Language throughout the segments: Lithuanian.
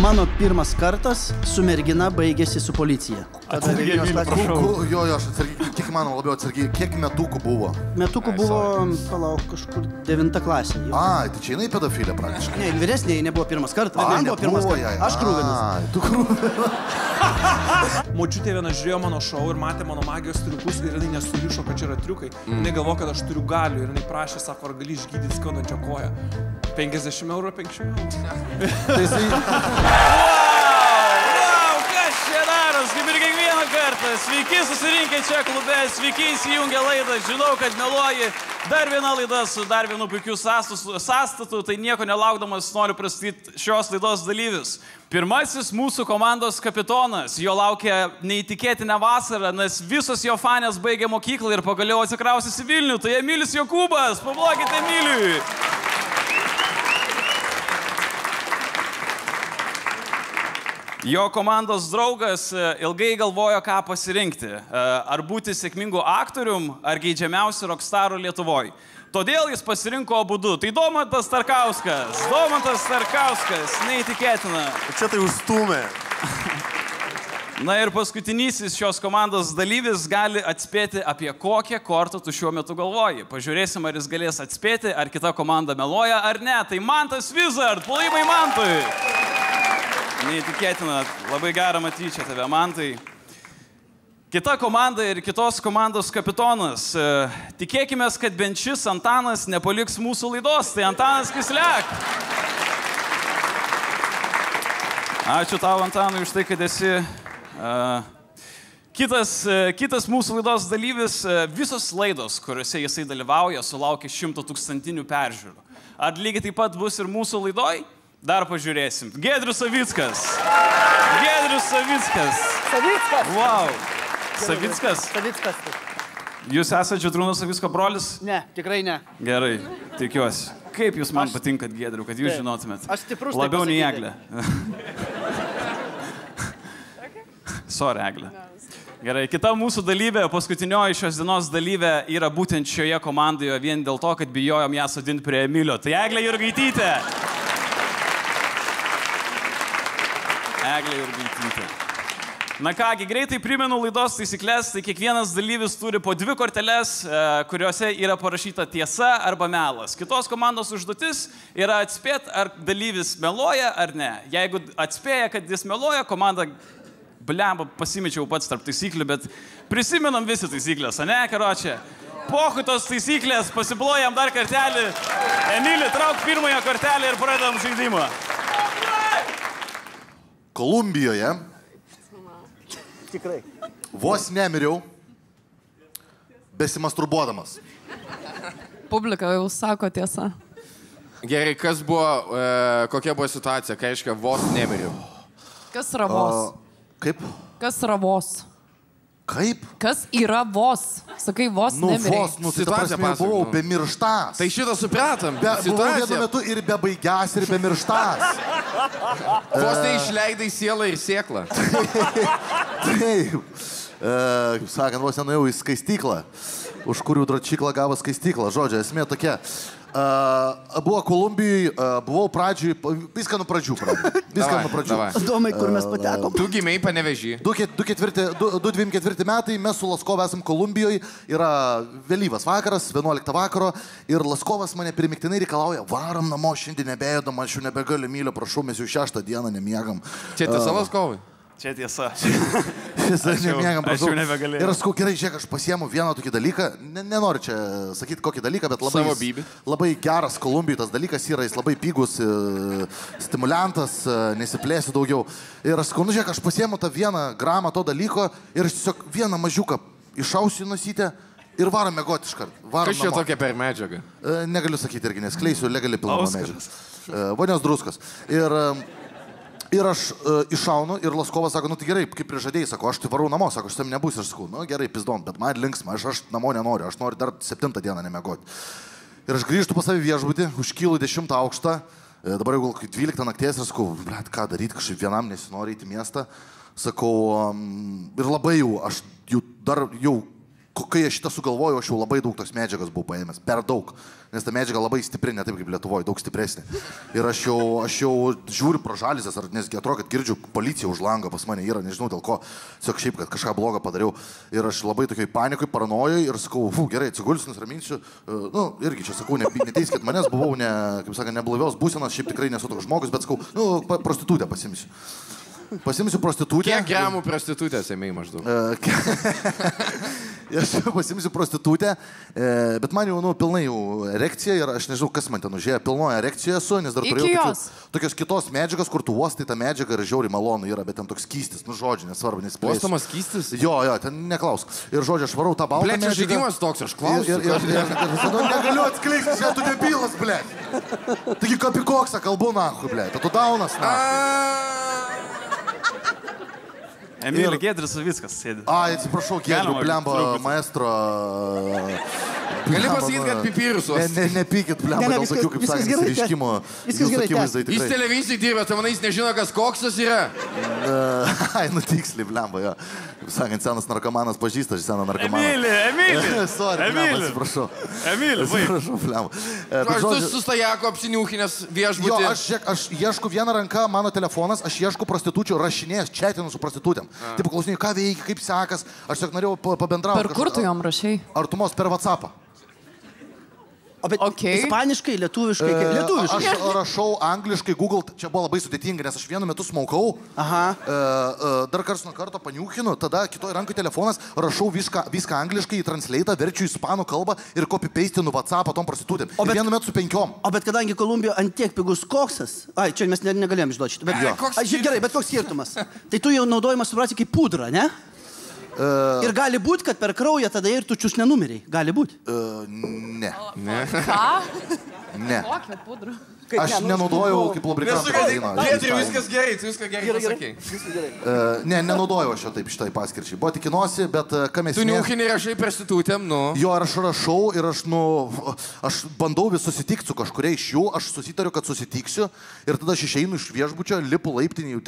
Mano pirmas kartas su mergina baigėsi su policija. Atsargiai, prašau. Jo, aš atsargiai, kiek mano labiau atsargiai, kiek metukų buvo? Metukų buvo, palauk, kažkur 9 klasė. Ai, tai čia jinai pedofilė praktiškai. Ne, vyresniai nebuvo pirmas kartas. Man buvo pirmas kartas. Aš krūvinas. Ai, tu krūvinas. Močiutė viena žiūrėjo mano šou ir matė mano magijos triukus ir jinai nesurišo, kad čia yra triukai. Jinai galvoja, kad aš turiu galių ir jinai prašė, sako, ar gali išgydyti skaudančią koją. 50 eurų, 500 eurų. Tai jisai... Wow, kas čia daros, kaip ir kiekvieną kartą. Sveiki susirinkę čia klube, sveiki įsijungę laidą. Žinau, kad meluoji. Dar viena laida su dar vienu puikiu sąstatu, tai nieko nelaukdamas noriu pristatyti šios laidos dalyvius. Pirmasis mūsų komandos kapitonas, jo laukia neįtikėtinę vasarą, nes visos jo fanės baigė mokyklą ir pagaliau atsikrausys į Vilnių, tai Emilis Jokūbas, pablokite Emiliui. Jo komandos draugas ilgai galvojo, ką pasirinkti. Ar būti sėkmingu aktorium, ar geidžiamiausiu rockstaru Lietuvoje. Todėl jis pasirinko abudu. Tai Domantas Starkauskas. Domantas Starkauskas. Neįtikėtina. Čia tai užstumė. Na ir paskutinysis šios komandos dalyvis gali atspėti, apie kokią kortą tu šiuo metu galvoji. Pažiūrėsim, ar jis galės atspėti, ar kita komanda meluoja, ar ne. Tai Mantas Wizard. Plojimai Mantui. Neįtikėtina, labai gera matyti čia tave, Mantai. Kita komanda ir kitos komandos kapitonas. Tikėkime, kad bent šis Antanas nepaliks mūsų laidos. Tai Antanas Kisliak. Ačiū tau, Antanui, už tai, kad esi. Kitas mūsų laidos dalyvis, visos laidos, kuriuose jisai dalyvauja, sulaukia 100 000 peržiūrų. Ar lygiai taip pat bus ir mūsų laidoj? Dar pažiūrėsim. Giedrius Savickas. Giedrius Savickas. Savickas. Wow. Savickas? Savickas. Jūs esate Žydrūno Savicko brolis? Ne, tikrai ne. Gerai, tikiuosi. Kaip jūs man patinkat, Giedriu, kad jūs žinotumėt? Aš stiprus. Labiau nei Eglė. Sorry, Eglė. Gerai, kita mūsų dalyvė, paskutinioji šios dienos dalyvė yra būtent šioje komandoje vien dėl to, kad bijojom ją sodinti prie Emilio. Tai Eglė Jurgaitytė. Eglė Jurgaitytė. Na kągi, greitai primenu laidos taisyklės, tai kiekvienas dalyvis turi po 2 korteles, kuriuose yra parašyta tiesa arba melas. Kitos komandos užduotis yra atspėti, ar dalyvis meluoja ar ne. Jeigu atspėja, kad jis meluoja, komanda, blemba, pasimečiau pats tarp taisyklių, bet prisimenam visi taisyklės, ane, karočią? Pohui tos taisyklės, pasiplojam dar kartelį. Emili, trauk pirmąją kortelę ir pradedam žaidimą. Kolumbijoje Tikrai. vos nemiriau besimasturbuodamas. Publika jau sako tiesa. Gerai, kas buvo, kokia buvo situacija, kai reiškia vos nemiriau? Kas yra vos? Kaip? Kas yra vos? Kaip? Kas yra vos? Sakai, vos nemirė. Vos, tai ta prasme, buvau bemirštas. Tai šitą supratom. Buvau vienu metu ir be baigias, ir be mirštas. Vos tai išleidai sielą ir sėklą. Taip. Kaip sakant, vos nenuėjau į skaistyklą, už kurių dročiklą gavo skaistyklą. Žodžiu, esmė tokia. Buvo Kolumbijoje, buvau pradžiui, viską nuo pradžių. Domai, kur mes patekom. Tu gimei Panevėžy. 2024 metai, mes su Laskovu esam Kolumbijoje, yra vėlyvas vakaras, 11 vakaro, ir Laskovas mane primiktinai reikalauja, varom namo, šiandien nebėjodam, aš jau nebegaliu, Mylio, prašau, mes jau 6 dieną nemiegam. Čia tiesa, Laskovai? Čia tiesa. Aš jau nebegalėjau. Ir aš sakau, gerai, žiūrėk, aš pasiemu vieną tokį dalyką, nenoriu čia sakyti kokį dalyką, bet labai geras Kolumbijoje tas dalykas yra, jis labai pigus, stimuliantas, nesiplėsiu daugiau. Ir aš sakau, nu žiūrėk, aš pasiemu tą 1 gramą to dalyko ir aš tiesiog vieną mažiuką išausiu nusytę ir varom mėgoti iškart. Kas čia tokia per medžiagą? Negaliu sakyti irgi, neskleisiu legali pilną medžiagą. Vonios druskos. Ir aš iššaunu ir Laskovas sako, nu tai gerai, kaip prižadėjai, sako, aš tai varau namo, sako, aš tam nebūsiu, aš sakau, nu gerai, pizdon, bet man linksma, aš namo nenoriu, aš noriu dar 7 dieną nemegoti. Ir aš grįžtu pas savį viešbutį, užkylu 10 aukštą, dabar jau 12 nakties ir sakau, blet, ką daryti, kažkaip vienam nesinori eiti į miestą, sakau, ir labai jau, aš jau kai aš šitą sugalvojau, aš jau labai daug tos medžiagos buvau paėmęs. Per daug. Nes ta medžiaga labai stipri, ne taip kaip Lietuvoje, daug stipresnė. Ir aš jau žiūriu pro žalizės, nesgi atrodo, kad girdžiu policiją už langą pas mane yra, nežinau dėl ko. Tiesiog šiaip, kad kažką blogo padariau. Ir aš labai tokiai panikui, paranojai ir sakau, gerai, atsigulsiu, nusiraminsiu. Irgi čia sakau, neteiskit manęs, buvau, kaip sakant, neblaivios būsenos, šiaip tikrai nesu toks žmogus, bet sakau, prostitutę pasimsiu. Pasimsiu prostitutę. Kiek gramų prostitutės ėmėjai maždaug? Aš pasimsiu prostitutę, bet man jau, pilnai jau erekcija ir aš nežinau, kas man ten užėjo, pilnoje erekcijoje esu, nes dar turėjau tokios kitos medžiagos, kur tu uostai tą medžiagą ir žiauriai malonu yra, bet ten toks skystis, žodžiu, nesvarbu, nesiplėsiu. Uostamas skystis? Jo, ten neklausk. Ir žodžiu, aš varau tą baltą medžiagą. Blet, čia žaidimas toks, aš klausiu. Ir visada negaliu atskleisti, čia tu debilas, blet. Taigi kapikoksą kalbu, nahui, blet, tu daunas, nahui. Emilį Giedrius Savickas sėdi. Atsiprašau, Giedriu, blemba, maestro. Gali pasakyti, kad pipirus. Nepykit, blemba, dėl tokių, kaip sakant, išsireiškimo. Viskas gerai, Jis televizijai dirba, tai manai, jis nežino, kas koksas yra. Tiksliai, blemba, jo. Kaip sakant, senas narkomanas pažįsta seną narkomaną. Emilį! Sorry, blemba, atsiprašau. Emilį, atsiprašau, blemba. Aš tu su Stajako apsiniūkinęs viešbutį. Jo, aš ieškau vieną ranką, mano telefonas, aš ieškau prostitučių, rašinės, čatinu su prostitutėm. Taip, klausinėjau, ką veikia, kaip sekas, aš tiesiog norėjau pabendrauti. Per kur tu jom rašai? Artumos per WhatsAppą. O bet ispaniškai, lietuviškai, lietuviškai. Aš rašau angliškai, Google, čia buvo labai sudėtinga, nes aš vienu metu smaukau, dar karts nuo karto paniūkinu, tada kitoj rankoj telefonas, rašau viską angliškai į translate'ą, verčiu į ispanų kalbą ir copy-paste'inu WhatsAppą tom prostitutėm. Ir vienu metu su 5. O bet kadangi Kolumbijoje antiek pigus koksas, čia mes negalėjom išduoti šitą. Gerai, bet koks skirtumas. Tai tu jau naudojimas suprasi kaip pudra, ne? Ir gali būti, kad per kraują tada ir tu čius nenumeriai. Gali būti. Ne. Ką? Ne. Kokią pudrą? Aš nenaudojau kaip lubrikantą. Giedriu, viskas gerai, tu viską gerai pasakei. Ne, nenaudojau aš jo taip šitai paskirčiai. Buvo tik į nosį, bet ką mes... Tu niūkinį rašai prostitutėm, Jo, ir aš rašau ir aš bandau vis susitikti su kažkuria iš jų, aš susitariu, kad susitiksiu ir tada aš išeinu iš viešbučio, lipu laiptinį,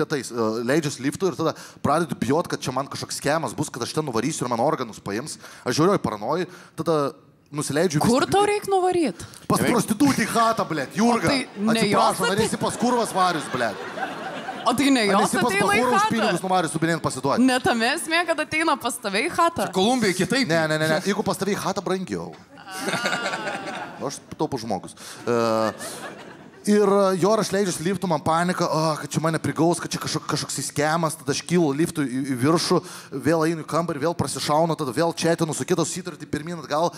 leidžias liftu ir tada pradedu bijot, kad čia man kažkoks skemas bus, kad aš ten nuvarysiu ir man organus paims. Aš žiūriu į paranoją, tada... Nusileidžiu... Kur tau reikia nuvaryti? Pas prostitutį chatą, blėt, Jurga. Atsiprašau, norėsi pas kurvas varius, blėt. O tai ne jos ateina į už chatą? pinigus nuvaris su binėn pasiduoti. Ne tame esmė, kad ateina pas tave į chatą. Kolumbijai kitaip. Ne. Jeigu pas tave į chatą brangiau. Aš taupus žmogus. Ir jo, aš leidžiuosi liftu, man panika, kad čia mane prigaus, kad čia kažkoks įskemas, tada aš kylu liftu į viršų, vėl einu į kambarį, vėl prasišaunu, tada vėl četinu su kitos susitarti pirmin atgal,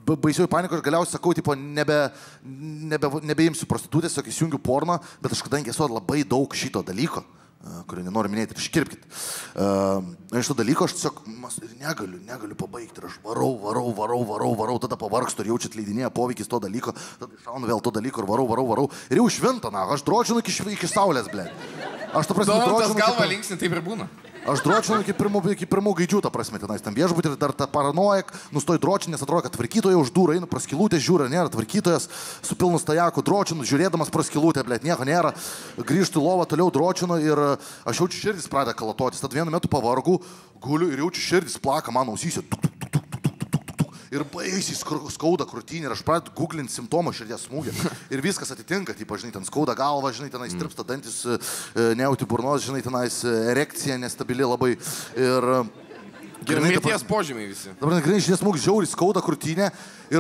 baisiau panika, aš galiausiai sakau, tipo, nebeimsiu prostitutės, tiesiog įsijungiu porno, bet aš kadangi esu labai daug šito dalyko, kurį nenoriu minėti, iškirpkit. Iš to dalyko aš tiesiog negaliu pabaigti ir aš varau, tada pavargstu ir jaučiat leidinėje poveikis to dalyko, tada šaunu vėl to dalyko ir varau. Ir jau švinta, aš dročinu iki saulės, blėt. Aš ta prasme dročinu... Tas galva linksni, taip ir būna. Aš dročinu iki pirmų gaidžių, ta prasme, tenais tam viešbutį ir dar ta paranoja, nustoji dročinį, nes atrodo, kad tvarkytoja už durų einu, praskilutę žiūri, nėra tvarkytojas, su pilnu stajaku dročinu, žiūrėdamas praskilutę, blėt, nieko nėra, grįžtu į lovą, toliau dročinu ir aš jaučiu širdis pradeda kalatotis, tad vienu metu pavargu, guliu ir jaučiu širdis plaka mano ausyse. Ir baisiai skauda krūtinį ir aš pradedu googlinti simptomą širdies smūgį. Ir viskas atitinka, taip, žinai, ten skauda galva, žinai, tenais tirpsta dantis, nejauti burnos, žinai, tenais erekcija nestabili labai. Ir mirties požymiai visi. Dabar grinai širdies smūgis žiauriai skauda krūtinę ir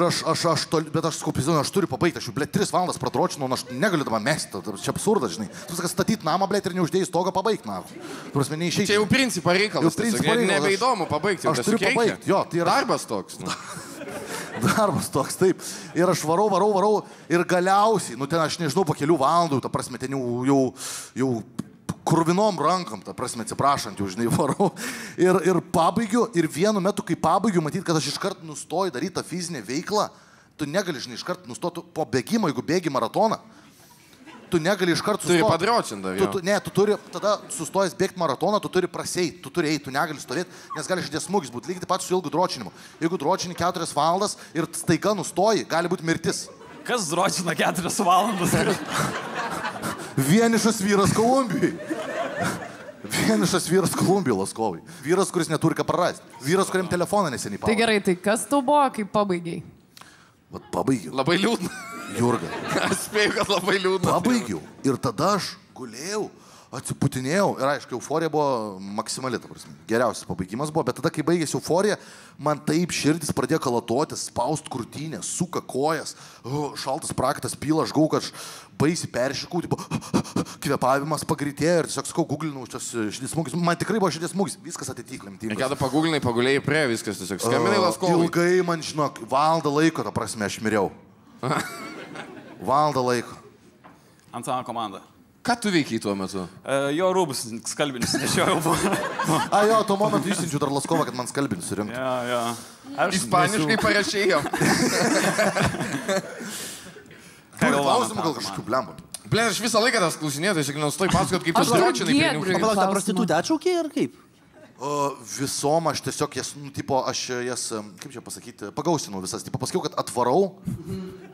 bet aš skaupizu, aš turiu pabaigti, aš jau, blėt, 3 valandas pradročinu, aš negaliu dabar mesti, čia absurdas, žinai. Tu sakai, statyti namą, blėt, ir neuždėjai stogą pabaigti namą. Prasme, neišeiti. Čia jau principo reikalas, nebeįdomu pabaigti. Aš turiu pabaigti, jo, tai yra... Darbas toks. Darbas toks, taip. Ir aš varau ir galiausiai, ten aš nežinau, po kelių valandų, ta prasme, ten jau kruvinom rankom, ta prasme, atsiprašant, jau, žinai, varau. Ir pabaigiu, ir vienu metu, kai pabaigiu, matyt, kad aš iškart nustoju daryti tą fizinę veiklą, tu negali, žinai, iškart nustoti po bėgimo, jeigu bėgi maratoną. Tu negali iškart sustoti. Turi padročinti, jo. Ne, tu turi, tada sustojęs bėgti maratoną, tu turi praseit, tu turi eiti, tu negali stovėti, nes gali širdies smūgis būti lygiai taip pat su ilgu dročinimu. Jeigu dročini 4 valandas ir staiga nustoji, gali būti mirtis. Kas dročina 4 valandas? Vienišas vyras Kolumbijoje. Vienišas vyras Kolumbijoje Laskovai. Vyras, kuris neturi ką prarasti. Vyras, kuriam telefoną neseniai pavadė. Tai gerai, tai kas tau buvo, kai pabaigiai? Vat pabaigiau. Labai liūdna. Jurga. Aš spėjau, kad labai liūdna. Pabaigiau. Ir tada aš gulėjau, atsiputinėjau. Ir aišku, euforija buvo maksimali, ta prasme. Geriausias pabaigimas buvo. Bet tada, kai baigėsi euforija, man taip širdis pradėjo kalatotis, spaust krūtinę, suka kojas, šaltas praktas, pyla, aš gau, kad aš baisiai peršikau, tipo, kvėpavimas pagreitėjo ir tiesiog sakau, googlinau širdis smūgis. Man tikrai buvo širdis smūgis, viskas atitiko lemtingas. Ir kada paguglinai, pagulėjai prie, viskas tiesiog skambinai Laskovui. Ilgai man, žinok, valandą laiko, ta prasme, aš miriau. Valandą laiko. Antano komanda. Ką tu veikiai tuo metu? Jo rūbus skalbinis nešiojau buvo. Jo, tuo momentu išsiunčiu dar Laskovą, kad man skalbinis surinktų. Jo. Ispaniškai parašėjau. Klausimų gal kažkokių blembų. Blin, aš visą laiką tas klausinėjau, tai sakiau, stoj pasakot, kaip tu dročinai prie niukų. Palauk, tą prostitutę atšaukė ir kaip? Visom aš tiesiog jas, aš jas, kaip čia pasakyti, pagausinau visas. Pasakiau, kad atvarau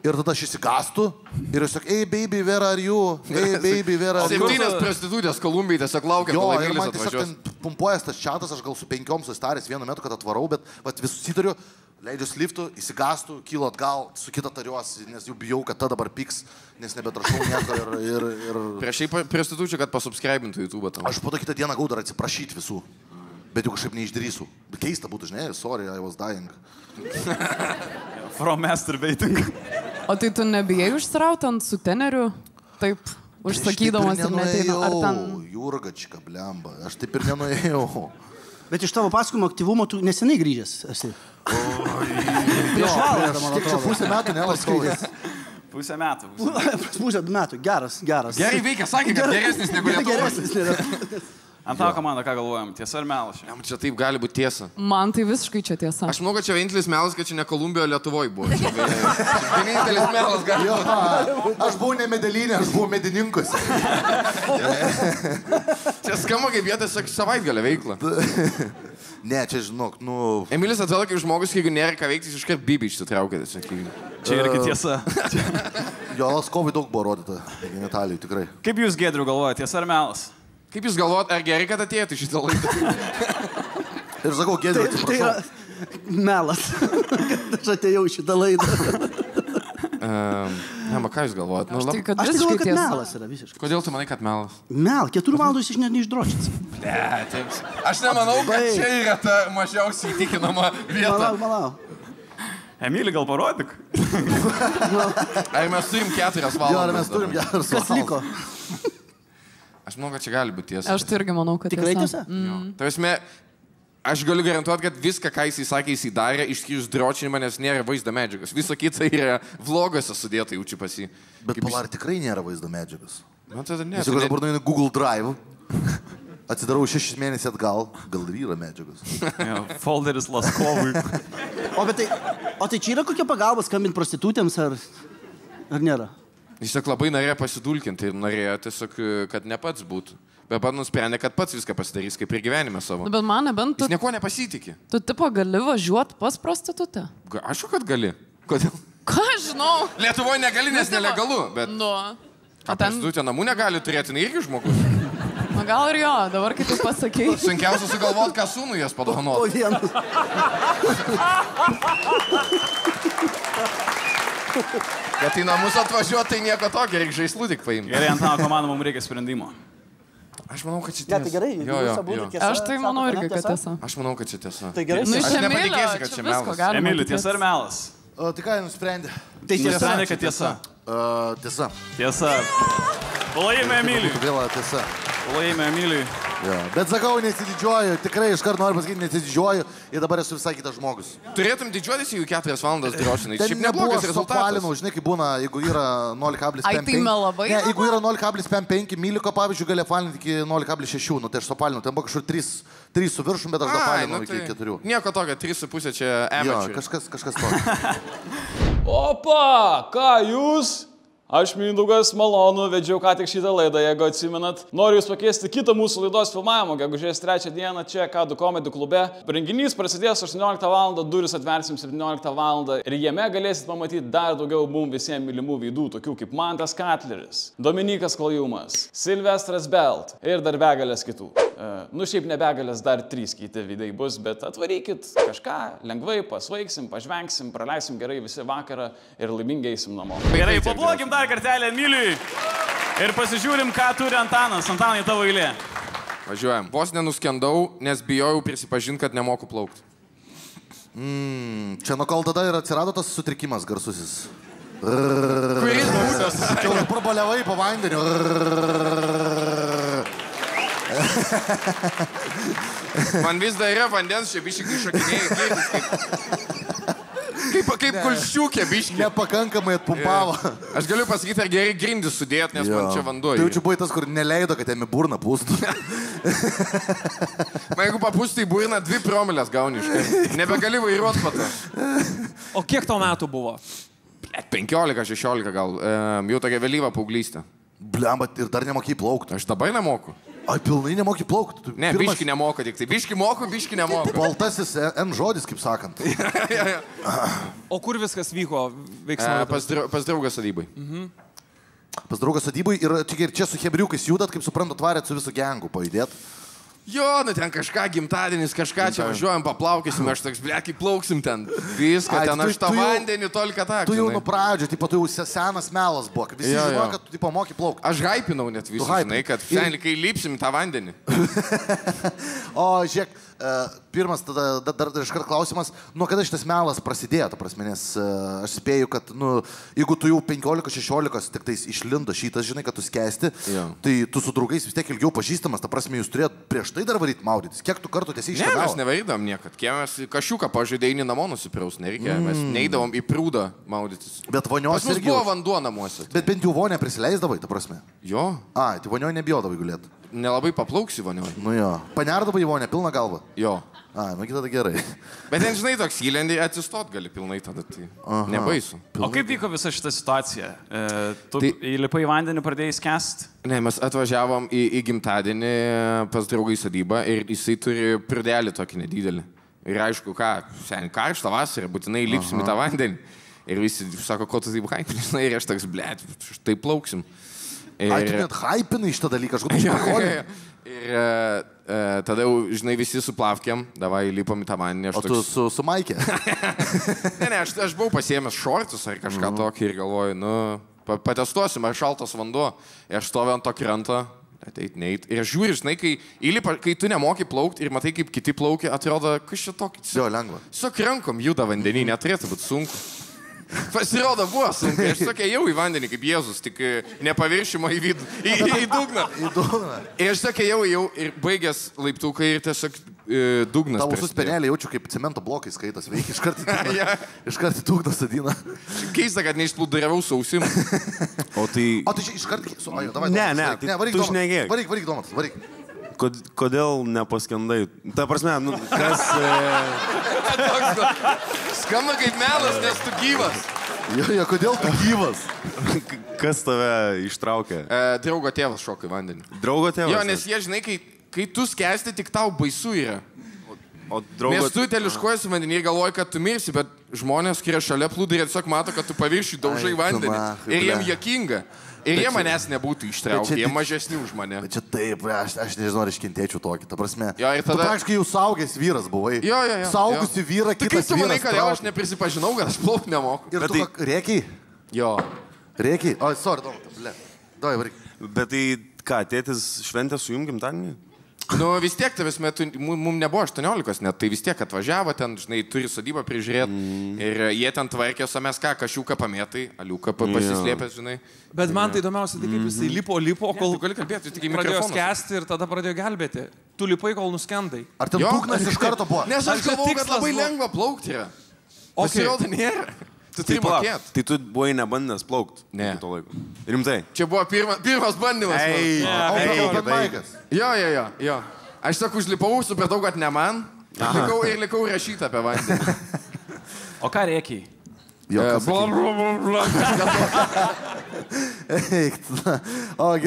ir tada aš įsigastu ir tiesiog, hey baby, where are you? Hey baby, where are you? 7 prostitutės Kolumbijai tiesiog laukia, jo, kol ir man atvažiuos. tiesiog ten pumpuojas tas čatas, aš gal su 5 susitaręs vienu metu, kad atvarau, bet vis susitariu, leidžiu liftu, įsigastu, kylu atgal, su kita tariuosi, nes jau bijau, kad ta dabar piks, nes nebetrašau nieko ir... Prieš tai prostitučių, kad pasubscribintų YouTube tam. Aš po to kitą dieną gau dar atsiprašyti visų. Bet jau kažkaip neišdrįsiu. Keista būtų, žinai, sorry, I was dying. From masturbating. O tai tu nebijai užsirauti ant sutenerių? Taip, užsakydamas ir neteina. Ar ten... Jurgačka, blemba, aš taip ir nenuėjau. Bet iš tavo pasakojimo aktyvumo tu nesenai grįžęs esi. Prieš valandą, man atrodo. Pusę metų, ne, Laskovas. Pusę metų. Pusę metų, geras. Gerai veikia, sakė, kad geresnis negu Lietuvos. Antano komanda, ką galvojam? Tiesa ar melas? Jam čia taip gali būti tiesa. Man tai visiškai čia tiesa. Aš manau, kad čia vienintelis melas, kad čia ne Kolumbijoje, Lietuvoje buvo. Čia vienintelis melas gali būti. Aš buvau ne Medelinė, aš buvau Medininkus. Čia skamba kaip jie tiesiog savaitgalio veikla. Ne, čia žinok, Emilis atrodo kaip žmogus, jeigu nėra ką veikti, jis iškart Bibi išsitraukia. Čia irgi tiesa. Jo, Laskovai daug buvo rodyta, genitalijų, tikrai. Kaip jūs, Giedriu, galvojate, tiesa ar melas? Kaip jūs galvojat, ar gerai, kad atėjote šitą laidą? Ir sakau, Giedriu, Tai atsiprašau. yra melas. Aš atėjau į šitą laidą. Ne, ką jūs galvojat? Aš tai, kad Aš tai visiškai galvoju, kad tiesa. melas yra visiškai. Kodėl tu manai, kad melas? Mel, 4 valandų jis neišdročins. Ne, taip. Aš nemanau, kad čia yra ta mažiausiai įtikinama vieta. Malau. Emilį, gal parodyk? Ar mes turim 4 valandas? Jo, ar mes turim geras Kas liko? Aš manau, kad čia gali būti tiesa. Aš tai irgi manau, kad Tikrai tiesa? Tai esmė, aš galiu garantuoti, kad viską, ką jisai sakė, jisai darė, išskyrus dročinimą, nes nėra vaizdo medžiagos. Viso kita yra vlogose sudėta jaučiu pas jį. Bet Polar tikrai nėra vaizdo medžiagos. Man tada ne. Jeigu dabar nueinu Google Drive, atsidarau 6 mėnesį atgal, gal ir yra medžiagos. Folderis Laskovui. O tai čia yra kokia pagalba skambinti prostitutėms ar nėra? Jis tiesiog labai norėjo pasidulkinti ir norėjo tiesiog, kad ne pats būtų. Bet pat nusprendė, kad pats viską pasidarys, kaip ir gyvenime savo. Bet man nebent tu... Jis nieko nepasitikė. Tu tipo gali važiuoti pas prostitutę? Aišku, kad gali. Kodėl? Ką žinau? Lietuvoje negali, nes nelegalu, bet... Nu. O prostitutė namų negali turėti, ne irgi žmogus. Nu gal ir jo, dabar kai tu pasakei. Sunkiausia sugalvoti, ką sūnų jas padovanoti. Po vienas. Kad į namus atvažiuoti, tai nieko tokio, reikia žaislų tik paimti. Gerai, Antano komanda, mums reikia sprendimo. Aš manau, kad čia Ne, tiesa. tai gerai, Jo. Aš tai manau irgi, kad tiesa. Aš manau, kad čia tiesa. Tai gerai, Nu, Aš iš Emilio, nepatikėsiu, kad čia visko melas. galima Emilį, tikėtis. tiesa ar melas? Tai ką jie nusprendė? Tai tiesa. Nusprendė, kad tiesa. Tiesa. Tiesa. Palaimė Emilį. Vėl tiesa. Palaimė Emilį. Jo. Bet sakau, nesididžiuoju, tikrai iš karto noriu pasakyti, nesididžiuoju ir dabar esu visai kitas žmogus. Turėtum didžiuotis, jeigu 4 valandas drošinai. Ten Šiaip nebuvo, neblogas rezultatas. suapvalinau, žinai, kaip būna, jeigu yra 0,55. Ai, tai melavai Ne, dabar? jeigu yra 0,55 myliko, pavyzdžiui, gali apvalinti iki 0,6, nu tai aš suapvalinau, ten buvo kažkur 3 su viršum, bet aš apvalinau iki 4. Nieko tokio, 3,5 čia Jo, amateur. kažkas to. Opa, ką jūs? Aš Mindaugas, malonu, vedžiau ką tik šitą laidą, jeigu atsimenat. Noriu jūs pakviesti kitą mūsų laidos filmavimą, gegužės 3 dieną čia Kadų komedijų klube. Renginys prasidės 18 val. Duris atversim 17 val. Ir jame galėsit pamatyti dar daugiau mums visiems mylimų veidų, tokių kaip Mantas Katleris, Dominikas Klajumas, Silvestras Belt ir dar begalės kitų. Nu, šiaip nebegalės dar 3 kiti veidai bus, bet atvarykit kažką, lengvai pasvaiksim, pažvengsim, praleisim gerai visi vakarą ir laimingai eisim namo. Gerai, pablokim dar kartelę Emiliui ir pasižiūrim, ką turi Antanas. Antanai, tavo eilė. Važiuojam. Vos nenuskendau, nes bijojau prisipažinti, kad nemoku plaukti. Čia nuo kol tada ir atsirado tas sutrikimas garsusis. Kuris būdas? Čia prabaliavai po vandeniu. Man vis dar yra vandens, čia biškiai šokinėjai. Kaip kulščiukė biškiai. Nepakankamai atpumpavo. Aš galiu pasakyti, ar gerai grindis sudėt, nes man čia vanduo. Tai jaučiu buvai tas, kur neleido, kad jam į burną pūstų. Man jeigu papūstų į burną, 2 promilės gauniškai. Nebegali vairuot pato. O kiek tau metų buvo? 15-16 gal. Jau tokia vėlyva paauglystė. Blemba, ir dar nemokai plaukti. Aš dabar nemoku. Ai, pilnai nemokai plaukti. Ne, biški nemoku tik tai. Biški moku, biški nemoku. Baltasis N žodis, kaip sakant. O kur viskas vyko veiksmai? Pas draugą sodybai. Pas draugą sodybai ir čia su hebriukais judat, kaip suprantu, tvarėt su visu gengu pajudėt. Jo, nu ten kažką gimtadienis, kažką čia važiuojam, paplaukysim, aš toks, bleki, plauksim ten. Viską, ten aš tą vandenį tolika tak. Tu jau nuo pradžio, tu jau senas melas buvo, visi žino, kad tu moki plaukti. Aš hypinau net visus, žinai, kad kai lipsim tą vandenį. O, žiūrėk, pirmas, tada dar iškart klausimas, nuo kada šitas melas prasidėjo, ta prasme, nes aš spėju, kad, nu, jeigu tu jau 15-16 tik tais išlindo šitas, žinai, kad tu skęsti, tai tu su draugais vis tiek ilgiau pažįstamas, ta prasme, jūs turėjot prieš tai dar varyti maudytis. Kiek tu kartų tiesiai išėjo? Ne, mes nevarydam niekad. Mes kašiuką pažaidėjai namo nusipraus, nereikia. Mes neįdavom į prūdą maudytis. Bet vonios irgi. Pas mus buvo vanduo namuose. Bet bent jau vonę prisileisdavai, ta prasme. Jo. Ai, tai vonio nebijodavai gulėti. Nelabai paplauksi vonioje. Nu jo. Panerdavai vonę, pilną galvą. Jo. Ai, nu tada gerai. Bet ten, žinai, toks įlendį atsistot gali pilnai tada, tai nebaisu. O kaip vyko visa šita situacija? Tu įlipai į vandenį, pradėjai skęsti? Ne, mes atvažiavom į gimtadienį pas draugą į sodybą ir jisai turi prudelį tokį nedidelį. Ir aišku, seniai karštą vasarą, būtinai lipsim į tą vandenį. Ir visi sako, ko tu taip hypinai, ir aš toks, blėt, štai plauksim. Ai, tu net hypinai šitą dalyką, aš galvoju, pakolį. Ir tada jau, žinai, visi suplavkėm, davai lipom į tą vandenį. O tu su Maikė? Ne, aš buvau pasiėmęs šortus ar kažką tokį ir galvoju, nu, patestuosim, ar šaltas vanduo. Ir aš stoviu ant to kranto, ateit, neit. Ir aš žiūriu, žinai, kai tu nemoki plaukti ir matai, kaip kiti plaukia, atrodo, kas čia tokį. Jo, lengva. Su rankom juda vandenį, neturėtų būti sunku. Pasirodo, buvo sunku. Aš tokia jau į vandenį kaip Jėzus, tik nepaviršimo į vidų, į dugną. Ir aš tokia jau ir baigęs laiptuką ir tiesiog dugnas. Tavo suspenelį jaučiu, kaip cemento blokai skaitas, veikia iškart į dugną sadina. Keista, kad neišplūduriavau sausim. O tai iškart... Ne, tu šnekėk. Varyk, Domantas, varyk. Kodėl nepaskendai? Ta prasme, nu, kas... Skamba kaip melas, nes tu gyvas. Jo, kodėl tu gyvas? Kas tave ištraukė? Draugo tėvas šoka į vandenį. Draugo tėvas? Jo, nes jie, žinai, kai tu skęsti, tik tau baisu yra. Nes tu teliškuoji su vandenį ir galvoji, kad tu mirsi, bet žmonės, kurie šalia plūdai, tiesiog mato, kad tu paviršių daužai vandenį. Ir jiem juokinga. Ir jie manęs nebūtų ištraukę, jie mažesni už mane. Bet čia taip, aš nežinau, ar iškentėčiau tokį, ta prasme. Jo, ir tada... Tu praktiškai jau saugęs vyras buvai. Jo. Saugusi vyrą, kitas vyras. Tai kaip tu manai, kad aš neprisipažinau, kad aš plaukti nemoku? Ir tu rėkiai? Jo. Rėkiai? O, sorry, Domantas, ble. Dai, varyk. Bet tai ką, tėtis šventė su jum gimtadienį? Nu vis tiek, tavęs metu, mums nebuvo 18 net, tai vis tiek atvažiavo ten, žinai, turi sodybą prižiūrėti ir jie ten tvarkė, o mes ką, kašiuką pamėtai, aliuką pasislėpęs, žinai. Bet man tai įdomiausia, tai kaip jisai lipo, kol gali kalbėti, tik į pradėjo skęsti ir tada pradėjo gelbėti. Tu lipai, kol nuskendai. Ar ten dugnas iš karto buvo? Nes aš galvoju, kad labai lengva plaukti yra. Pasirodo, nėra. Tu turi mokėti. Tai tu buvai nebandęs plaukti? Ne. Rimtai? Čia buvo pirmas bandymas. Jo. Aš tik užlipau, supratau, kad ne man. Likau rašyti apie vandenį. O ką reikiai?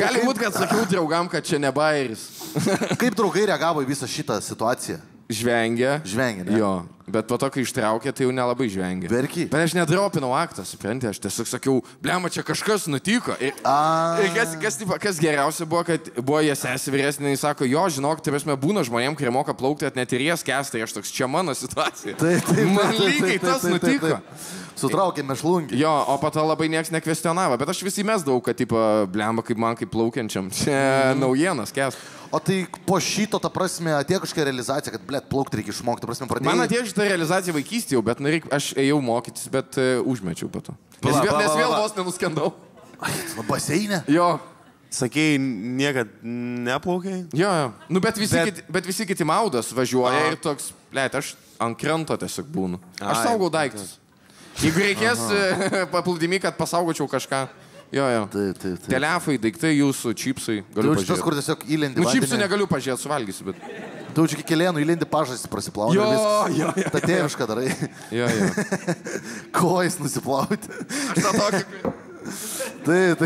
Gali būt, kad sakiau draugam, kad čia ne bairis. Kaip draugai reagavo į visą šitą situaciją? Žvengia. Žvengia, ne? Jo, bet po to, kai ištraukė, tai jau nelabai žvengia. Verki? Bet aš nedropinau aktą, supranti, aš tiesiog sakiau, blema, čia kažkas nutiko. Ir kas geriausia buvo, kad buvo jie sesė vyresnė, jis sako, jo, žinok, tai mes būna žmonėm, kurie moka plaukti, net ir jie skęsta, ir aš toks, čia mano situacija. Man lygiai tas nutiko. Sutraukė mešlungį. Jo, o po to labai nieks nekvestionavo, bet aš visi mesdavau, kad, tipo, blema, kaip man, kaip plaukiančiam, čia naujienas kęst. O tai po šito, ta prasme, atėjo kažkokia realizacija, kad, blėt, plaukti reikia išmokti, ta prasme, pradėjai... Man atėjo šitą realizaciją vaikystėje, bet aš ėjau mokytis, bet užmečiau po to. Nes vėl vos nenuskendau. Baseinė? Jo. Sakėjai, niekad neplaukiai? Jo. Nu, bet visi kiti maudas važiuoja ir toks, blėt, aš ant krento tiesiog būnu. Aš saugau daiktus. Jeigu reikės paplūdimi, kad pasaugočiau kažką. Jo. Taip. Telefai, daiktai jūsų, čipsai. Galiu pažiūrėti. Tas, kur tiesiog įlendi vandenį. Čipsų negaliu pažiūrėti, suvalgysiu, bet... Tu čia kiekvienų įlendi pažastis prasiplauni. Jo. Ta tėviška darai. Jo. Kojas nusiplauti. Aš tą tokį... Taip.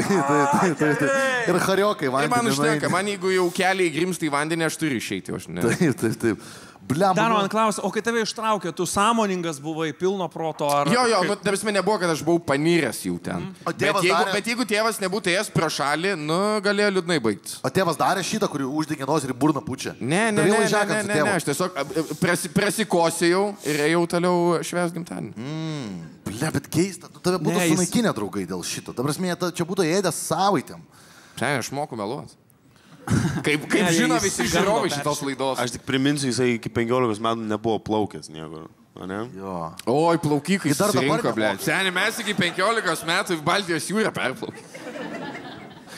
Ir hariokai vandenį. Tai man užtenka, man jeigu jau keliai grimsta į vandenį, aš turiu išeiti, aš ne. Taip. Bliam. Dar man klausia, o kai tave ištraukė, tu sąmoningas buvai, pilno proto ar... Jo, nu, tarsi nebuvo, kad aš buvau panyręs jau ten. Bet jeigu tėvas nebūtų ėjęs pro šalį, nu, galėjo liūdnai baigtis. O tėvas darė šitą, kurį uždegė nosį ir burną pučia? Ne, aš tiesiog prasikosėjau ir ėjau toliau švęs gimtadienį. Blia, bet keista, tave būtų sunaikinę draugai dėl šito. Ta prasme, čia būtų ėdęs savaitėm. Šiandien aš moku meluoti. Kaip žino visi žiūrovai šitos laidos. Aš tik priminsiu, jisai iki 15 metų nebuvo plaukęs niekur. Ne? Jo. Oi, plaukikai susirinko, ble. Seniai, mes iki 15 metų į Baltijos jūrą perplaukė.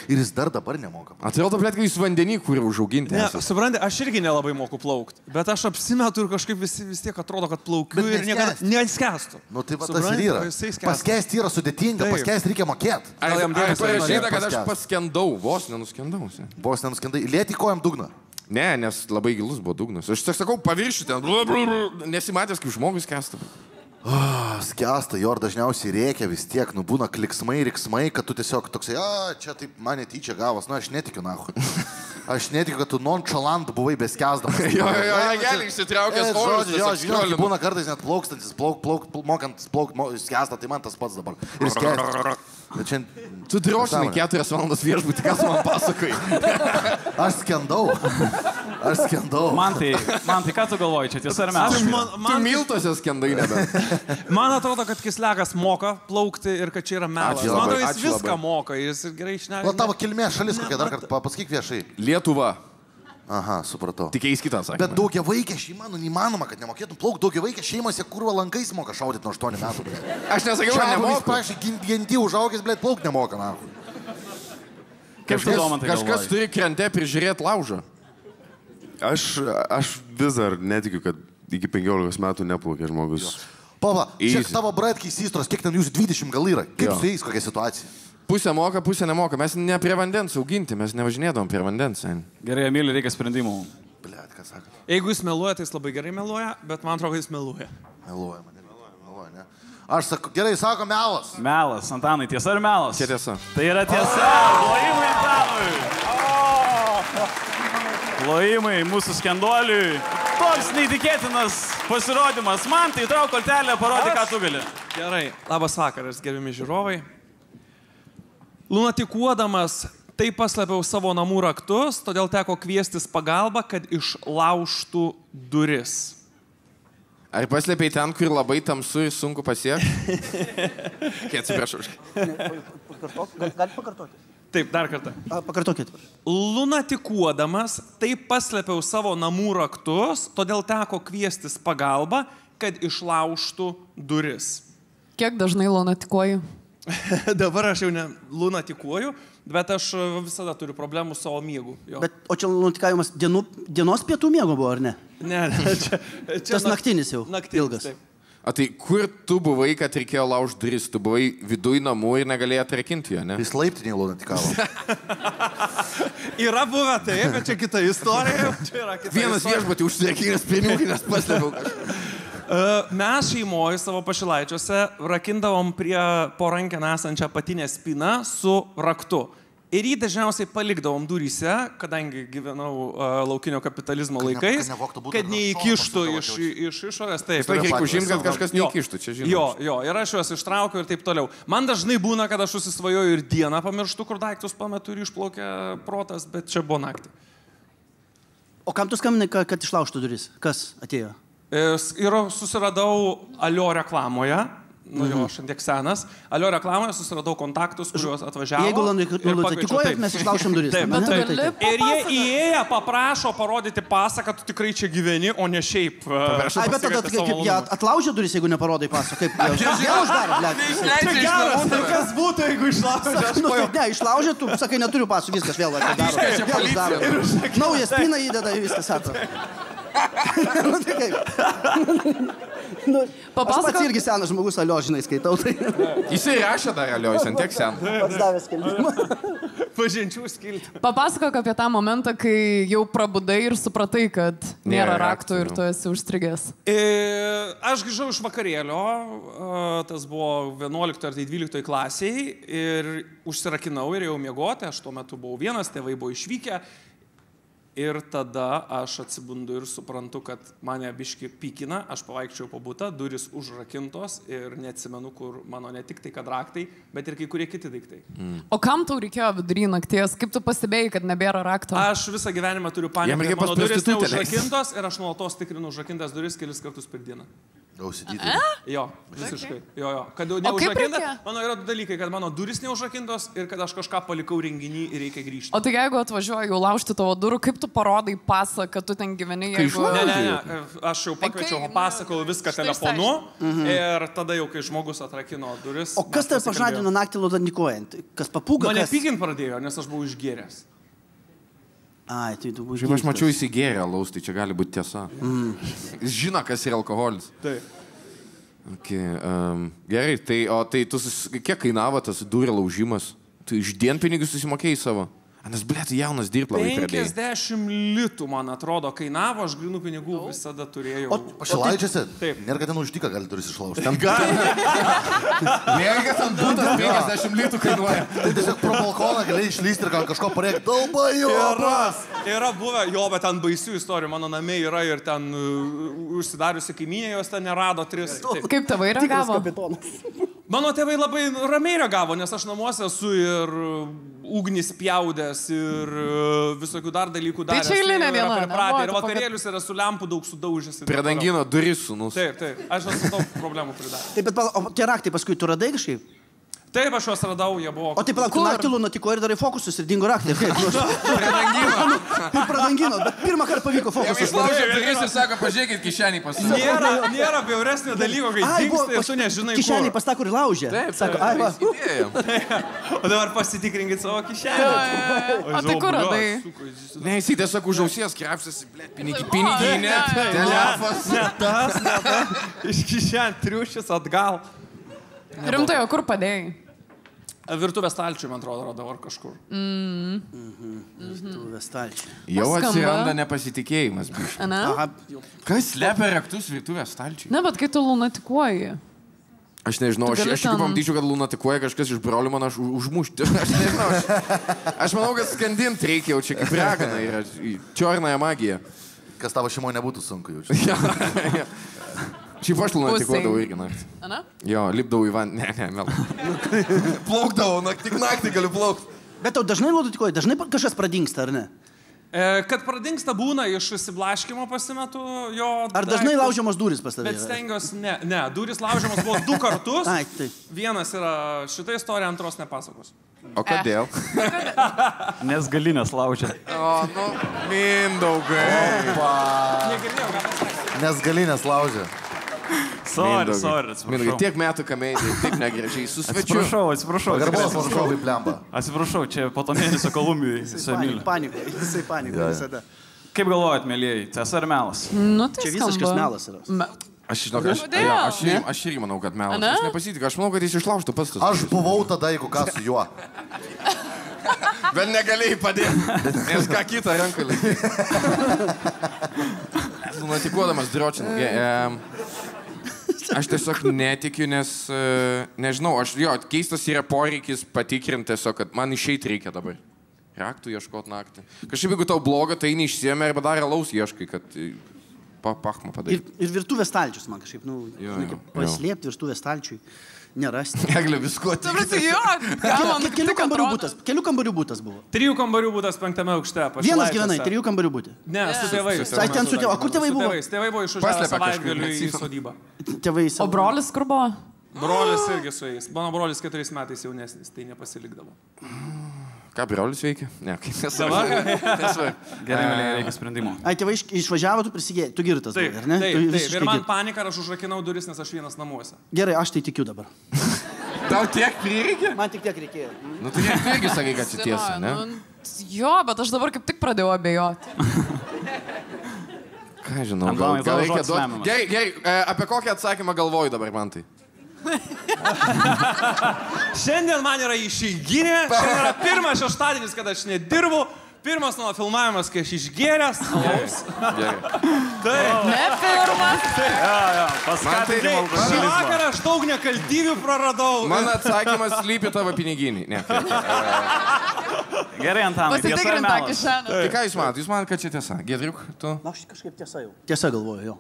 Ir jis dar dabar nemoka. Atrodo, blėt, kai jūs vandenį, kurį užauginti. Ne, supranti, aš irgi nelabai moku plaukti, bet aš apsimetu ir kažkaip vis tiek atrodo, kad plaukiu ir niekada neskęstu. Nu tai va tas ir yra. Paskesti yra sudėtinga, paskesti reikia mokėti. Aš parašyta, kad aš paskendau, vos nenuskendau. Vos nenuskendai. Lieti kojam dugną. Ne, nes labai gilus buvo dugnas. Aš tik sakau, paviršiu ten, nesimatęs kaip žmogus skęsta. Skęsta, jo ir dažniausiai reikia vis tiek, nu būna kliksmai, riksmai, kad tu tiesiog toksai, čia taip mane tyčia gavos, aš netikiu, nahu. Aš netikiu, kad tu nonchalant buvai beskęsdamas. Jo, negali išsitraukęs orus. Jo, žinau, būna kartais net plaukstantis, mokant plaukti skęsta, tai man tas pats dabar. Ir skęsta. Tu drošinai 4 valandas viešbutį, kas man pasakai? Aš skendau. Man tai ką tu galvoji, čia tiesa ar mes? Tu miltose skendai nebe. Man atrodo, kad Kislekas moka plaukti ir kad čia yra melas. Man atrodo, jis viską moka, jis gerai šneka. O tavo kilmės šalis kokia, dar kartą pasakyk viešai. Lietuva. Aha, supratau. Tikėjais kitą sakymą. Bet daugiavaikė šeima, nu neįmanoma, kad nemokėtum plaukti. Daugiavaikė šeimose kurva lankais moka šaudyti nuo 8 metų. Aš nesakiau, kad nemoka. Prašai, genti užaugęs, blėt, plaukti nemoka, na. Kažkas turi krante prižiūrėti laužą. Aš vis dar netikiu, kad iki 15 metų neplaukė žmogus. Pava, šiek tavo bratkiai įstros, kiek ten jūsų 20 gal yra? Kaip su jais kokia situacija? Pusę moka, pusę nemoka. Mes ne prie vandens auginti, mes nevažinėdom prie vandens. Gerai, Emilį, reikia sprendimų. Blet, ką sakot? Jeigu jis meluoja, tai jis labai gerai meluoja, bet man atrodo, kad jis meluoja. Meluoja, ne? Aš sakau, gerai, sako melas. Melas, Antanai, tiesa ar melas? Čia tiesa. Tai yra tiesa. Plojimai Antanui. Plojimai mūsų skenduoliui. Toks neįtikėtinas pasirodymas. Man tai trauk kortelę, parodė, ką tu gali. Gerai, labas vakaras, gerbiami žiūrovai. Lunatikuodamas taip paslėpiau savo namų raktus, todėl teko kviestis pagalbą, kad išlaužtų duris. Ar paslėpiai ten, kur labai tamsu ir sunku pasiekti? Atsiprašau. Gali pakartoti? Taip, dar kartą. Pakartokit. Lunatikuodamas taip paslėpiau savo namų raktus, todėl teko kviestis pagalbą, kad išlaužtų duris. Kiek dažnai lunatikuoji? Dabar aš jau ne lunatikuoju, bet aš visada turiu problemų su savo miegu. Bet, o čia lunatikavimas dienos pietų miego buvo, ar ne? Ne, čia tas naktinis jau. Ilgas. Taip. O tai kur tu buvai, kad reikėjo laužti duris? Tu buvai viduj namų ir negalėjai atrakinti jo, ne? Jis laiptiniai lunatikavo. Yra buvę taip, bet čia kita istorija. Vienas viešbutį užsirekinęs piniginės paslėpiau kažką. Mes šeimoje savo pašilaičiuose rakindavom prie po rankę esančią patinę spyną su raktu. Ir jį dažniausiai palikdavom duryse, kadangi gyvenau laukinio kapitalizmo laikais, kad neįkištų iš išorės. Taip, jeigu žinai, kad kažkas neįkištų, čia žinai. Jo, ir aš juos ištraukiu ir taip toliau. Man dažnai būna, kad aš susisvajoju ir dieną pamirštu, kur daiktus pametu ir išplaukia protas, bet čia buvo naktį. O kam tu skambinai, kad išlaužtų duris? Kas atėjo? Ir susiradau Alio reklamoje. Nu jo, aš tiek senas. Alio reklamoje susiradau kontaktus, kuriuos atvažiavo. Jeigu nutikuoja, mes išlaušim duris. Ir jie įėję paprašo parodyti pasą, kad tu tikrai čia gyveni, o ne šiaip. Ai, bet tada kaip jie atlaužia duris, jeigu neparodai pasą. Kaip jie uždaro, blėt. Kas būtų, jeigu išlaužia? Ne, išlaužia, tu sakai, neturiu pasų, viskas vėl daro. Naujas spina įdeda į viską, sako. Nu, tai kaip? Aš pats irgi senas žmogus, Alio, žinai, skaitau. Jisai rašė dar Alio, jis ant tiek senas. Pats davė skelbimą. Pažinčių skilti. Papasakok apie tą momentą, kai jau prabudai ir supratai, kad nėra raktų ir tu esi užstrigęs. Aš grįžau iš vakarėlio, tas buvo 11 ar 12 klasiai ir užsirakinau ir jau miegoti, aš tuo metu buvau vienas, tėvai buvo išvykę. Ir tada aš atsibundu ir suprantu, kad mane biški pykina, aš pavaikščiau po butą, duris užrakintos ir neatsimenu, kur mano ne tik tai kad raktai, bet ir kai kurie kiti daiktai. O kam tau reikėjo vidury nakties? Kaip tu pastebėjai, kad nebėra rakto? Aš visą gyvenimą turiu paniką, kad mano duris neužrakintos ir aš nuolatos tikrinu užrakintas duris kelis kartus per dieną. Gausidyti. Jo, visiškai. Jo. Kad neužrakinta, mano yra du dalykai, kad mano duris neužrakintos ir kad aš kažką palikau renginį ir reikia grįžti. O tai jeigu atvažiuoju laužti tavo durų, kaip tu parodai pasą, kad tu ten gyveni? Ne. Aš jau pakviečiau, pasakau viską telefonu ir tada jau, kai žmogus atrakino duris. O kas tai pažadino naktį laudanikuojant? Kas papūga? Mane pykint pradėjo, nes aš buvau išgėręs. Ai, tai tu buvai. Šiaip aš mačiau įsigėrę alaus, tai čia gali būti tiesa. Jis žino, kas yra alkoholis. Taip. Okay, gerai, tai tu kiek kainavo tas durų laužimas? Tu iš dienpinigių susimokėjai savo? Nes, blėt, jaunas dirbt labai pradėjai. 50 litų, man atrodo, kainavo, aš grinų pinigų visada turėjau. O pašilaičiasi? Taip. Nėra, kad ten uždyką gali duris išlaužti. Ten gali. Nėra, kad ten būtas 50 litų kainuoja. Tai tiesiog pro balkoną gali išlysti ir kažko parėkti. Dalba jo! Yra buvę, bet ten baisių istorijų. Mano namai yra ir ten užsidariusi kaimynė, jos ten nerado 3. Kaip tėvai reagavo? Mano tėvai labai ramiai reagavo, nes aš namuose esu ir ugnis pjaudęs ir visokių dar dalykų daręs. Tai čia eilinė viena. Ir vakarėlius yra su lempų daug sudaužęs. Pridangino duris sūnus. Taip. Aš esu daug problemų pridaręs. Taip, bet o tie raktai paskui tu radai kažkaip? Taip, aš juos radau, jie buvo. O taip, tu naktį lunatiko ir darai fokusus ir dingo raktai. Pridangino. Ir pradangino, bet pirmą kartą pavyko fokusus. Išlaužė duris ir sako, pažiūrėkit kišenį pas. Nėra bjauresnio dalyko, kai dingsta ir tu nežinai, kur. Kišenį pas tą, kur laužė. Taip, sako, ai, va. O dabar pasitikrinkit savo kišenį. O tai kur radai? Ne, jisai tiesiog už ausies krapštasi, blėt, piniginė, telefas. Ne tas. Iš kišenį triušis atgal. Rimtai, o kur padėjai? Virtuvės stalčių, man atrodo, radau ar kažkur. Virtuvės stalčių. Jau atsiranda nepasitikėjimas. Ana? Kas slepia raktus virtuvės stalčių? Ne, bet kai tu lunatikuoji. Aš nežinau, aš tik pamatyčiau, kad lunatikuoja kažkas iš brolių, man aš užmušti. Aš nežinau. Aš manau, kad skandint reikia jau čia kaip ragana yra. Čiornąją magiją. Kas tavo šeimoje nebūtų sunku jau. Šiaip aš lunatikuodavau irgi naktį. Ana? Jo, lipdavau į vandenį. Ne, mel. Plaukdavau, tik naktį galiu plaukti. Bet tau dažnai lunatikuoji, dažnai kažkas pradingsta, ar ne? Kad pradingsta būna iš įsiblaškimo pasimetu jo... Ar dažnai laužiamos duris pas tavai? Bet stengiuosi, ne, duris laužiamos buvo 2 kartus. Ai, taip. Vienas yra šitą istoriją, antros nepasakos. O kodėl? Nes galinės laužia. O, nu, Mindaugai. Negirdėjau, ką pasakė. Nes galinės laužia. Sorry, Mindaugai, tiek metų kamėdį, taip negražiai su svečiu. Atsiprašau. Garbos varžovai plemba. Atsiprašau, čia po to mėnesio Kolumbijoje. Jisai panika visada. Kaip galvojat, mėlyjei, tiesa ar melas? Nu, tai Čia visiškas melas yra. Aš žinau, aš irgi manau, kad melas. Aš nepasitikiu, aš manau, kad jis išlaužtų pastus. Aš buvau tada, jeigu ką su juo. Bet negalėjai padėti, nes ką kitą ranką laikai. Lunatikuodamas dročinu. Aš tiesiog netikiu, nes, nežinau, keistas yra poreikis patikrinti tiesiog, kad man išeiti reikia dabar. Raktų ieškoti naktį. Kažkaip, jeigu tau bloga, tai neišsiėmė arba dar alaus ieškai, kad pachmą padaryti. Ir virtuvės stalčius man kažkaip, paslėpti virtuvės stalčiui. Nerasti. Eglė visko tikisi. Kelių kambarių būtas buvo. 3 kambarių būtas 5 aukšte. Vienas gyvenai, 3 kambarių būtė. Ne, su tėvais. Ten su tėvais. O kur tėvai buvo? Tėvai buvo išvažiavę savaitgaliu į sodybą. O brolis kur buvo? Brolis irgi su jais. Mano brolis 4 metais jaunesnis, tai nepasilikdavo. Ką brolis veikia? Ne, kaip nesvarbu. Gerai, reikia sprendimo. Ai, tėvai išvažiavo, tu prisigėjai, tu girtas buvai, ar ne? Taip. Ir man panika, aš užrakinau duris, nes aš vienas namuose. Gerai, aš tai tikiu dabar. Tau tiek prireikė? Man tik tiek reikėjo. Nu, tu irgi sakai, kad čia tiesa, ne? Jo, bet aš dabar kaip tik pradėjau abejoti. Ką žinau, gal reikia duoti. Gerai, apie kokį atsakymą galvoju dabar, man tai? Šiandien man yra išeiginė, šiandien yra pirmas šeštadienis, kad aš nedirbu, pirmas mano filmavimas, kai aš išgėręs. Taip. Ne pirmas. Paskatinimo. Šį vakarą aš daug nekaltybių praradau. Mano atsakymas slypi tavo piniginį. Gerai, Antanai, tiesa ar melas? Tai ką jūs manote? Jūs manote, kad čia tiesa? Giedriuk, tu? Aš kažkaip tiesa jau. Tiesa galvoju, jo.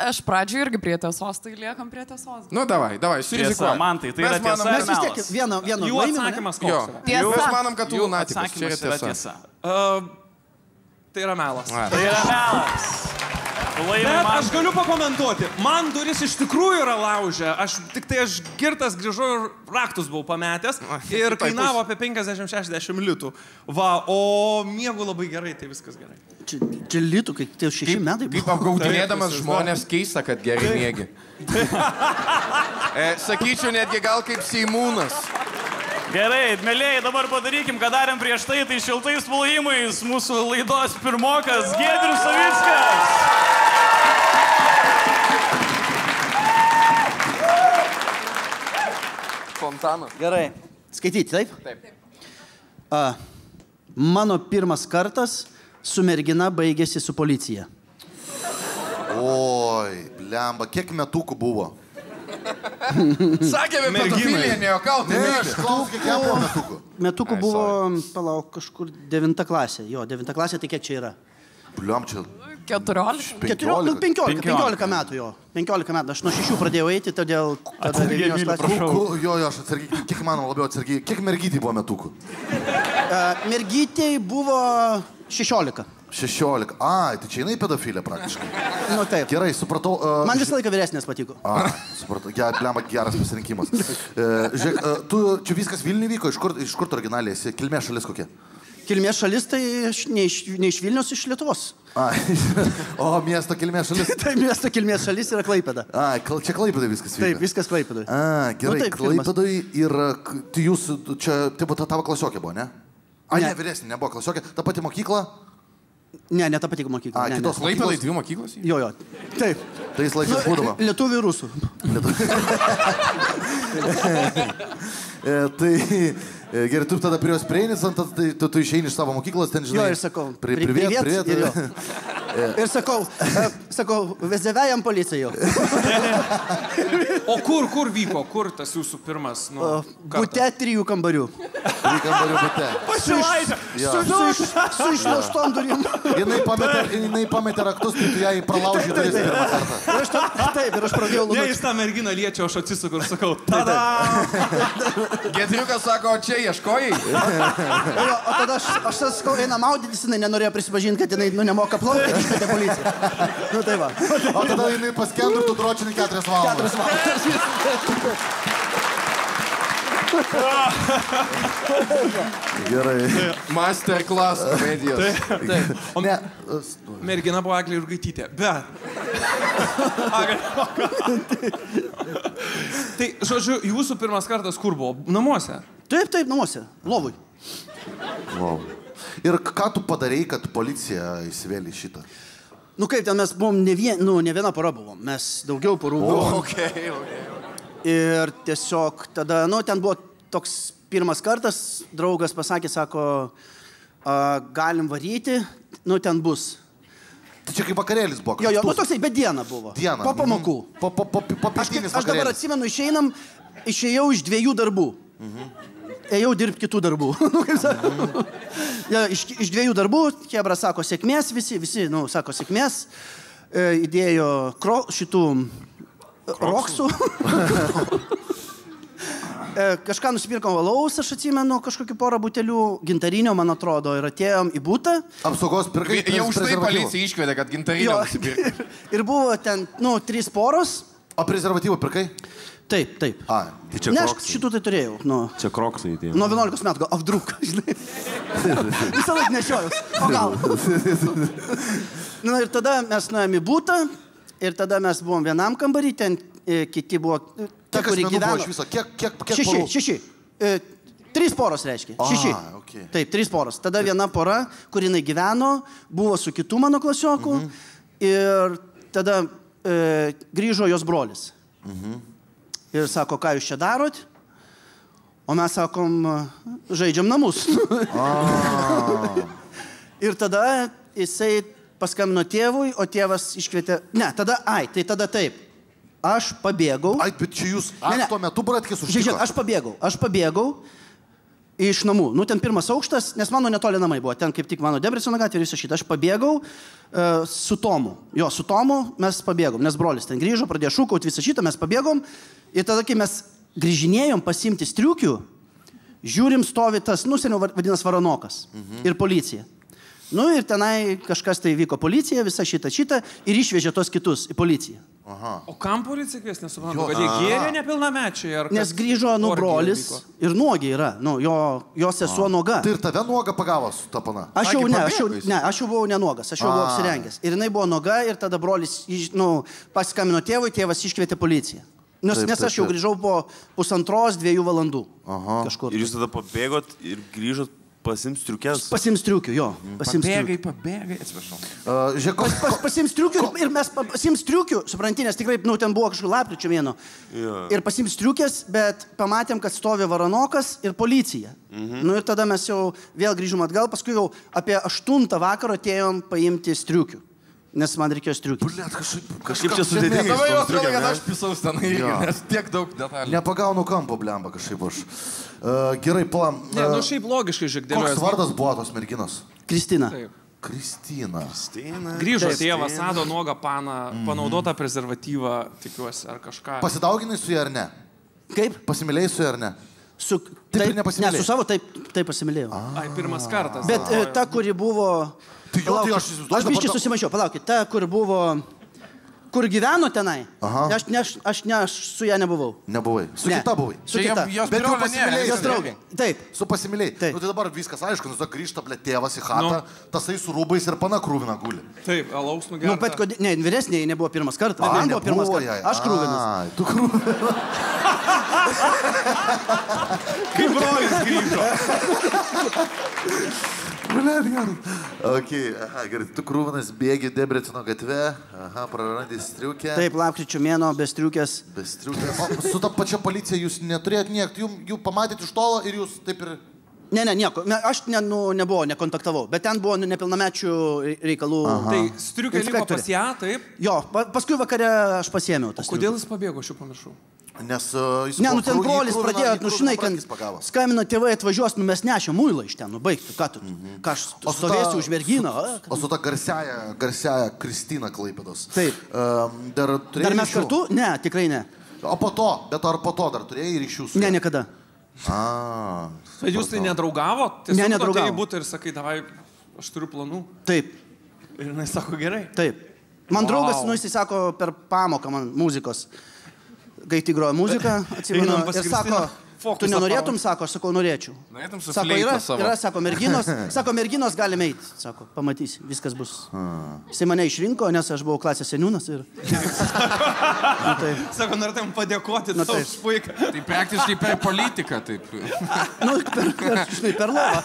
Aš pradžioje irgi prie tiesos, tai liekam prie tiesos. Nu, davai, surizikuojam. Man tai yra tiesa ar melas? Mes vis tiek vieno jų atsakymas koks yra. Jūs manom, kad tu lunatikas. Čia yra tiesa. Tai yra melas. Tai yra melas. Bet aš galiu pakomentuoti. Man duris iš tikrųjų yra laužę. Aš girtas grįžau ir raktus buvau pametęs. Ir kainavo apie 50-60 litų. Va, o miegu labai gerai, tai viskas gerai. Čia litų, kai tai 6 metai buvo. Kaip apgaudinėdamas žmonės keista, kad gerai miegi. Sakyčiau, netgi gal kaip Seimūnas. Gerai, mėlėjai, dabar padarykim, ką darėm prieš tai šiltais plojimais. Mūsų laidos pirmokas Giedrius Savickas. Fontanas. Gerai. Skaityti, taip? Taip. Mano pirmas kartas su mergina baigėsi su policija. Oi, blemba, kiek metukų buvo? Sakėme, pedofilija, nejuokauti. Ne, aš klausiu, kiek jam buvo metukų. Metukų buvo, palauk, kažkur 9 klasė. Jo, 9 klasė, tai kiek čia yra? Bliam, čia 14. 15 metų, jo. 15 metų. Aš nuo 6 pradėjau eiti, todėl... Jo, aš atsargiai, kiek manom labiau atsargiai. Kiek mergytį buvo metukų? Mergytei buvo 16. 16. Ai, tai čia jinai pedofilė praktiškai. Nu taip. Gerai, supratau. Man visą laiką vyresnės patiko. Supratau. Blemba, geras pasirinkimas. Žiūrėk, tu čia viskas Vilniuje vyko, iš kur tu originaliai esi? Kilmės šalis kokia? Kilmės šalis tai ne iš Vilniaus, iš Lietuvos. O, miesto kilmės šalis? Tai miesto kilmės šalis yra Klaipėda. Čia Klaipėdai viskas vyko? Taip, viskas Klaipėdai. Gerai, Klaipėdai ir jūs, čia, tai tavo klasiokė buvo, ne? Ne, vyresnė, nebuvo klasiokė. Ta pati mokykla? Ne, ta pati mokykla. Kitos Klaipėdai 2 mokyklos? Jo. Taip. Tai jis laikas būdavo. Lietuvių ir rusų. Tai gerai, tu tada prie jos prieini, tai tu išeini iš savo mokyklos, ten žinai. Jo, ir sakau. Priviet. Ir sakau, vezėvėjam policiją. O kur vyko? Kur tas jūsų pirmas? Bute 3 kambarių. 3 kambarių bute. Pasilaidė. Su išloštom durim. Jinai pametė raktus, tai tu ją pralaužė duris pirmą kartą. Taip, ir aš pradėjau Ne, jis tą merginą liečia, aš atsisuku ir sakau, tada. Giedriukas sako, čia ieškojai? O tada aš sakau, eina maudytis, jinai nenorėjo prisipažinti, kad jinai nemoka plaukti, išmetė policiją. Nu tai va. O tada jinai paskendų ir tu dročinį 4 valandas. 4 valandas. Gerai. Masterclass komedijos. Mergina buvo Eglė Jurgaitytė, bet... Tai, žodžiu, jūsų pirmas kartas kur buvo? Namuose? Taip, namuose. Lovui. Ir ką tu padarei, kad policija įsivėlė šitą? Nu kaip, ten mes buvom ne viena pora buvom, mes daugiau porų buvom. Ir tiesiog tada, ten buvo toks pirmas kartas, draugas pasakė, sako, galim varyti, ten bus. Tai čia kaip vakarėlis buvo. Jo, nu toksai, bet diena buvo. Diena. Po pamokų. Po pietinis vakarėlis. Aš dabar atsimenu, išėjau iš 2 darbų. Ėjau dirbti kitų darbų. Iš 2 darbų, Chebra sako sėkmės, visi, sako sėkmės. Įdėjo šitų roksų. Kažką nusipirkom valaus, aš atsimenu, kažkokį porą butelių, gintarinio, man atrodo, ir atėjom į butą. Apsaugos pirkai. Jau už tai policija iškvietė, kad gintarinio nusipirko. Ir buvo ten, 3 poros. O prezervatyvų pirkai? Taip. A, tai čia ne, aš kroksai. šitų tai turėjau. Čia kroksai. Tai. Nuo 11 metų, gal avdruk, žinai. Visą laiką nešiojus. O gal. Ir tada mes nuėjom į butą. Ir tada mes buvom vienam kambarį, ten kiti buvo... Kiek asmenų buvo iš viso? Kiek porų? 6. 3 poros reiškia. 6. Okay. Taip, 3 poros. Tada viena pora, kur jinai gyveno, buvo su kitu mano klasioku. Ir tada grįžo jos brolis. Ir sako, ką jūs čia darot? O mes sakom, žaidžiam namus. Ir tada jisai paskambino tėvui, o tėvas iškvietė... Ne, tada taip. Aš pabėgau. Ai, bet čia jūs tuo metu bratkės užtiko. Žiūrėk, aš pabėgau iš namų. Ten 1 aukštas, nes mano netoli namai buvo. Ten kaip tik mano Debreceno gatvė ir visą šitą. Aš pabėgau su Tomu. Jo, su Tomu mes pabėgom, nes brolis ten grįžo, pradėjo šūkauti visą šitą, mes pabėgom. Ir tada, kai mes grįžinėjom pasimti striukių, žiūrim, stovi tas, seniau vadinas Varanokas ir policija. Ir tenai kažkas tai vyko policija, visą šitą ir išvežė tos kitus į policiją. O kam policija kvies, nesuprantu, kad jie gėrė nepilnamečiai ar... Nes grįžo brolis ir nuogi yra, jo sesuo nuoga. Tai ir tave nuoga pagavo su ta pana? Aš jau buvau nenuogas, aš jau buvau apsirengęs. Ir jinai buvo nuoga ir tada brolis paskambino tėvui, tėvas iškvietė policiją. Nes aš jau grįžau po 1,5–2 valandų. Ir jūs tada pabėgot ir grįžot pasiims striukės? Pasiims striukių, jo. Pabėgai, atsiprašau. Pasiims striukių ir mes pasiims striukių, supranti, nes tikrai, ten buvo kažkur lapkričio mėnuo. Ir pasiims striukės, bet pamatėm, kad stovi Varanokas ir policija. Ir tada mes jau vėl grįžom atgal, paskui jau apie 8 vakaro atėjom paimti striukių. Nes man reikėjo striukių. Blet, kažkaip čia sudėtingai. Dabar jau atrodo, kad aš pisaus tenai, nes tiek daug detalių. Nepagaunu kampo, blemba, kažkaip aš. Gerai, plan. Ne, šiaip logiškai žiūrėdėliojas. Koks vardas buvo tos merginos? Kristina. Kristina. Grįžo tėvas, rado nuogą paną, panaudotą prezervatyvą, tikiuosi, ar kažką. Pasidauginai su ja ar ne? Kaip? Pasimylėjai su ja ar ne? Taip ir nepasimylėjai. Ne, su savo taip pasimylėjau. Ai, pirmas kartas. Bet ta, kuri buvo... Aš biškai susimačiau, palaukit, ta, kur buvo, kur gyveno tenai, aš su ją nebuvau. Nebuvai, su kita buvai. Su kita. Bet jau pasimylėjai. Jos draugė. Taip. Su pasimylėjai. Tai dabar viskas aišku, grįžta, ble, tėvas į chatą, tasai su rūbais ir pana krūvina guli. Taip, alaus nugerta. Bet kodėl, ne, vyresniai nebuvo pirmas kartas. Man buvo pirmas kartas. Aš krūvinas. Tu krūvinas. Kaip brolis grįžo. Gerai, tu krūvinas bėgi Debreceno gatve, prarandi striukę. Taip, lapkričio mėnuo, be striukės. Be striukės. O su ta pačia policija jūs neturėjot nieko, jų pamatėt iš tolo ir jūs taip ir... Ne, nieko, aš nebuvau, nekontaktavau, bet ten buvo nepilnamečių reikalų. Tai striukė liko pas ją, taip? Jo, paskui vakare aš pasiėmiau tas. Kodėl jis pabėgo, aš jau pamiršau? Nes jis... Ne, ten brolis pradėjo, žinai, kad skambino tėvai atvažiuos, mes nešėm muilą iš ten, baigtų, ką aš stovėsiu už merginą. O su ta garsiaja Kristina Klaipėdos. Taip. Dar mes kartu? Ne, tikrai ne. O po to, bet ar po to dar turėjai ryšių su... Ne, niekada. Bet jūs tai nedraugavot? Ne, nedraugavot. Tai būtų ir sakai, davai, aš turiu planų. Taip. Ir jinai sako, gerai. Taip. Man draugas, jisai sako per pamoką man muzikos. Kai tik groja muziką, atsimenu, ir sako, tu nenorėtum, sako, aš sakau, norėčiau. Norėtum su sako, fleita savo. Yra, sako, merginos galime eiti, sako, pamatysi, viskas bus. Jisai mane išrinko, nes aš buvau klasės seniūnas ir... Sako, norėtum padėkoti tau už puiką. Tai praktiškai per politiką, taip. Per lovą.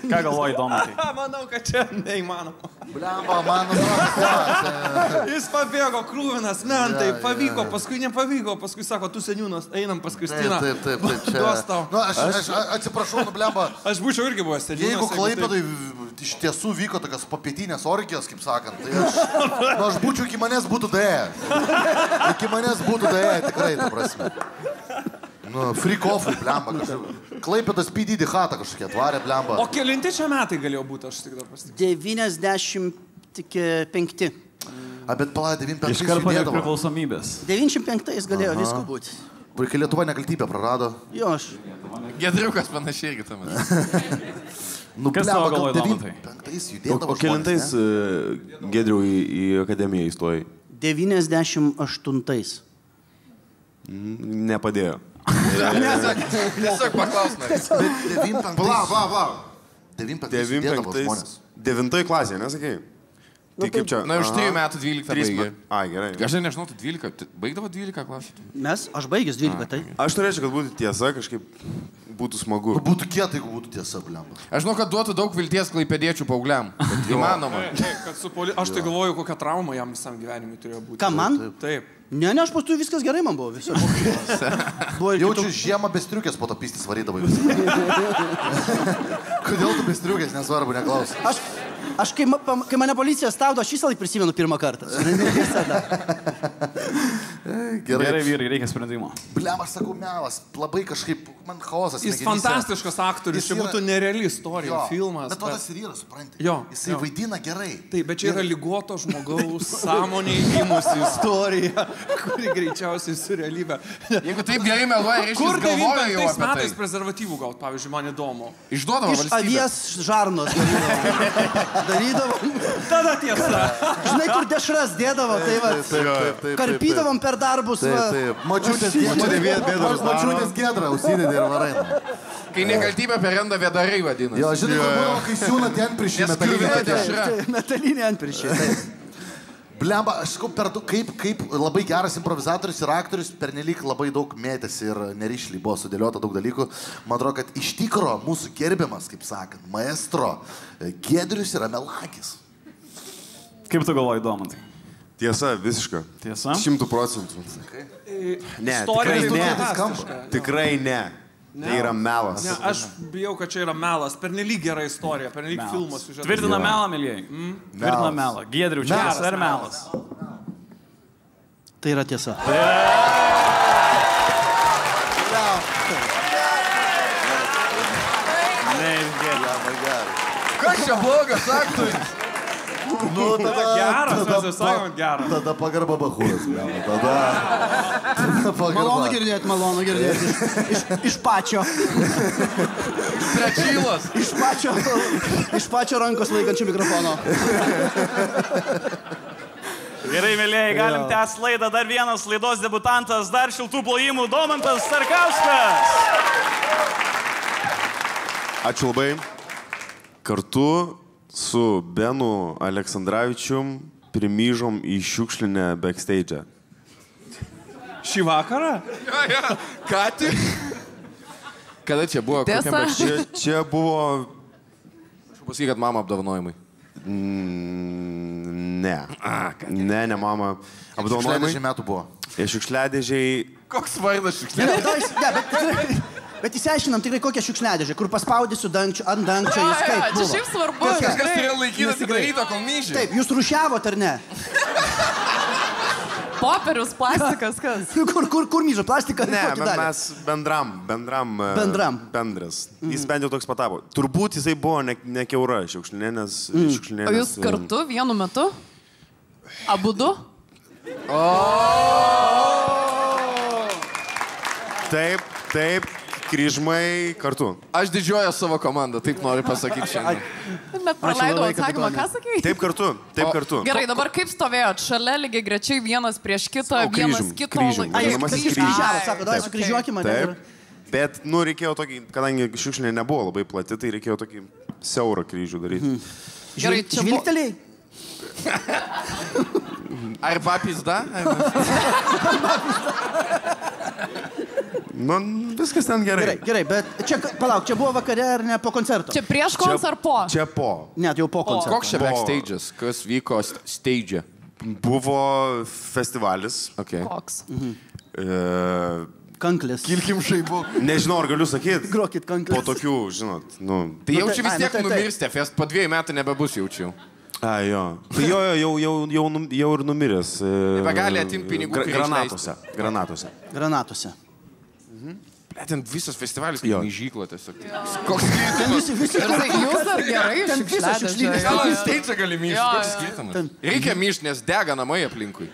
Ką galvoji, įdomu tai? Manau, kad čia neįmanoma. Blemba, man atrodo. Jis pabėgo krūvinas, mentai, pavyko, paskui nepavyko, paskui sako, tu seniūnas, einam pas Kristiną. Taip, čia. Duos tau. Nu, aš atsiprašau, blemba. Aš būčiau irgi buvęs seniūnas. Jeigu Klaipėdai iš tiesų vyko tokias papietinės orgijos, kaip sakant, tai aš būčiau iki manęs būtų daėję. Iki manęs būtų daėję, tikrai, ta prasme. Nu, freak offai, blemba, kažkaip. Klaipėdas PDD hatą kažkokia atvarė, blemba. O kelinti čia metai galėjo būti, aš tik dar pasitikėjau. 95. Bet pala, 95 Iš karto nepriklausomybės. 95 galėjo visko būti. Kai Lietuva nekaltybę prarado. Jo, aš. Gedriukas panašiai irgi tam. Nu, Kas tavo galvoja, Domantai? 95 judėdavo O kelintais Gedriau į akademiją įstojai? 98. Nepadėjo. Tiesiog paklausime. Pala. 95 judėdavo žmonės. 9 klasėje, nesakai? Tai kaip čia? Na, už 3 metų 12 baigė. Ai, gerai. Aš nežinau, tu 12, baigdavo 12 klasę. Aš baigęs 12, tai. Aš norėčiau, kad būtų tiesa, kažkaip būtų smagu. Būtų kieta, jeigu būtų tiesa, blemba. Aš žinau, kad duotų daug vilties klaipėdiečių paaugliam. Įmanoma. Aš tai galvoju, kokią traumą jam visam gyvenimui turėjo būti. Ką man? Taip. Ne, aš paskui viskas gerai man buvo. Jaučiu žiemą be striukės po to pistis varydavai visą. Kodėl tu be striukės, nesvarbu, neklausai. Aš kai mane policija stabdo, aš visą laiką prisimenu pirmą kartą. Gerai, vyrai, reikia sprendimo. Blem, aš sakau, melas, labai kažkaip, man chaosas. Jis fantastiškas aktorius, čia būtų nereali istorija, filmas. Bet to tas ir yra, supranti. Jisai vaidina gerai. Taip, bet čia yra ligoto žmogaus sąmonė įgimusi istorija, kuri greičiausiai su realybė. Jeigu taip gerai meluoja, reiškia, kur galvoja jau 95 apie tai. metais prezervatyvų gaut, pavyzdžiui, man įdomu. Išduodavo Iš valstybė. avies žarnos darydavom. Tada tiesa. Žinai, kur dešras dėdavo, tai va. Karpydavom per darbus. Taip. Mačiutės gedrą, užsidėdė ir varai. Kai nekaltybė per rendą vėdarai vadina. Jo, žinai, kai siūna ten prišė Metalinė ant prišė. Blemba, aš sakau, kaip labai geras improvizatorius ir aktorius pernelyg labai daug mėtėsi ir nerišliai buvo sudėliota daug dalykų. Man atrodo, kad iš tikro mūsų gerbiamas, kaip sakant, maestro Giedrius yra melagis. Kaip tu galvoji, Domantai? Tiesa, visiška. Tiesa? 100%. Ne, tikrai ne. Tai yra melas. Ne, aš bijau, kad čia yra melas. Pernelyg gera istorija, pernelyg filmas siužetas. Tvirtina melą, mėlyjei. Tvirtina melą. Giedriu, čia tiesa ar melas? Tai yra tiesa. Kas čia blogas aktorius? Nu, tada pagarba bachūras. Malonu girdėti. Iš pačio. Trečilas. Iš pačio rankos laikančio mikrofono. Gerai, mėlyjei, galim tęsti laidą. Dar vienas laidos debutantas, dar šiltų plojimų, Domantas Starkauskas. Ačiū labai. Kartu su Benu Aleksandravičium primyžom į šiukšlinę backstage'ą. Šį vakarą? Ką tik? Kada čia buvo? Tiesa? Čia buvo... Aš pasakyk, kad mama apdovanojimai. Ne, mama. Apdovanojimai. Šiukšliadėžiai metų buvo. Šiukšliadėžiai... Koks vardas šiukšliadėžiai? Bet įsiaiškinam tikrai kokią šiukšliadėžę, kur paspaudysiu ant dangčio, jis kaip buvo. Čia šiaip svarbu. Kažkas turėjo laikyti atidarytą kol myžį. Taip, jūs rūšiavot ar ne? Popierius, plastikas, kas? Kur myžo? Plastiką? Ne, mes bendras. Jis bent jau toks patapo. Turbūt jisai buvo ne kiaura šiukšlinė, nes šiukšlinė... O jūs kartu vienu metu? Abudu? Taip, kryžmai kartu. Aš didžiuoju savo komandą, taip noriu pasakyti šiandien. Net praleidau atsakymą, ką sakai? Taip kartu. Gerai, dabar kaip stovėjot? Šalia lygiai grečiai vienas prieš kitą, vienas kito... Kryžiavo, sako, davai sukryžiuokime. Taip, bet, reikėjo tokį, kadangi šiukšlinė nebuvo labai plati, tai reikėjo tokį siaurą kryžių daryti. Gerai, čia žvilgteliai? Ar papizda? Nu, viskas ten gerai. Gerai, bet čia, palauk, čia buvo vakare ar ne po koncerto? Čia prieš koncertą ar po? Čia po. Net jau po koncerto. Koks čia backstage'as? Kas vyko stage? Buvo festivalis. Okay. Koks? Kanklis. Kilkim žaibų. Nežinau, ar galiu sakyti. Grokit kanklis. Po tokių, žinot, nu... Tai jaučiu vis tiek numirstė, fest po 2 metų nebebus jaučiu. Jo. Tai jau ir numiręs. Nebegali atimti pinigų. Granatose. Ten visas festivalis kaip myžykla tiesiog. Koks skirtumas? Jūs dar gerai ten visas šiukšlynas. Gal steidžą gali myžti, koks skirtumas? Reikia myžti, nes dega namai aplinkui.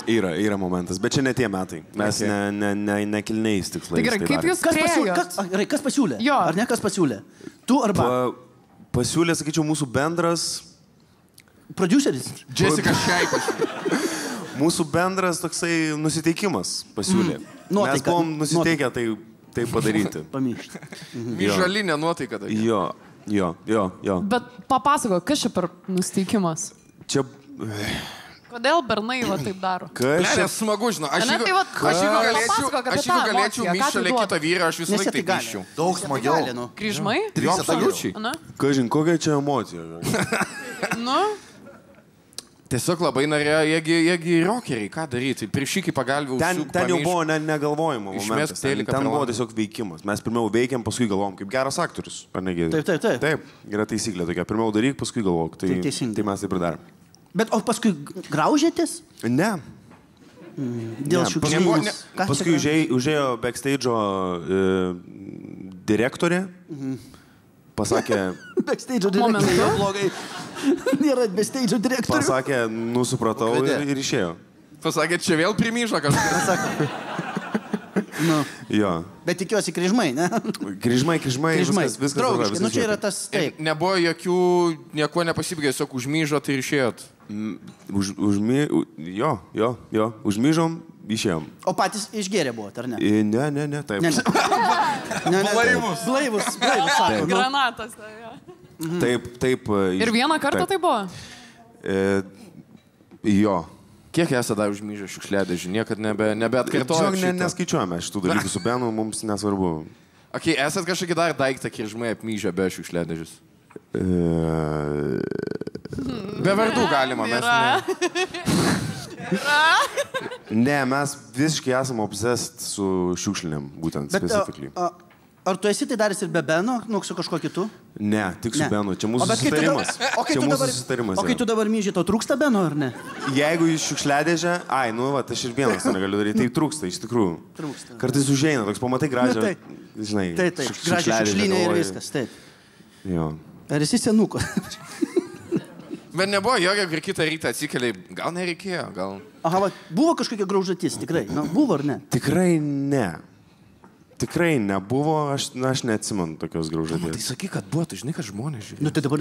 Yra momentas, bet čia ne tie metai. Mes nekilniais tikslais. Tai gerai, kaip jūs priėjot? Kas pasiūlė? Jo. Ar ne kas pasiūlė? Tu arba? Pasiūlė, sakyčiau, mūsų bendras... Produceris? Jessica Šeipas. Mūsų bendras toksai nusiteikimas pasiūlė. Mes buvom nusiteikę tai padaryti. Pamyšti. Myžalinė nuotaika. Jo. Bet papasako, kas čia per nusiteikimas? Čia... Kodėl bernai va taip daro? Kas smagu, žinau. Aš jeigu galėčiau myšti šalia kito vyro, aš visą laiką taip myščiau. Daug smagiau. Kryžmai? Absoliučiai. Kažin, kokia čia emocija? Nu? Tiesiog labai norėjo, jiegi rockeriai, ką daryti? Priešykį pagalvių užsuk. Ten jau buvo negalvojimo momentas. Ten buvo tiesiog veikimas. Mes pirmiau veikiam, paskui galvom, kaip geras aktorius. Ar negi? Taip, yra taisyklė tokia. Pirmiau daryk, paskui galvok. Tai mes taip ir darėm. Bet o paskui graužėtės? Ne. Dėl šiukšlynų. Paskui užėjo backstage'o direktorė. Pasakė... Backstage'o direktorė. Blogai. Nėra backstage'o direktorių. Pasakė, supratau ir išėjo. Pasakė, čia vėl primyšo kažkas. Jo. Bet tikiuosi kryžmai, ne? Kryžmai, viskas. Draugiškai, nu čia yra tas taip. Nebuvo jokių, nieko nepasibėgė, tiesiog užmyžot ir išėjot. Užmyžom, išėjom. O patys išgėrė buvo, ar ne? Ne, taip. Blaivus. Granatas. Taip. Ir vieną kartą tai buvo? Jo. Kiek esate dar užmyžę šiukšliadėžį? Niekad nebeatkartojate šitą? Neskaičiuojame šitų dalykų su Benu, mums nesvarbu. Ok, esat kažkokį dar daiktą kryžmai apmyžę be šiukšliadėžis? Be vardų galima, mes ne, mes visiškai esame obsessed su šiukšlinėm, būtent specifically. Ar tu esi tai daręs ir be Beno, su kažkuo kitu? Ne, tik su Benu, čia mūsų susitarimas. O kai tu dabar myži, tau trūksta Beno, ar ne? Jeigu iš šiukšliadėžę, aš ir vienas to negaliu daryti, tai trūksta, iš tikrųjų. Kartais užeina, toks pamatai gražią, žinai, gražią šiukšlinę ir viskas, taip. Jo. Ar esi senuko? Bet nebuvo jokio, ir kitą rytą atsikeliai, gal nereikėjo, gal... Aha, buvo kažkokia graužatis, tikrai, buvo ar ne? Tikrai ne. Tikrai nebuvo, aš neatsimenu tokios graužaties. Tai sakai, kad buvo, tu žinai, kad žmonės žiūrėjo. Nu tai dabar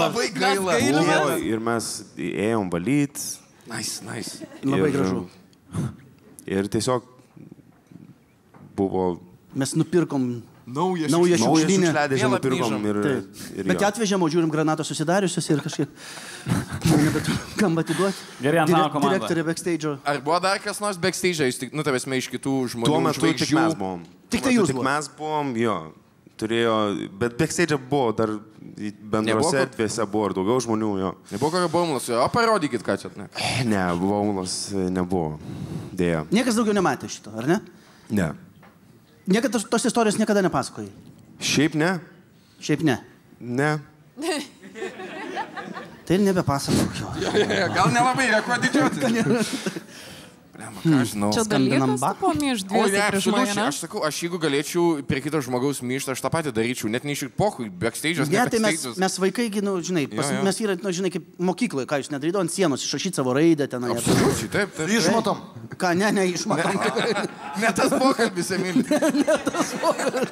labai gaila. Buvo ir mes ėjom valyti. Nice. Labai gražu. Ir tiesiog buvo... Mes nupirkom naują šiukšliadėžę nupirkom ir bet atvežėm, o žiūrim granatos susidariusios ir kažkaip kam atiduoti. Gerai, Antano komanda. Direktorė backstage'o. Ar buvo dar kas nors backstage'o? Nu, tavęsme iš kitų žmonių. Tuo metu tik mes buvom. Tik tai jūs buvom. Tik mes buvom, jo. Turėjo, bet backstage'o buvo dar bendrose erdvėse buvo ir daugiau žmonių, jo. Nebuvo kokio baumulas, o parodykit, ką čia. Ne, baumulas nebuvo. Dėja. Niekas daugiau nematė šito, ar ne? Ne. Niekada tos istorijos niekada nepasakojai? Šiaip ne. Ne. Tai ir nebepasakok jo. Gal nelabai, kuo didžiuotis. Ką žinau. Čia dalykas tapomi iš dviejų prieš mane. Aš sakau, aš jeigu galėčiau prie kito žmogaus myšti, aš tą patį daryčiau. Net neišik pohui, backstage'as. Ne, tai mes vaikai, žinai, mes vyrai, žinai, kaip mokykloje, ką jūs nedarydavo ant sienos, išrašyti savo raidę ten. Absoliučiai, taip. Išmatom. Ką, ne, išmatom. Ne tas pokalbis, Emil. Ne tas pokalbis.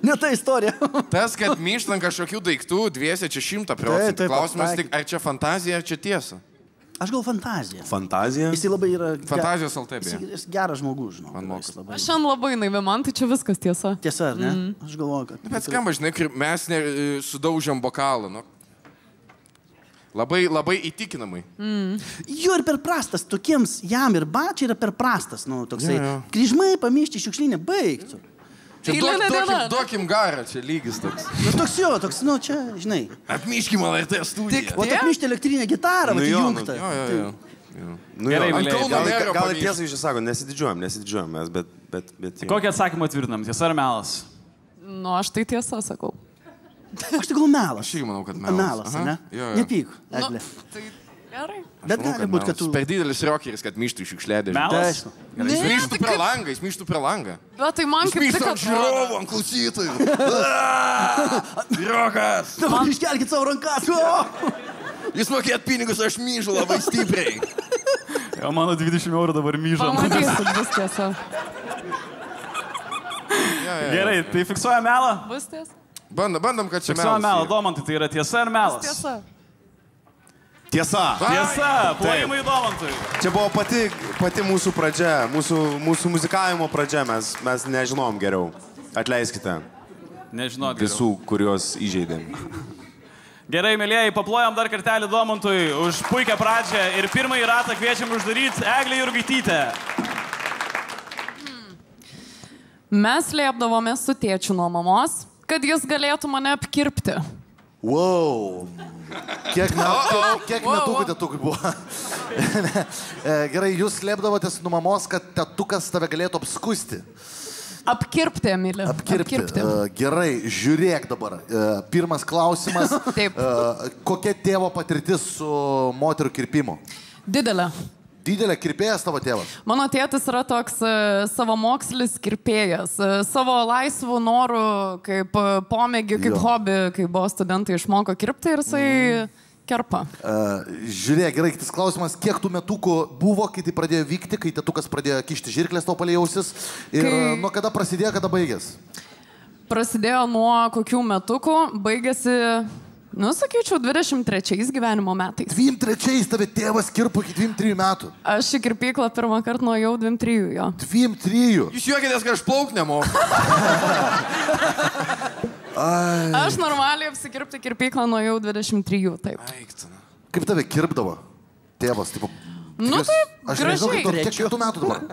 Ne ta istorija. Tas, kad myštant kažkokių daiktų, dviese čia 100%. Klausimas tik, ar čia fantazija, ar čia tiesa? Aš gal fantazija. Fantazija? Jis labai yra... Fantazijos altebė. Jis geras žmogus, žinau. Aš šiandien labai naivi, man tai čia viskas tiesa. Tiesa, ar ne? Aš galvoju, kad... Bet skamba, žinai, mes sudaužėm bokalą. Nu. Labai, labai įtikinamai. Jo ir per prastas, tokiems jam ir čia yra per prastas, nu, toksai. Kryžmai, pamišti, šiukšlinė, baigtų. Duokim garą, čia lygis toks. Nu, toks, nu, čia, žinai. Apmiškim LRT studiją. O apmišti elektrinę gitarą, įjungtą. Gerai, gal ir tiesą iš sako, nesididžiuojam mes, bet... Kokį atsakymą tvirtinam, tiesa ar melas? Nu, aš tai tiesa sakau. Aš tai gal melas. Aš irgi manau, kad melas. Melas, ne? Nepyk, Eglė. Tai gerai. Bet gali būt, kad tu... Per didelis rockeris, kad myštų iš šiukšlėdėžį. Melas? Jis myštų prie langą. Bet tai man kaip tik atrodo. Žiūrovų, ant klausytojų. Rokas. Dabar iškelkit savo rankas. Jūs mokėt pinigus, aš myžu labai stipriai. Jo, mano 20 eurų dabar myža. Pamatysit, bus tiesa. Gerai, tai fiksuoja melą? Bus tiesa. Bandom, kad čia melas. Fiksuoja melą, Domantai, tai yra tiesa ar melas? Tiesa. Tiesa. Tiesa, plojimai Domantui. Čia buvo pati mūsų pradžia, mūsų muzikavimo pradžia, mes nežinom geriau. Atleiskite. Nežinau geriau. Visų, kuriuos įžeidėm. Gerai, mėlyjeji, paplojam dar kartelį Domantui už puikią pradžią ir pirmąjį ratą kviečiam uždaryti Eglę Jurgaitytę. Mes liepdavomės su tėčiu nuo mamos, kad jis galėtų mane apkirpti. Wow. Kiek metukų tėtukui buvo? Gerai, jūs slėpdavotės nuo mamos, kad tėtukas tave galėtų apskusti. Apkirpti, Emilė. Apkirpti. Gerai, žiūrėk dabar. Pirmas klausimas. Taip. Kokia tėvo patirtis su moterų kirpimu? Didelė. Didelė kirpėjas tavo tėvas? Mano tėtis yra toks savamokslis kirpėjas. Savo laisvų norų, kaip pomėgį, kaip hobį, kai buvo studentai išmoko kirpti ir jisai kerpa. Žiūrėk, gerai, kitas klausimas. Kiek tų metukų buvo, kai tai pradėjo vykti, kai tėtukas pradėjo kišti žirklės tau palei ausis? Ir nuo kada prasidėjo, kada baigės? Prasidėjo nuo kokių metukų, baigėsi... Nu, sakyčiau, 23 gyvenimo metais. 23 tave tėvas kirpo iki 23 metų. Aš į kirpyklą pirmą kartą nuėjau 23, jo. 23? Jūs juokitės, kad aš plauk nemoku. Aš normaliai apsikirpti kirpyklą nuėjau 23, taip. Kaip tave kirpdavo tėvas? Tipo, nu, taip, gražiai. Kiek tų metų dabar?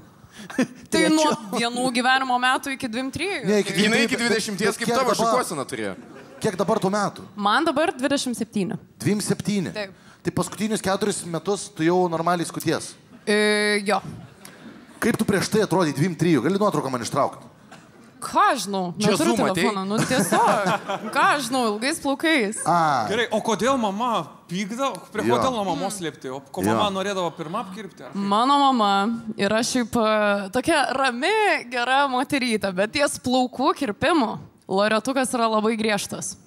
Tai nuo vienų gyvenimo metų iki 23. Ne, iki 20, kaip tavo šukuosena turėjo. Kiek dabar tų metų? Man dabar 27. 27? Taip. Tai paskutinius 4 metus tu jau normaliai skuties? Jo. Kaip tu prieš tai atrodai 23? Gali nuotrauką man ištraukti? Ką žinau? Neturiu telefoną. Nu tiesiog. Ką žinau, ilgais plaukais. Gerai, o kodėl mama pykdavo? Kodėl nuo mamos slėpti? O ko mama norėdavo pirmą apkirpti? Mano mama yra šiaip tokia rami, gera moterytė, bet ties plaukų kirpimu Loretukas yra labai griežtas.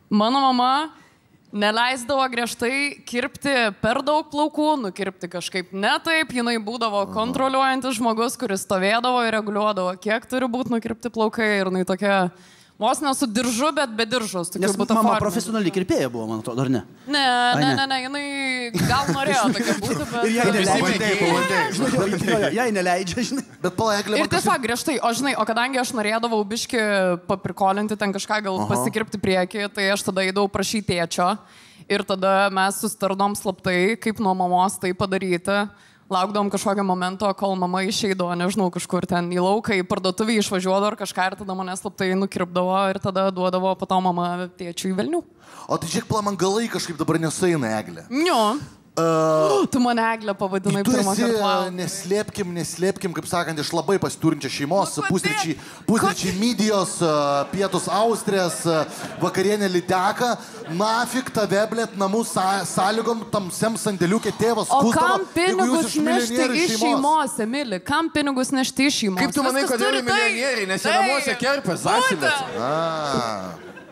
Mano mama neleisdavo griežtai kirpti per daug plaukų, nukirpti kažkaip ne taip. Jinai būdavo kontroliuojantis žmogus, kuris stovėdavo ir reguliuodavo, kiek turi būti nukirpti plaukai. Ir jinai tokia, vos ne su diržu, bet be diržos. Nes mama profesionali kirpėja buvo, man atrodo, ar ne? Ne, jinai gal norėjo tokia būti, bet... Ir jai neleidžia, žinai. Bet palaik, ir tiesiog griežtai, o kadangi aš norėdavau biški paprikolinti ten kažką, gal pasikirpti priekį, tai aš tada eidavau prašyti tėčio ir tada mes susitardom slaptai, kaip nuo mamos tai padaryti. Laukdavom kažkokio momento, kol mama išeidavo, nežinau, kažkur ten į lauką, į parduotuvį išvažiuodavo ar kažką ir tada mane slaptai nukirpdavo ir tada duodavo po to mama tėčiui velnių. O tai žiūrėk, plamangalai kažkaip dabar nesueina, Eglė. Jo. Tu mane Eglę pavadinai pirmą kartą. Neslėpkim, kaip sakant, iš labai pasiturinčios šeimos, pusryčiai Midijos, pietus Austrės, vakarienė Liteka, nafik tave, blėt, namų sąlygom, tamsiam sandėliukė tėvas skustavo. O kam pinigus nešti iš šeimos, Emili? Kam pinigus nešti iš šeimos? Kaip tu manai, kodėl milijonieriai, nes jie namuose kerpė zasilės?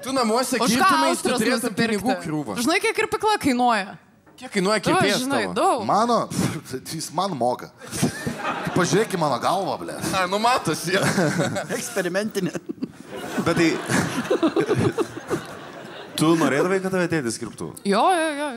Tu namuose kirptumai, tu turėtum pinigų krūvą. Žinai, kiek kirpikla kainuoja? Kiek kainuoja kirpėjas tavo? Mano, jis man moka. Pažiūrėk į mano galvą, blė. Nu matosi. Eksperimentinė. Bet tai... Tu norėdavai, kad tave tėtis kirptų? Jo.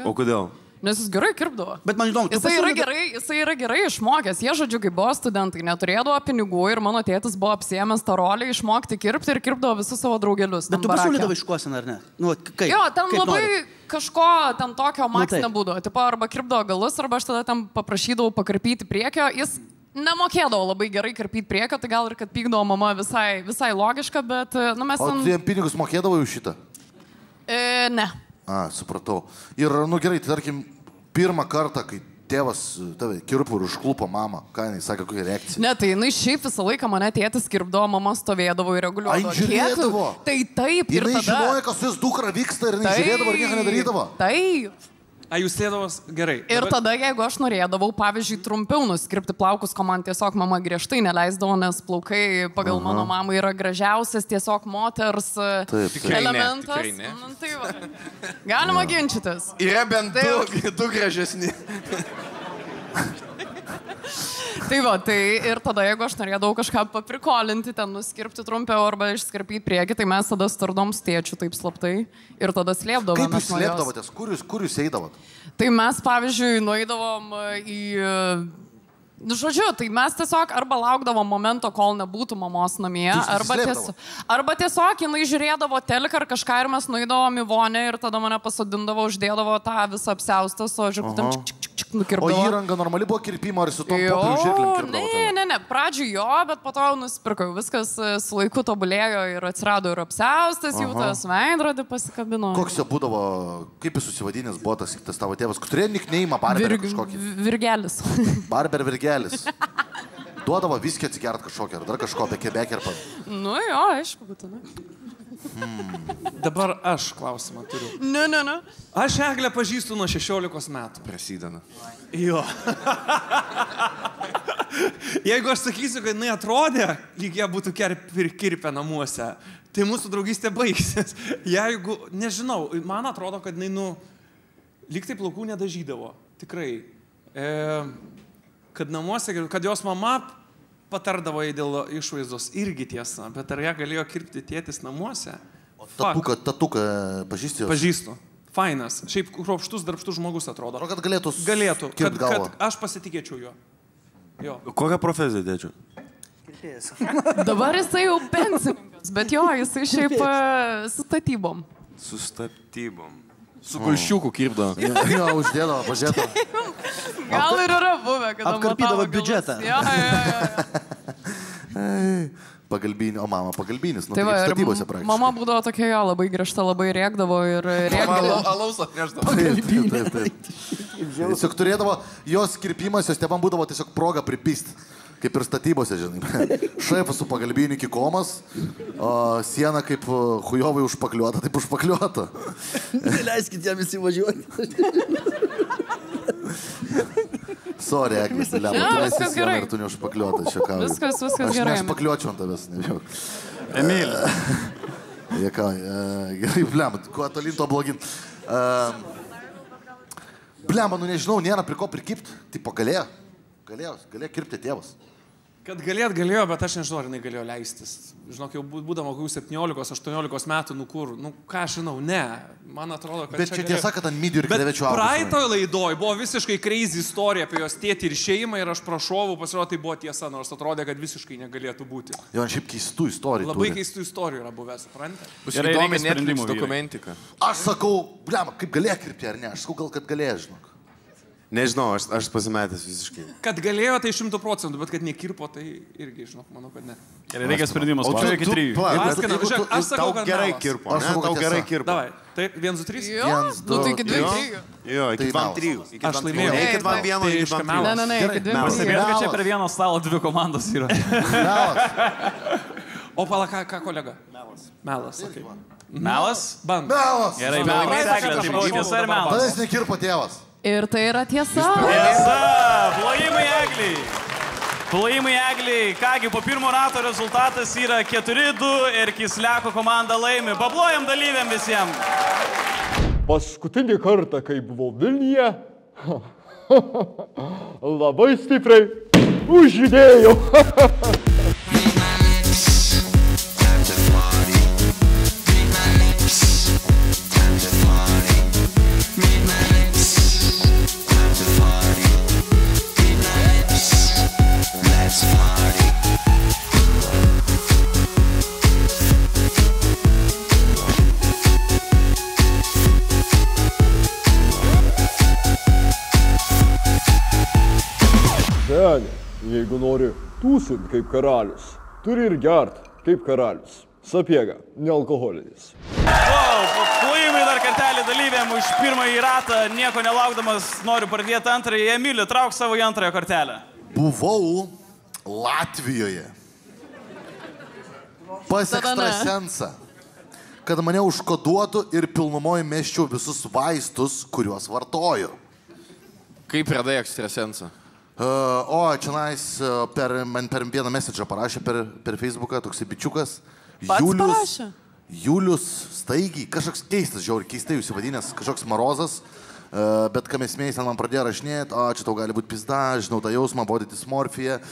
O kodėl? Nes jis gerai kirpdavo. Bet man įdomu, jisai yra gerai išmokęs. Jie, žodžiu, kai buvo studentai, neturėdavo pinigų ir mano tėtis buvo apsiėmęs tą rolę išmokti kirpti ir kirpdavo visus savo draugelius. Bet tu pasiūlydavai iškuosin, ar ne? Nu, kaip, jo, ten kaip labai nori. kažko ten tokio maks nebūdavo. Tipo, arba kirpdavo galus, arba aš tada tam paprašydavau pakarpyti priekio. Jis nemokėdavo labai gerai karpyti priekio, tai gal ir kad pykdavo mama visai logiška, bet nu, mes... O tu jam pinigus mokėdavo už šitą? Ne. Supratau. Ir, nu gerai, tai tarkim, pirmą kartą, kai tėvas tave kirpo ir užklupo mamą, ką jinai sakė, kokia reakcija? Ne, tai jinai šiaip visą laiką mane tėtis kirpdavo, mama stovėdavo ir reguliuodavo. Ai, žiūrėdavo? Tai taip, ir tada... Jinai žinojo, kas su jis dukra vyksta ir jinai žiūrėdavo ir nieko nedarydavo? Taip. Jūs sėdavos gerai. Ir tada, jeigu aš norėdavau, pavyzdžiui, trumpiau nuskirpti plaukus, ko man tiesiog mama griežtai neleisdavo, nes plaukai pagal mano mamą yra gražiausias tiesiog moters elementas. Tikrai ne. Tai va. Galima ginčytis. Yra bent du gražesni. Tai va, tai ir tada, jeigu aš norėdavau kažką paprikolinti, ten nuskirpti trumpiau arba išskirpyti priekį, tai mes tada stardom su tėčiu taip slaptai ir tada slėpdavome. Kaip jūs slėpdavotės? Kur jūs eidavot? Tai mes, pavyzdžiui, nueidavom į... Žodžiu, tai mes tiesiog arba laukdavom momento, kol nebūtų mamos namie, arba tiesiog jinai žiūrėdavo teliką ar kažką ir mes nueidavom į vonę ir tada mane pasodindavo, uždėdavo tą visą apsiaustą, o žiūrėtum, nukirpdavo. O įranga normali buvo kirpimo ar su tom popierių žirklėm kirpdavo? Ne, pradžiui jo, bet po to jau nusipirkau. Viskas su laiku tobulėjo ir atsirado ir apsiaustas, jau tas veidrodį pasikabino. Koks jo būdavo, kaip jis susivadinęs buvo tas tavo tėvas? Turėjo nikneimą Barber kažkokį? Virgelis. Barber Virgelis. Duodavo viskį atsigert kažkokį ar dar kažko, bekė ir pan. Nu jo, aišku, būtinai. Dabar aš klausimą turiu. Ne. Aš Eglę pažįstu nuo 16 metų. Prasideda. Jo. Jeigu aš sakysiu, kad jinai atrodė, lyg jie būtų kirpę namuose, tai mūsų draugystė baigsis. Jeigu, nežinau, man atrodo, kad jinai, lyg tai plaukų nedažydavo. Tikrai. Kad namuose, kad jos mama patardavo jai dėl išvaizdos, irgi tiesa, bet ar ją galėjo kirpti tėtis namuose? O tatuką pažįsti jos? Pažįstu. Fainas. Šiaip kruopštus, darbštus žmogus atrodo. O kad galėtų kirpti galvą. Kad aš pasitikėčiau jo. Kokią profesiją dėčiau? Dabar jisai jau pensininkas, bet jo, jisai šiaip su statybom. Su statybom. Su kulščiuku kirpdavo. Jo, uždėdavo, pažiūrėdavo. Gal ir yra buvę, kad apkarpydavo biudžetą. Jo. Pagalbinis, o mama pagalbinis, tai va, statybose praktiškai. Mama būdavo tokia jo, labai griežta, labai rėkdavo ir rėkdavo. Alaus atnešdavo. Taip. Tiesiog turėdavo, jos kirpimas, jos tėvam būdavo tiesiog proga pripist. Kaip ir statybose, žinai. Šaifas su pagalbiniu iki komas, o siena kaip hujovai užpakliuota, taip užpakliuota. Neleiskit jam įsivažiuoti. Sorry, Eglis, tu nesi siena ir tu neužpakliuota. Viskas gerai. Aš nešpakliuočiau ant tavęs, nežinau. Emilė. Gerai, blem, kuo tolyn to blogin. Blem, nu nežinau, nėra prie ko prikipti. Tipo, galėjo kirpti tėvas. Kad galėjo, bet aš nežinau, ar jinai galėjo leistis. Žinok, jau būdama kokių 17-18 metų, ką aš žinau, ne. Man atrodo, kad bet čia tiesa, kad ant midijų ir krevečių augus. Bet praeitoje laidoje buvo visiškai crazy istorija apie jos tėtį ir šeimą ir aš prašovau, pasirodo, tai buvo tiesa, nors atrodė, kad visiškai negalėtų būti. Jo, šiaip keistų istorijų. Labai keistų istorijų yra buvę, suprantate? Bus įdomi Netflix dokumentika. Aš sakau, blem, kaip galėjo kirpti ar ne? Aš sakau, gal kad galėjo, žinok. Nežinau, aš pasimetęs visiškai. Kad galėjo, tai 100%, bet kad nekirpo, tai irgi, žinok, manau, kad ne. Gerai, reikia sprendimas. O tu iki 3. Aš sakau, kad gerai kirpo. Tau gerai kirpo. Davai, taip, 1, 2, 3. Jo, nu tai iki 2, 3. Jo, iki 2, 3. Aš laimėjau. Iki 2, 1, iki 2, 3. Ne, iki 2, 3. Pastebėjau, kad čia per vieno stalo 2 komandos yra. O pala, ką kolega? Melas. Melas? Band. Melas! Gerai, melas. Tiesa ir melas. Tada jis nekirpo tėvas. Ir tai yra tiesa. Tiesa! Plojimai Egliai. Plojimai Egliai. Kągi, po pirmo rato rezultatas yra 4-2 ir Kisliako komanda laimi. Paplojam dalyviam visiems. Paskutinį kartą, kai buvau Vilniuje, labai stipriai užjudėjau. Seni, jeigu nori tūsint kaip karalius, turi ir gert kaip karalius. Sapiega, nealkoholinis. Plojimai dar kartelį dalyviam už pirmąjį ratą, nieko nelaukdamas noriu pradėti antrąjį. Emilį, trauk savo į antrąją kortelę. Buvau Latvijoje. Pas ekstrasensą, kad mane užkoduotų ir pilnumoje meščiau visus vaistus, kuriuos vartoju. Kaip radai ekstrasensą? Čionais per vieną messagą parašė per Facebooką toksai bičiukas. Pats parašė? Julius Staigiai, kažkoks keistas, žiauriai keistai užsivadinęs, kažkoks Marozas, bet kam esmės man pradėjo rašinėti, čia tau gali būti pizda, žinau tą jausmą, body dysmorphija,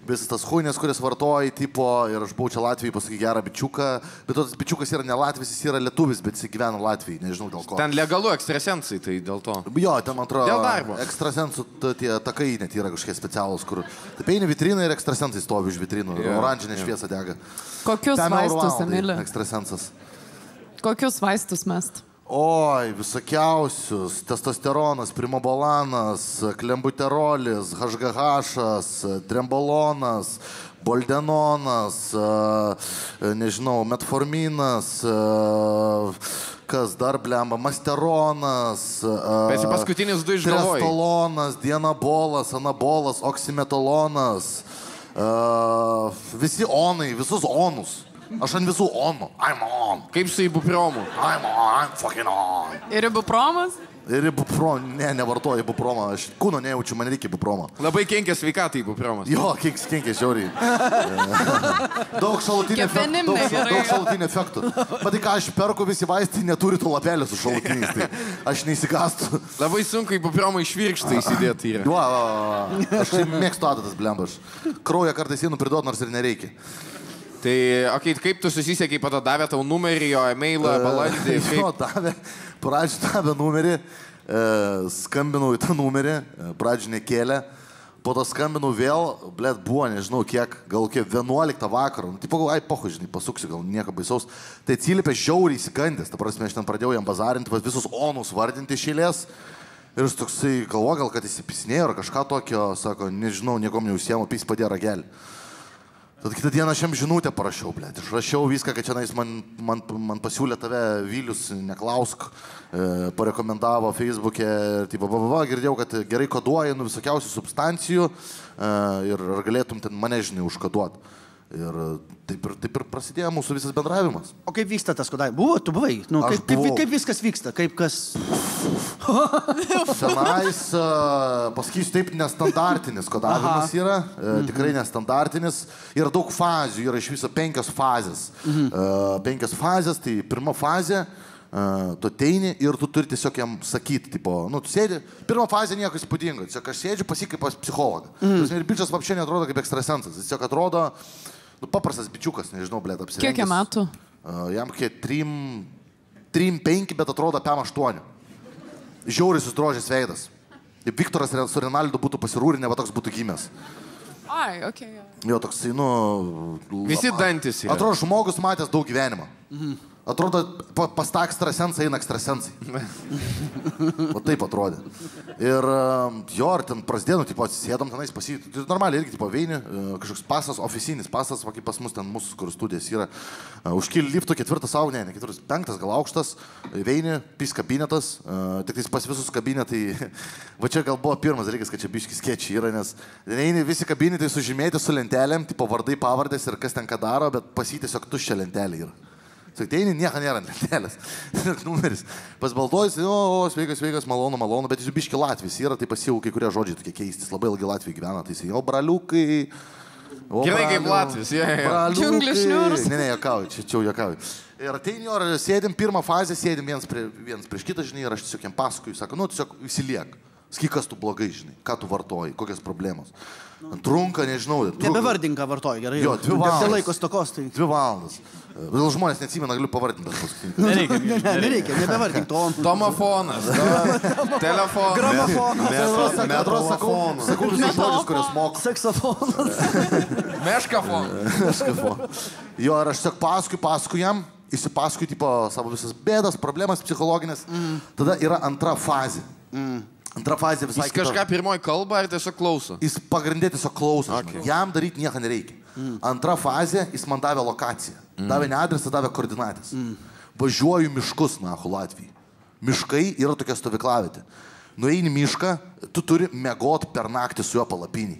visas tas huinės, kuris vartoji, tipo, ir aš buvau čia Latvijai, pasakai gerą bičiuką, bet tas bičiukas yra ne Latvis, jis yra lietuvis, bet jis gyvena Latvijai, nežinau dėl ko. Ten legalu ekstrasensai, tai dėl to. Jo, ten man atrodo, dėl darbo. Ekstrasensų tie takai net yra kažkokie specialūs, kur taip eini vitriną ir ekstrasensai stovi už vitrinų, oranžinė šviesa dega. Kokius vaistus, Emilė? Ekstrasensas. Kokius vaistus mest? Oi, visokiausius. Testosteronas, primobolanas, klembuterolis, HGH, trembolonas, boldenonas, nežinau, metforminas, kas dar blemba, masteronas, paskutinis du išgalvojai. Trestolonas, dienabolas, anabolas, oksimetolonas, visi onai, visus onus. Aš ant visų onų. I'm on. Kaip su ibupromu? I'm fucking on. Ir ibupromas? Ir ibuprom, nevartoju ibupromą. Aš kūno nejaučiu, man reikia ibupromą. Labai kenkia sveikatai ibupromas. Jo, kenkia žiauriai. Daug šalutinių efektų. Bet tai ką aš perku, visi vaistai neturi tų lapelių su šalutiniais. Tai aš neįsigastu. Labai sunku ibupromą išvirkštą įsidėti yra. Aš mėgstu adatas, blembaš. Kraują kartais einu priduot, nors ir nereikia. Tai, kaip tu susisiekei, po to davė tau numerį, jo e-mailą, balandį? Jo, davė numerį, skambinau į tą numerį, pradžių nekėlė, po to skambinau vėl, blėt, buvo, nežinau kiek, gal 11 vakarą, tipo, pohu, žinai, pasuksiu, gal nieko baisaus, tai atsiliepė žiauriai įsigandęs, ta prasme, aš ten pradėjau jam bazarinti, visus onus vardinti iš eilės, ir jis toksai galvo, gal kad įsipisinėjo ar kažką tokio, sako, nežinau, niekom neužsiemu, pys padėjo ragelį. Tad kitą dieną aš jam žinutę parašiau, blėt. Išrašiau viską, kad čia man pasiūlė tave Vilius, neklausk, parekomendavo Facebook'e, tipo, girdėjau, kad gerai koduoji nuo visokiausių substancijų ir ar galėtum ten mane, žinai, užkoduoti. Ir taip ir prasidėjo mūsų visas bendravimas. O kaip vyksta tas kodavimas? Buvo, tu buvai? Nu, kaip viskas vyksta? Kaip kas... Senais, pasakysiu taip, nestandartinis kodavimas yra, tikrai nestandartinis. Yra daug fazių, yra iš viso 5 fazės. 5 fazės, tai pirma fazė, tu ateini ir tu turi tiesiog jam sakyti, tipo, nu, tu sėdi, pirma fazė nieko įspūdingo, tiesiog aš sėdžiu pasikai pas psichologą. Ir bičias vapščiai neatrodo kaip ekstrasensas, tiesiog atrodo, nu, paprastas bičiukas, nežinau, blėt, apsirengęs. Kiek jam metų? Jam kiek 3-5, bet atrodo apie 8. Žiauriai susidrožęs veidas. Kaip Viktoras su Renaldu būtų pasirūrinę, va toks būtų gimęs. Ai, okei. Jo, toksai, nu... Visi dantis yra. Atrodo, žmogus matęs daug gyvenimo. Atrodo, pas tą ekstrasensą eina ekstrasensai. O taip atrodė. Ir jo, ar ten prasidėjo, tipo, atsisėdom tenais pasijūti. Tai normaliai irgi, tipo, veini, kažkoks pasas, oficinis pasas, va, kaip pas mus ten mūsų, kur studijas yra. Užkyli liftų 4 savo, ne 4, 5 gal aukštas, veini, pys kabinetas, tik pas visus kabinetai, va čia gal buvo pirmas dalykas, kad čia biški skiečiai yra, nes eini visi kabinetai sužymėti su lentelėm, tipo vardai, pavardės ir kas ten ką daro, bet pas jį tiesiog tuščia lentelė yra. Sakteini, nieko nėra ant lentelės. Numeris. Pas baltojus, sveikas, malonu, bet jis biški Latvis yra, tai pas jau kai kurie žodžiai tokie keistis. Labai ilgai Latvijai gyvena, tai jis jau braliukai. Gerai kaip Latvis, braliukai. Ne, jokauju, čia jokauju. Ir ateini, ar sėdim pirmą fazę, sėdim vienas prieš kitą, žinai, ir aš tiesiog jam pasakoju, sako, nu, tiesiog įsiliek. Sakyk, kas tu blogai, žinai, ką tu vartoji, kokias problemos. Trunka, nežinau. Nebevardinką vartoji, gerai. Jo, 2 valandas. Dėl laiko stokos, tai... 2 valandas. Gal žmonės neatsimena, galiu pavardinti. Nereikia, nebevardink to. Tomofonas, telefonas, gramofonas, metrofonas. Sakau visus žodžius, kurios moku. Saksofonas. Meškafonas. Jo, ir aš tiesiog pasakoju jam, įsipasakoju tipo savo visas bėdas, problemas psichologinės. Tada yra antra fazė. Antra fazė visai kita. Jis kažką pirmoji kalba ar tiesiog klauso? Jis pagrindė tiesiog klauso. Okay. Jam daryti nieko nereikia. Antra fazė, jis man davė lokaciją. Davė ne adresą, davė koordinatės. Važiuoju miškus, Latvijai. Miškai yra tokia stovyklavietė. Nueini mišką, tu turi miegot per naktį su juo palapinį.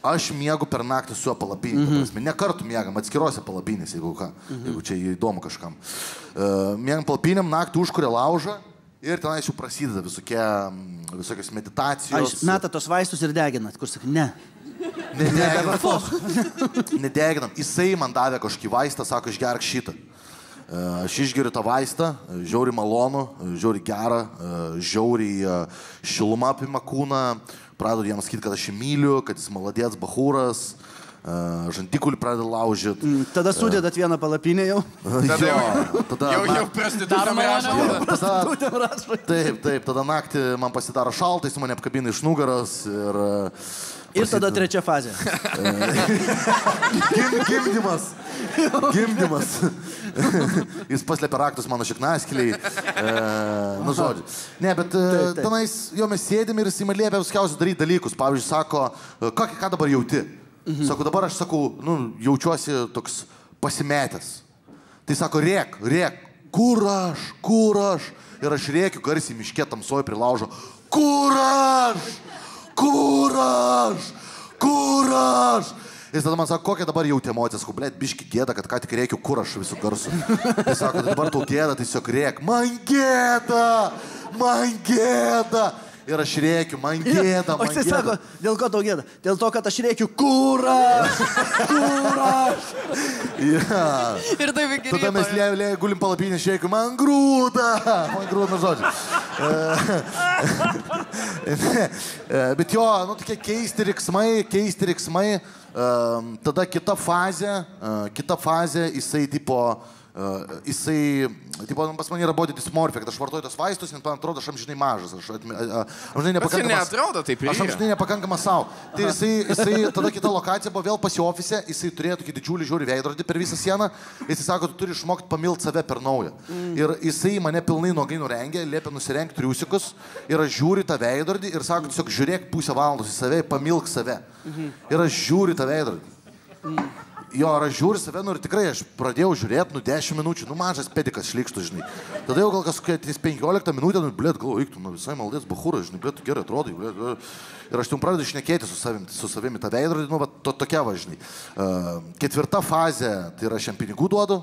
Aš miegu per naktį su juo palapinį. Ne kartu miegam, atskirose palapinės, jeigu čia įdomu kažkam. Miegam palapinėm, naktį užkuria laužą ir tenais jau prasideda visokios meditacijos. Meta tos vaistus ir deginat, kur sakai, ne. Nedeginam. Jisai man davė kažkokį vaistą, sako, išgerk šitą. Aš išgeriu tą vaistą, žiauri malonu, žiauri gerą, žiauri šilumą apima kūną, pradedu jam sakyti, kad aš jį myliu, kad jis maladėts bachūras, žantikulį pradeda laužyti. Tada sudėdat vieną palapinę jau? Jau prostitutėm rašo. Taip, tada naktį man pasidaro šaltai, jis mane apkabina iš nugaros ir tada trečia fazė. Gimdymas. Jis paslėpė raktus mano šiknaskeliai. Nu, žodžiu. Ne, bet tenais jo mes sėdėm ir jis man liepė viskiausiai daryti dalykus. Pavyzdžiui, sako, ką dabar jauti? Sako, dabar aš sakau, jaučiuosi toks pasimetęs. Tai sako, rėk, kur aš? Ir aš rėkiu garsiai miške tamsoj prie laužo. Kur aš? Ir tada man sako, kokia dabar jauti emocijas, sakau, blėt, biški gėda, kad ką tik rėkiu, kur aš visų garsu. Tai sako, dabar tau gėda, tiesiog rėk, man gėda. Ir aš rėkiu, man gėda. O jisai sako, dėl ko tau gėda? Dėl to, kad aš rėkiu, kur aš? Ir taip iki ryto. Tada mes gulim palapinį, aš rėkiu, man grūda, žodžiu. Bet jo, tokie keisti riksmai. Tada kita fazė, jisai tipo... pas man yra body dysmorphia, kad aš vartoju tos vaistus, nes man atrodo, aš amžinai mažas. Aš amžinai nepakankama savo. Tai jisai, tada kita lokacija buvo vėl pas jo ofise, jisai turėjo tokį didžiulį žiūrį veidrodį per visą sieną, jisai sako, tu turi išmokti pamilti save per naują. Ir jisai mane pilnai nuogai nurengė, liepė nusirengti triusikus ir aš žiūriu tą veidrodį ir sako, tiesiog žiūrėk pusę valandos į save, pamilk save. Ir aš žiūriu tą veidrodį. Jo, ar aš žiūriu save, ir tikrai aš pradėjau žiūrėti, 10 minučių, mažas pedikas šlikštų, žinai. Tada jau gal kažkokia 15 minutė, blėt, galvoju, eiktų, visai maldės bachūras, žinai, blėt, tu gerai atrodai, blėt. Ir aš jau pradedu šnekėti su savimi tą veidrodį, tokia va, žinai. Ketvirta fazė, tai yra aš jam pinigų duodu.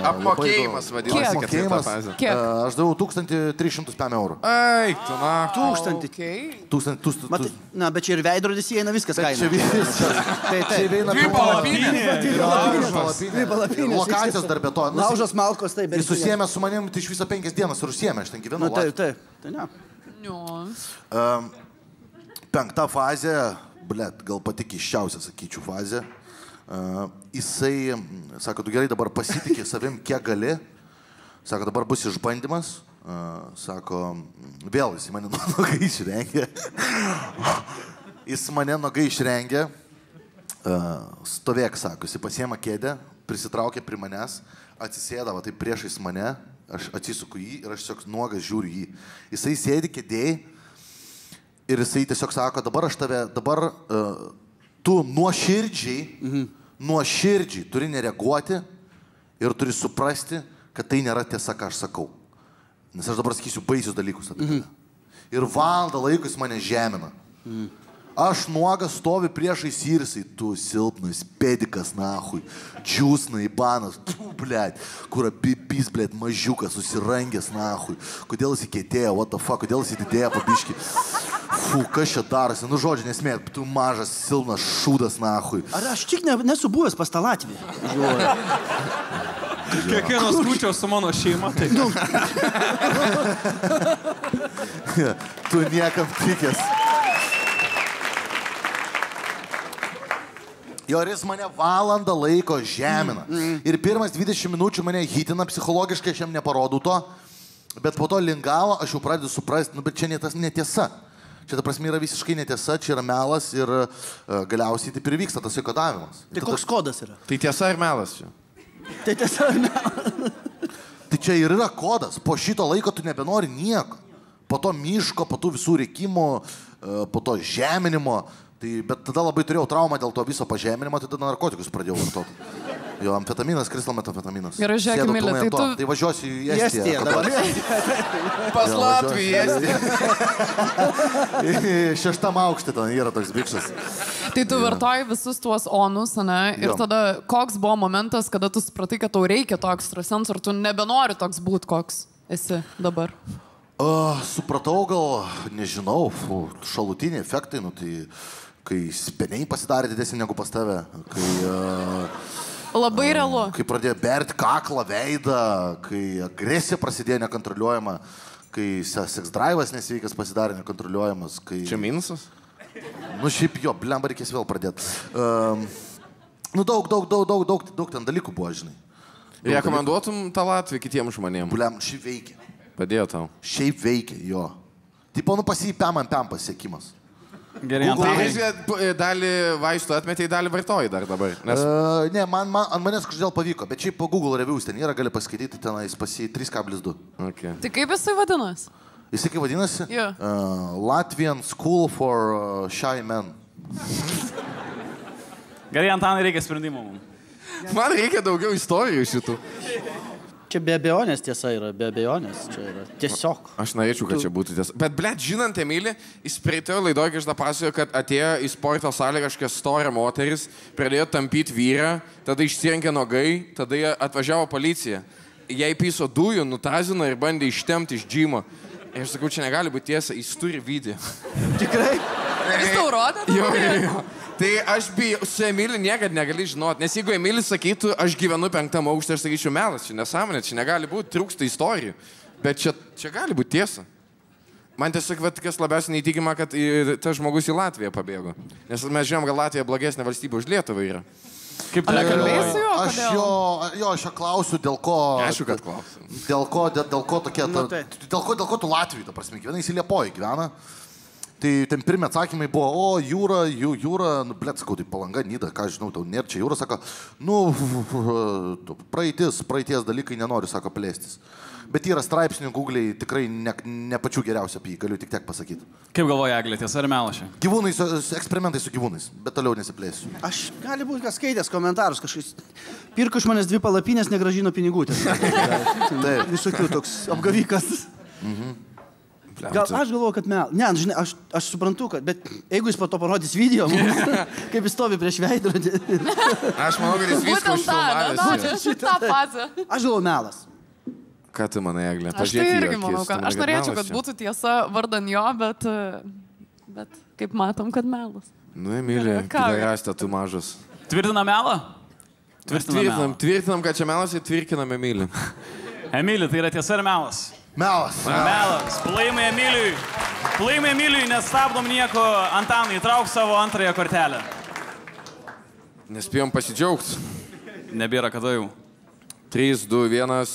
Apmokėjimas vadinasi ketvirta fazė. Aš daviau 1300 eurų. Eik, tu na. 1000. Na, bet čia ir veidrodis įeina viskas kaina. Čia viskas. Dvi palapinės. Lokacijos dar be to. Laužas malkos, taip. Jis susėmė su manim, tai iš viso 5 dienas ir užsiėmė, aš ten gyvenu. Taip. Tai ne. Penkta fazė, blėt, gal pati keisčiausia, sakyčiau, fazė. Jisai, sako, tu gerai dabar pasitikė savim, kiek gali. Sako, dabar bus išbandymas. Sako, vėl jis mane nuogai išrengė. Jis mane nuogai išrengė. Stovėk, sako, jis pasiema kėdę, prisitraukė prie manęs, atsisėdavo taip priešais mane, aš atsisuku jį ir aš tiesiog nuogas žiūriu jį. Jisai sėdi kėdėj ir jisai tiesiog sako, dabar tu nuoširdžiai turi nereaguoti ir turi suprasti, kad tai nėra tiesa, ką aš sakau. Nes aš dabar sakysiu baisius dalykus apie tave. Ir valandą laiko jis mane žemina. Aš nuogas stovi priešais ir jisai, tu silpnas, pedikas, nahui, džiūsna, ibanas, blėt, kur apipys, blėt, mažiukas, susirangęs, nahui. Kodėl jis įkėtėjo, what the fuck, kodėl jis įdidėjo pabiškį. Fu, kas čia darosi, žodžiu, nesmėt, tu mažas, silpnas, šūdas, nahui. Ar aš tik nesu buvęs pas tą Latvį? Kiekvienas kūčios su mano šeima, tai. Tu niekam tikės. Jo, ir jis mane valandą laiko žemina. Ir pirmas 20 minučių mane hitina psichologiškai, aš jam neparodau to, bet po to lingavo, aš jau pradedu suprasti, bet čia netiesa. Čia ta prasme yra visiškai netiesa, čia yra melas ir galiausiai taip ir vyksta tas įkodavimas. Tai koks kodas yra? Tai tiesa ir melas čia. Tai tiesa ir melas. Tai čia ir yra kodas. Po šito laiko tu nebenori nieko. po to miško, po tų visų reikimų, po to žeminimo. Bet tada labai turėjau traumą dėl to viso pažeminimo, tai tada narkotikus pradėjau vartoti. Jo, amfetaminas, kristalmetamfetaminas. Gerai, žiūrėk, Emilė, tai tu... Tai važiuosiu į Estiją. Pas Latvijų į Estiją. 6 aukštį ten yra toks bikšas. Tai tu vartoji visus tuos onus, ne? Ir tada koks buvo momentas, kada tu supratai, kad tau reikia to ekstrasenso, ar tu nebenori toks būti, koks esi dabar? Supratau, gal, nežinau, šalutiniai efektai, nu tai... Kai speniai pasidarė didesnį negu pas tave, kai... Labai realu. Kai pradėjo berti kaklą, veidą, kai agresija prasidėjo nekontroliuojama, kai sex drive'as nesveikas pasidarė nekontroliuojamas, kai... Čia minusas? Nu šiaip jo, blemba reikės vėl pradėti. Nu daug ten dalykų buvo, žinai. Rekomenduotum tą Latviją kitiems žmonėms? Blem, šiaip veikia. Padėjo tau? Šiaip veikia, jo. Tipo, nu pam pasiekimas. Gerai, tai dalį vaistų atmetė, dalį vartoji dar dabar. Nes... Ne, ant manęs kažkodėl pavyko, bet šiaip po Google reviews ten yra, gali paskaityti tenais pasi 3,2. Okay. Tai kaip jisai vadinasi? Jisai kaip vadinasi? Yeah. Latvian School for Shy Men. Gerai, Antanai, reikia sprendimų mums. Man reikia daugiau istorijų šitų. Čia be abejonės tiesa yra, be abejonės. Čia yra tiesiog. Aš norėčiau, kad čia būtų tiesa. Bet, blėt, žinant, Emilį, jis prieitojo laidoje, kai aš tą pasakoju, kad atėjo į sporto salę kažkokia storė moteris, pradėjo tampyti vyrą, tada išsirinkė nogai, tada atvažiavo policija. Jai piso dujų, nutazino ir bandė ištemti iš džimo. Ir aš sakau, čia negali būti tiesa, jis turi video. Tikrai? Jis tau rodė? Jo. Tai aš su Emiliu niekad negali žinoti, nes jeigu Emilis sakytų, aš gyvenu 5 aukšte, aš sakyčiau melas, čia nesąmonė, čia negali būti, trūksta istorijų, bet čia gali būti tiesa. Man tiesiog kas labiausiai neįtikima, kad tas žmogus į Latviją pabėgo, nes mes žinom, kad Latvija blogesnė valstybė už Lietuvą yra. Kaip tu nekalbėsi jo? Aš jo klausiu, dėl ko... Aišku, kad klausiu. Dėl ko tokie... Dėl ko tu Latvijai, ta prasme, gyvena, jis į Liepojį gyvena. Tai ten pirmi atsakymai buvo, jūra, nu, blėt, sakau, tai Palanga, Nida, ką žinau, tau nėra čia jūra, sako, nu, praeities dalykai nenoriu, sako, plėstis. Bet yra straipsnių Google'ai tikrai ne pačių geriausia apie jį, galiu tik tiek pasakyti. Kaip galvoja Eglė, tiesa ar melas čia? Eksperimentai su gyvūnais, bet toliau nesiplėsiu. Aš gali būti, kas skaitęs komentarus, kažkaip pirko iš manęs 2 palapinės, negražino pinigų. Taip. Visokių toks apgavikas. Gal aš galvoju, kad ne, žinai, aš suprantu, kad, bet jeigu jis po to parodys video, kaip jis stovi prieš veidrodį. Aš manau, kad jis viską užfilmavęs. Šitą fazę. Aš galvoju melas. Ką tu manai, Eglė? Aš tai irgi manau, kad aš norėčiau, kad būtų tiesa vardan jo, bet kaip matom, kad melas. Nu, Emilė, pidarastė, tu mažas. Tvirtinam melą? Tvirtinam, kad čia melas ir tvirtinam Emilį. Emilį, tai yra tiesa ar melas? Melas. Melas. Plaimai Emiliui. Plaimai Emiliui, nestabdom nieko. Antanai, trauk savo antrąją kortelę. Nespėjom pasidžiaugti. Nebėra kada jau. 3, 2, 1.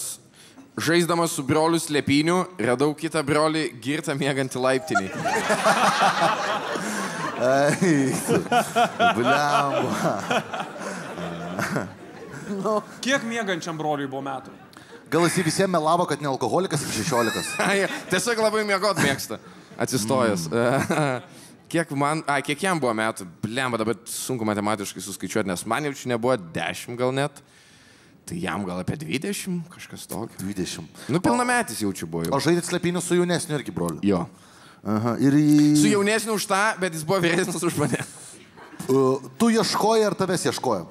Žaisdamas su broliu Slepiniu, radau kitą brolį girtą miegantį laiptinį. Bliamba. Kiek miegančiam broliui buvo metų? Gal jis visiems melavo, kad ne alkoholikas ir 16. Tiesiog labai miegot mėgsta, atsistojęs. Kiek jam buvo metų? Blemba, dabar sunku matematiškai suskaičiuoti, nes man jaučiu nebuvo 10 gal net. Tai jam gal apie 20, kažkas tokio. 20. Nu, pilnametis jaučiu buvo jau. O žaidėt Slepiniu su jaunesniu irgi broliu? Jo. Aha, Su jaunesniu už tą, bet jis buvo vyresnis už mane. Tu ieškoji ar tavęs ieškojo?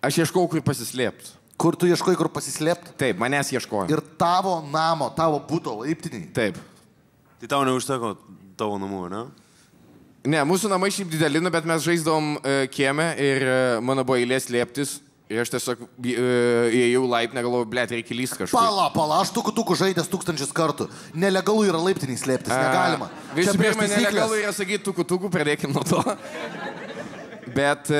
Aš ieškau, kur pasislėpti. Kur tu ieškoji, kur pasislėpti? Taip, manęs ieškojo. Ir tavo namo, tavo buto laiptiniai? Taip. Tai tau neužteko tavo namų, ne? Ne, mūsų namai šiaip dideli, bet mes žaisdavom kieme ir mano buvo eilė slėptis. Ir aš tiesiog įėjau laiptinę, galvoju, blėt, reikia lyst kažkur. Pala, aš tukutukų žaidęs 1000 kartų. Nelegalu yra laiptiniai slėptis, negalima. Visų pirma, nelegalu yra sakyti tukutukų, pradėkim nuo to. Bet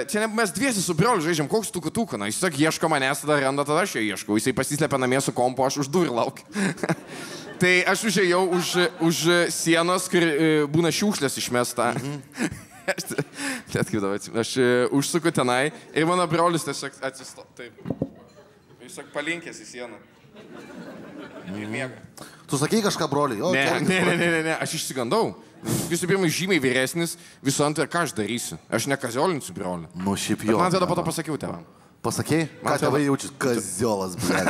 čia mes dviesi su broliu žaidžiam, koks tukutuką. Na, jis tiesiog ieško manęs, tada randa, tada aš jo ieškau. Jisai pasislepia namie su kompu, aš už durų laukiu. Tai aš užėjau už sienos, kur būna šiukšlės išmesta. Aš užsuku tenai ir mano brolis tiesiog atsisto. Taip. Jis tiesiog palinkęs į sieną. Ir miega. Tu sakai kažką, broli? Ne, aš išsigandau. Visų pirma, žymiai vyresnis, visų antra, ką aš darysiu? Aš nekaziolinsiu, broli. Nu, šiaip jo. Bet man tada po to pasakiau tėvam. Pasakei? Ką tėvai jaučiasi? Kaziolas, broli.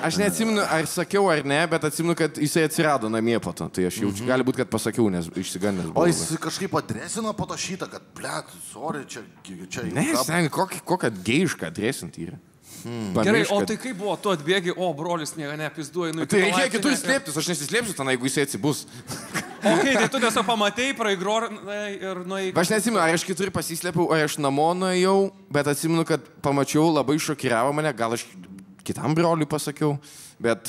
Aš neatsimenu, ar sakiau ar ne, bet atsimenu, kad jisai atsirado namie po to. Tai aš jaučiu, gali būti, kad pasakiau, nes išsigandęs buvau. O jis kažkaip adresino po to šitą, kad, blėt, sorry, čia... Ne, seniai, kokią geišką adresinti yra. Gerai, o tai kaip buvo, tu atbėgi, o brolis nepizduoja. Tai reikia kitur slėptis, aš nesislėpsiu ten, jeigu jisai atsibus. Okay, tai tu tiesiog pamatėjai, praigronai ir nuėjai. Aš neatsimenu, ar aš kitur pasislėpiau, ar aš namo nuėjau, bet atsimenu, kad pamačiau, labai šokiravo mane, gal aš kitam broliui pasakiau, bet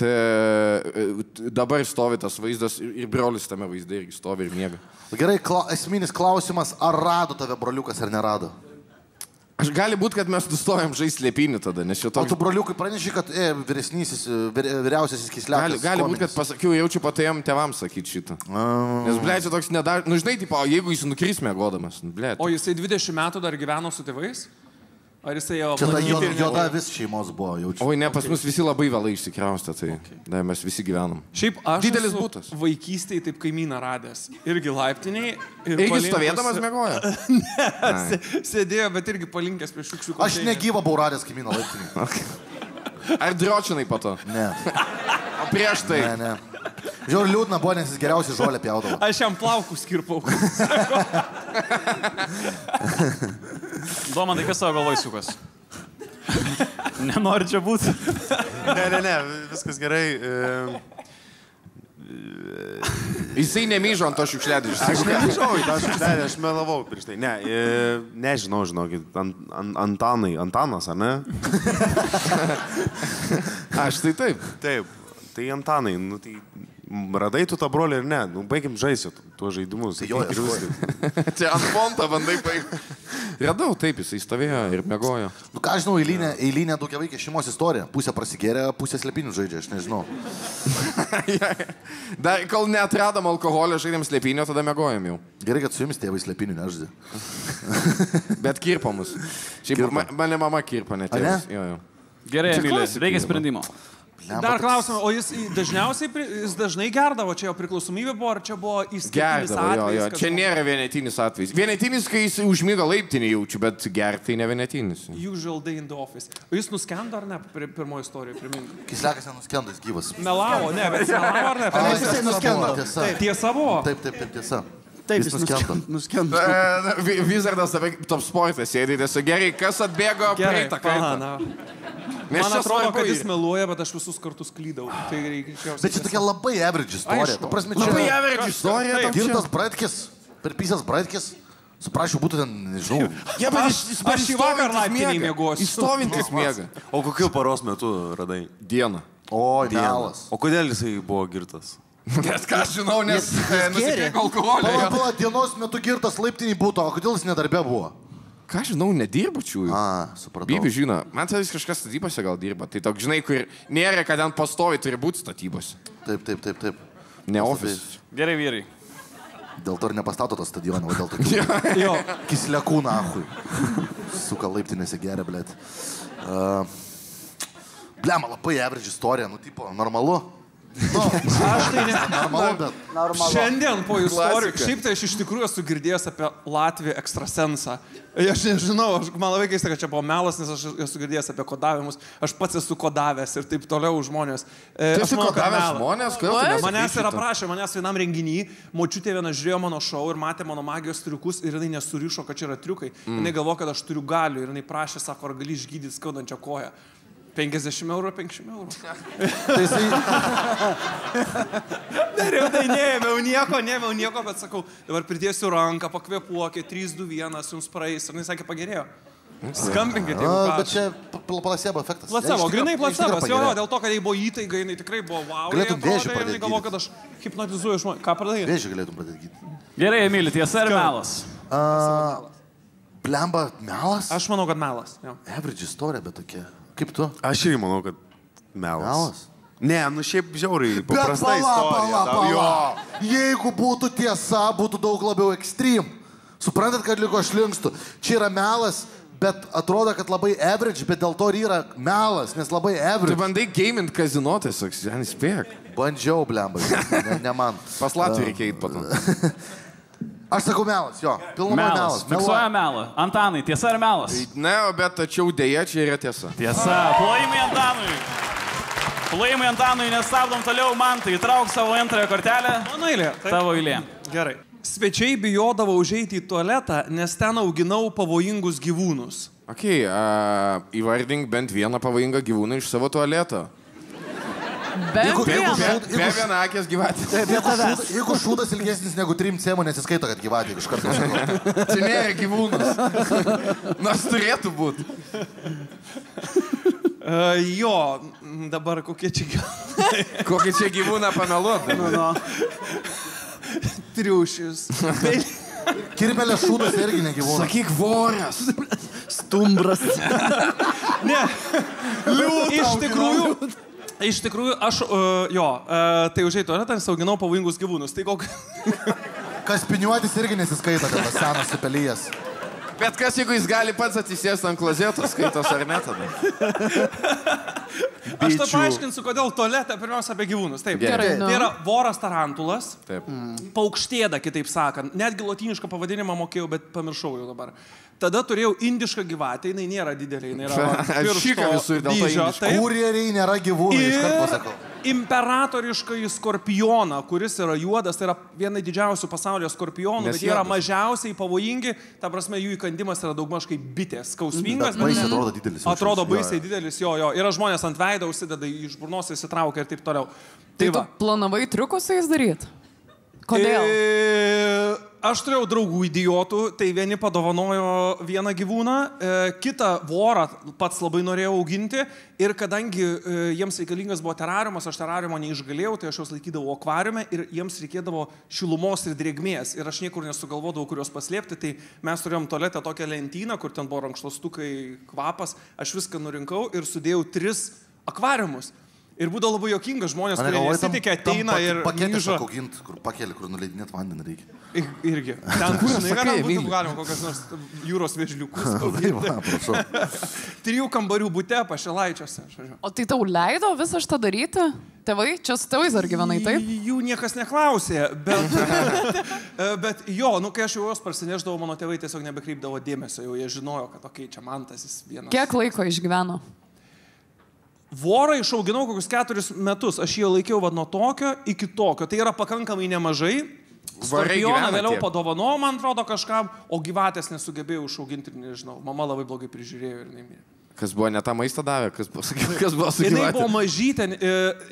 dabar stovi tas vaizdas ir brolis tame vaizde irgi stovi ir miega. Gerai, esminis klausimas, ar rado tave broliukas ar nerado? Aš gali būti, kad mes nustojam žaisti slėpinį tada, nes šito... O tu broliukai praneši, kad vyriausiasis Kislekas... Gali būti, kad pasakiau, jaučiu patėjom tėvams sakyti šitą. Nes, blėt, čia toks nedažnas... Nu, žinai, tipo, jeigu jis nukris mėgodamas, blėt. O jisai 20 metų dar gyveno su tėvais? Ar jisai jau... Čia ta juoda vis šeimos buvo, jaučiu. Oi, ne, pas mus visi labai vėlai išsikraustė, tai da, mes visi gyvenom. Šiaip aš didelis būtas. Vaikystėje taip kaimyną radęs. Irgi laiptiniai. Irgi stovėdamas mėgojo? Ne, sėdėjo, bet irgi palinkęs prie šiukšlių. Aš negyvą buvau radęs kaimyną laiptinį. Ar dročinai po to? Ne. O prieš tai? Ne. Žiūrėjau, liūdna buvo, nes jis geriausiai žolę pjaudavo. Aš jam plaukus skirpau. Domantai, kas savo galvoj sukas? Nenori čia būti? Ne, viskas gerai. Jisai nemyžo ant to šiukšlėdį. Aš nemyžau į tą šiukšlėdį, aš melavau prieš tai. Ne, nežinau, žinokit, Antanas, ar ne? Aš tai taip. Taip, tai Antanai, nu tai... Radai tu tą brolį ir ne, nu baigim žaisti tuos žaidimus. Tai jo, čia ant fonto bandai baigti. Radau, taip, jisai stovėjo ir mėgojo. Nu ką, žinau, eilinė daugiavaikė šeimos istorija. Pusė prasigėrė, pusė slėpinių žaidžia, aš nežinau. Dar kol neatradom alkoholio, žaidėm slėpinio, tada mėgojom jau. Gerai, kad su jumis tėvai slėpinių nežaidė. Bet kirpo mus. Šiaip mane mama kirpo, ne tėvas. Gerai, Emilė, reikia sprendimo. Dar klausimą, o jis dažnai gerdavo, čia jo priklausomybė buvo, ar čia buvo išskirtinis atvejis? Jo, čia nėra vienetinis atvejis. Vienetinis, kai jis užmyga laiptinį jaučiu, bet gerti tai ne vienetinis. Usual day in the office. O jis nuskendo ar ne, pirmoji istorija, primink? Kislekas nenuskendo, jis gyvas. Melavo, ne, bet jis melavo ar ne? Jisai nuskendo, tiesa. Tiesa buvo? Taip, tiesa. Taip, jis nuskendo. Vizardas top sportas sėdė, tiesiog gerai, kas atbėgo praeitą kartą. Man atrodo, kad jis meluoja, bet aš visus kartus klydau. Tai bet čia tokia labai average istorija. Labai average istorija. Girtas Braitkis, perpysęs Braitkis, suprašiau, būtų ten, nežinau. Aš į vakar laiptinį mėgosiu. Įstovintis miega. O kokiu paros metu radai? Dieną. O, melas. O kodėl jisai buvo girtas? Nes ką aš žinau, nes nusipirko alkoholį. Buvo dienos metu girtas laiptinį būtų, o kodėl jis nedarbė buvo? Ką žinau, nedirbačių. Supratau. Bibi žino, man tai kažkas statybose gal dirba. Tai toks, žinai, kur nėra, kad ten pastovi turi būti statybose. Taip. Ne ofis. Gerai, vyrai. Dėl to ir nepastato tą stadioną, o dėl to Kislekų nahui. Suka laiptinėse geria, blėt. Blema, labai average istorija, nu, tipo, normalu. Aš tai Normalu. Šiandien po istorijų, šiaip tai aš iš tikrųjų esu girdėjęs apie Latviją ekstrasensą. Aš nežinau, man labai keista, kad čia buvo melas, nes aš esu girdėjęs apie kodavimus. Aš pats esu kodavęs ir taip toliau žmonės. Tu esi kodavęs žmonės? Manęs ir aprašė, manęs vienam renginį, močiutė viena žiūrėjo mano šou ir matė mano magijos triukus ir jinai nesurišo, kad čia yra triukai. Jinai galvo, kad aš turiu galių ir jinai prašė, sako, ar gali išgydyti skaudančią koją. 50 eurų, 500 eurų. Dariau, tai neėmiau nieko, bet sakau, dabar pridėsiu ranką, pakvėpuokit, 3, 2, 1, jums praeis. Ir jis sakė, pagerėjo. Skambinkit, jeigu ką. Bet čia placebo efektas. Placebo, grinai placebas, jo, dėl to, kad jai buvo įtaiga, jinai tikrai buvo wow. Galėtum vėžį pradėti. Galvo, kad aš hipnotizuoju žmonės. Ką pradėjai? Vėžį galėtum pradėti gydyti. Gerai, Emilė, tiesa ar melas? Blemba, melas? Aš manau, kad melas. Average istorija, bet tokia. Kaip tu? Aš irgi manau, kad melas. Ne, nu šiaip žiauriai, paprasta istorija. Pala. Jeigu būtų tiesa, būtų daug labiau ekstrem. Suprantat, kad liko aš linkstu. Čia yra melas, bet atrodo, kad labai average, bet dėl to yra melas, nes labai average. Tu bandai gamint kazino, tiesiog, Žen, spėk. Bandžiau, blemba, ne man. Pas Latvijų reikia eiti pato. Aš sakau melas, jo. Pilnumai melas. Fiksuoja melą. Antanai, tiesa ar melas? Ne, bet tačiau dėja čia yra tiesa. Tiesa. Plojimai Antanui. Plojimai Antanui, nestabdom toliau. Mantai, įtrauk savo antrąją kortelę. Mano eilė. Tavo eilė. Gerai. Svečiai bijodavo užeiti į tualetą, nes ten auginau pavojingus gyvūnus. Okei, įvardink bent vieną pavojingą gyvūną iš savo tualeto. Be vienakės gyvatės. Jeigu šūdas ilgesnis negu 3 cm, nesiskaito, kad gyvatė iš karto. Čia nėra gyvūnas. Nors turėtų būti. Jo, dabar kokie čia gyvūnai. Kokie čia gyvūną pameluoti? Triušis. Kirmelės šūdas irgi ne gyvūnas. Sakyk, voras. Stumbras. Ne. Iš tikrųjų, aš, tai užėjai tualetą, nes auginau pavojingus gyvūnus. Tai Kaspiniuotis irgi nesiskaito, kad tas senas supelyjas. Bet kas, jeigu jis gali pats atsisėsti ant klozetos, skaitos ar ne tada? Aš tą paaiškinsiu, kodėl tualetą pirmiausia apie gyvūnus. Taip, gerai. Tai yra voras tarantulas, paukštėda, kitaip sakant. Netgi lotynišką pavadinimą mokėjau, bet pamiršau jau dabar. Tada turėjau indišką gyvatę, jinai nėra didelė, jinai yra piršto dydžio. Kurjeriai nėra gyvūnai, iš karto pasakau. Imperatoriškąjį skorpioną, kuris yra juodas, tai yra viena didžiausių pasaulio skorpionų, bet jie yra mažiausiai pavojingi, ta prasme jų įkandimas yra daugmaž kaip bitės, skausmingas. Baisiai atrodo didelis. Atrodo baisiai didelis, jo. Yra žmonės ant veido užsideda, iš burnos įsitraukia ir taip toliau. Tai tu planavai triukus su jais daryti? Kodėl? Aš turėjau draugų idiotų, tai vieni padovanojo vieną gyvūną, kitą vorą pats labai norėjau auginti ir kadangi jiems reikalingas buvo terariumas, aš terariumo neišgalėjau, tai aš juos laikydavau akvariume ir jiems reikėdavo šilumos ir drėgmės ir aš niekur nesugalvodavau, kur juos paslėpti, tai mes turėjom tualetę tokią lentyną, kur ten buvo rankšluostukai, kvapas, aš viską nurinkau ir sudėjau 3 akvariumus. Ir būdavo labai jokinga, žmonės, kurie nesitikė, ateina ir grįžo. Kur pakėlė, kur nuleidinėt vandenį reikia. Irgi. Ten, kur būtų galima kokias nors jūros vėžliukus. 3 kambarių bute pašilaičiuose. O tai tau leido visą šitą daryti? Tėvai, čia su tėvais ar gyvenai taip? Jų niekas neklausė, bet jo, kai aš jau juos parsineždavau, mano tėvai tiesiog nebekreipdavo dėmesio, jau jie žinojo, kad čia mantas jis vienas. Kiek laiko išgyveno? Vorą išauginau kokius 4 metus, aš jį laikiau nuo tokio iki tokio, tai yra pakankamai nemažai. Skorpioną vėliau padovanojau, man atrodo, kažkam, o gyvatės nesugebėjau išauginti ir nežinau. Mama labai blogai prižiūrėjo ir nemirė. Kas buvo ne tą maistą davė, kas buvo su gyvatė? Jinai buvo mažytė,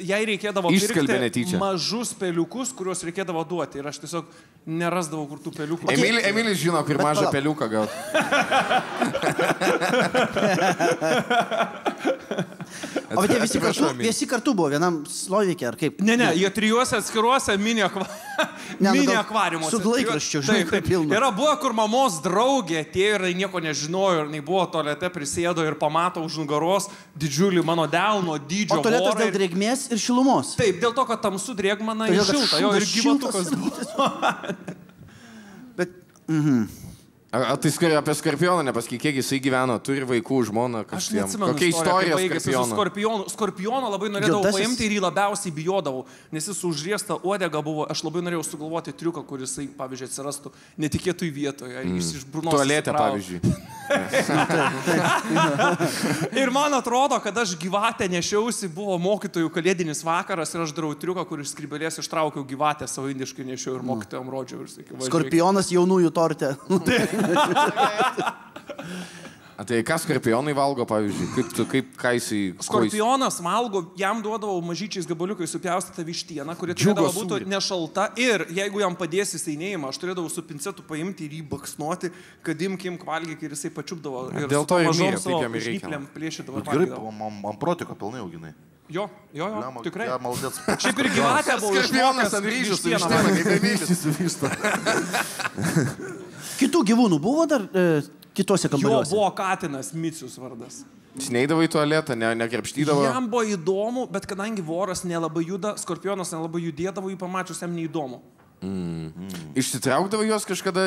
jai reikėdavo pirkti mažus peliukus, kuriuos reikėdavo duoti. Ir aš tiesiog nerasdavau, kur tų peliukų. Emilis žino, kur mažą peliuką gauti. O bet jie visi kartu buvo, vienam Slovikė ar kaip? Ne, jie 3 atskiruose mini akvariumuose. Su laikraščiu, žinai, kaip pilna. Yra buvo, kur mamos draugė atėjo ir nieko nežinojo, ir buvo tualete, prisėdo ir pamato už nugaros didžiulį mano delno dydžio vorą. O tualetas dėl drėgmės ir šilumos? Taip, dėl to, kad tamsu drėgmana ir šilta, jo ir gyvatukas buvo. Bet, Tai apie Skorpioną nepasakyk, kiek jisai gyveno, turi vaikų, žmoną, kažkas. Aš neatsimenu, kokia istorija baigėsi su Skorpionu. Skorpioną labai norėdavau paimti ir jį labiausiai bijodavau, nes jis užriesta uodega buvo, aš labai norėjau sugalvoti triuką, kuris, pavyzdžiui, atsirastų netikėtoj vietoje. Iš burnos. Tualetė, pavyzdžiui. Ir man atrodo, kad aš gyvatę nešiausi, buvo mokytojų kalėdinis vakaras ir aš darau triuką, kur iš skrybėlės ištraukiau gyvatę savo indiškai nešiau ir mokytojam rodžiau. Skorpionas jaunųjų torte. Tai ką skorpionai valgo, pavyzdžiui? Ką jisai... Skorpionas valgo, jam duodavau mažyčiais gabaliukai supjaustytą vištieną, kuri turėdavo būtų nešalta ir jeigu jam padės jisai neima, aš turėdavau su pincetu paimti ir jį baksnuoti, kad imkim valgyk ir jisai pačiupdavo. Dėl to mažom savo žnyplėm plėšydavo. Gerai, man protiko pilnai auginai. Jo, tikrai. Šiaip ir gyvatė buvo skorpionas ant ryžių su vištiena. Kitų gyvūnų buvo dar kitose kambariuose? Jo, buvo katinas, Micius vardas. Jis neidavo į tualetą, nekrepštydavo? Jam buvo įdomu, bet kadangi voras nelabai juda, skorpionas nelabai judėdavo, jį pamačius jam neįdomu. Išsitraukdavo juos kažkada,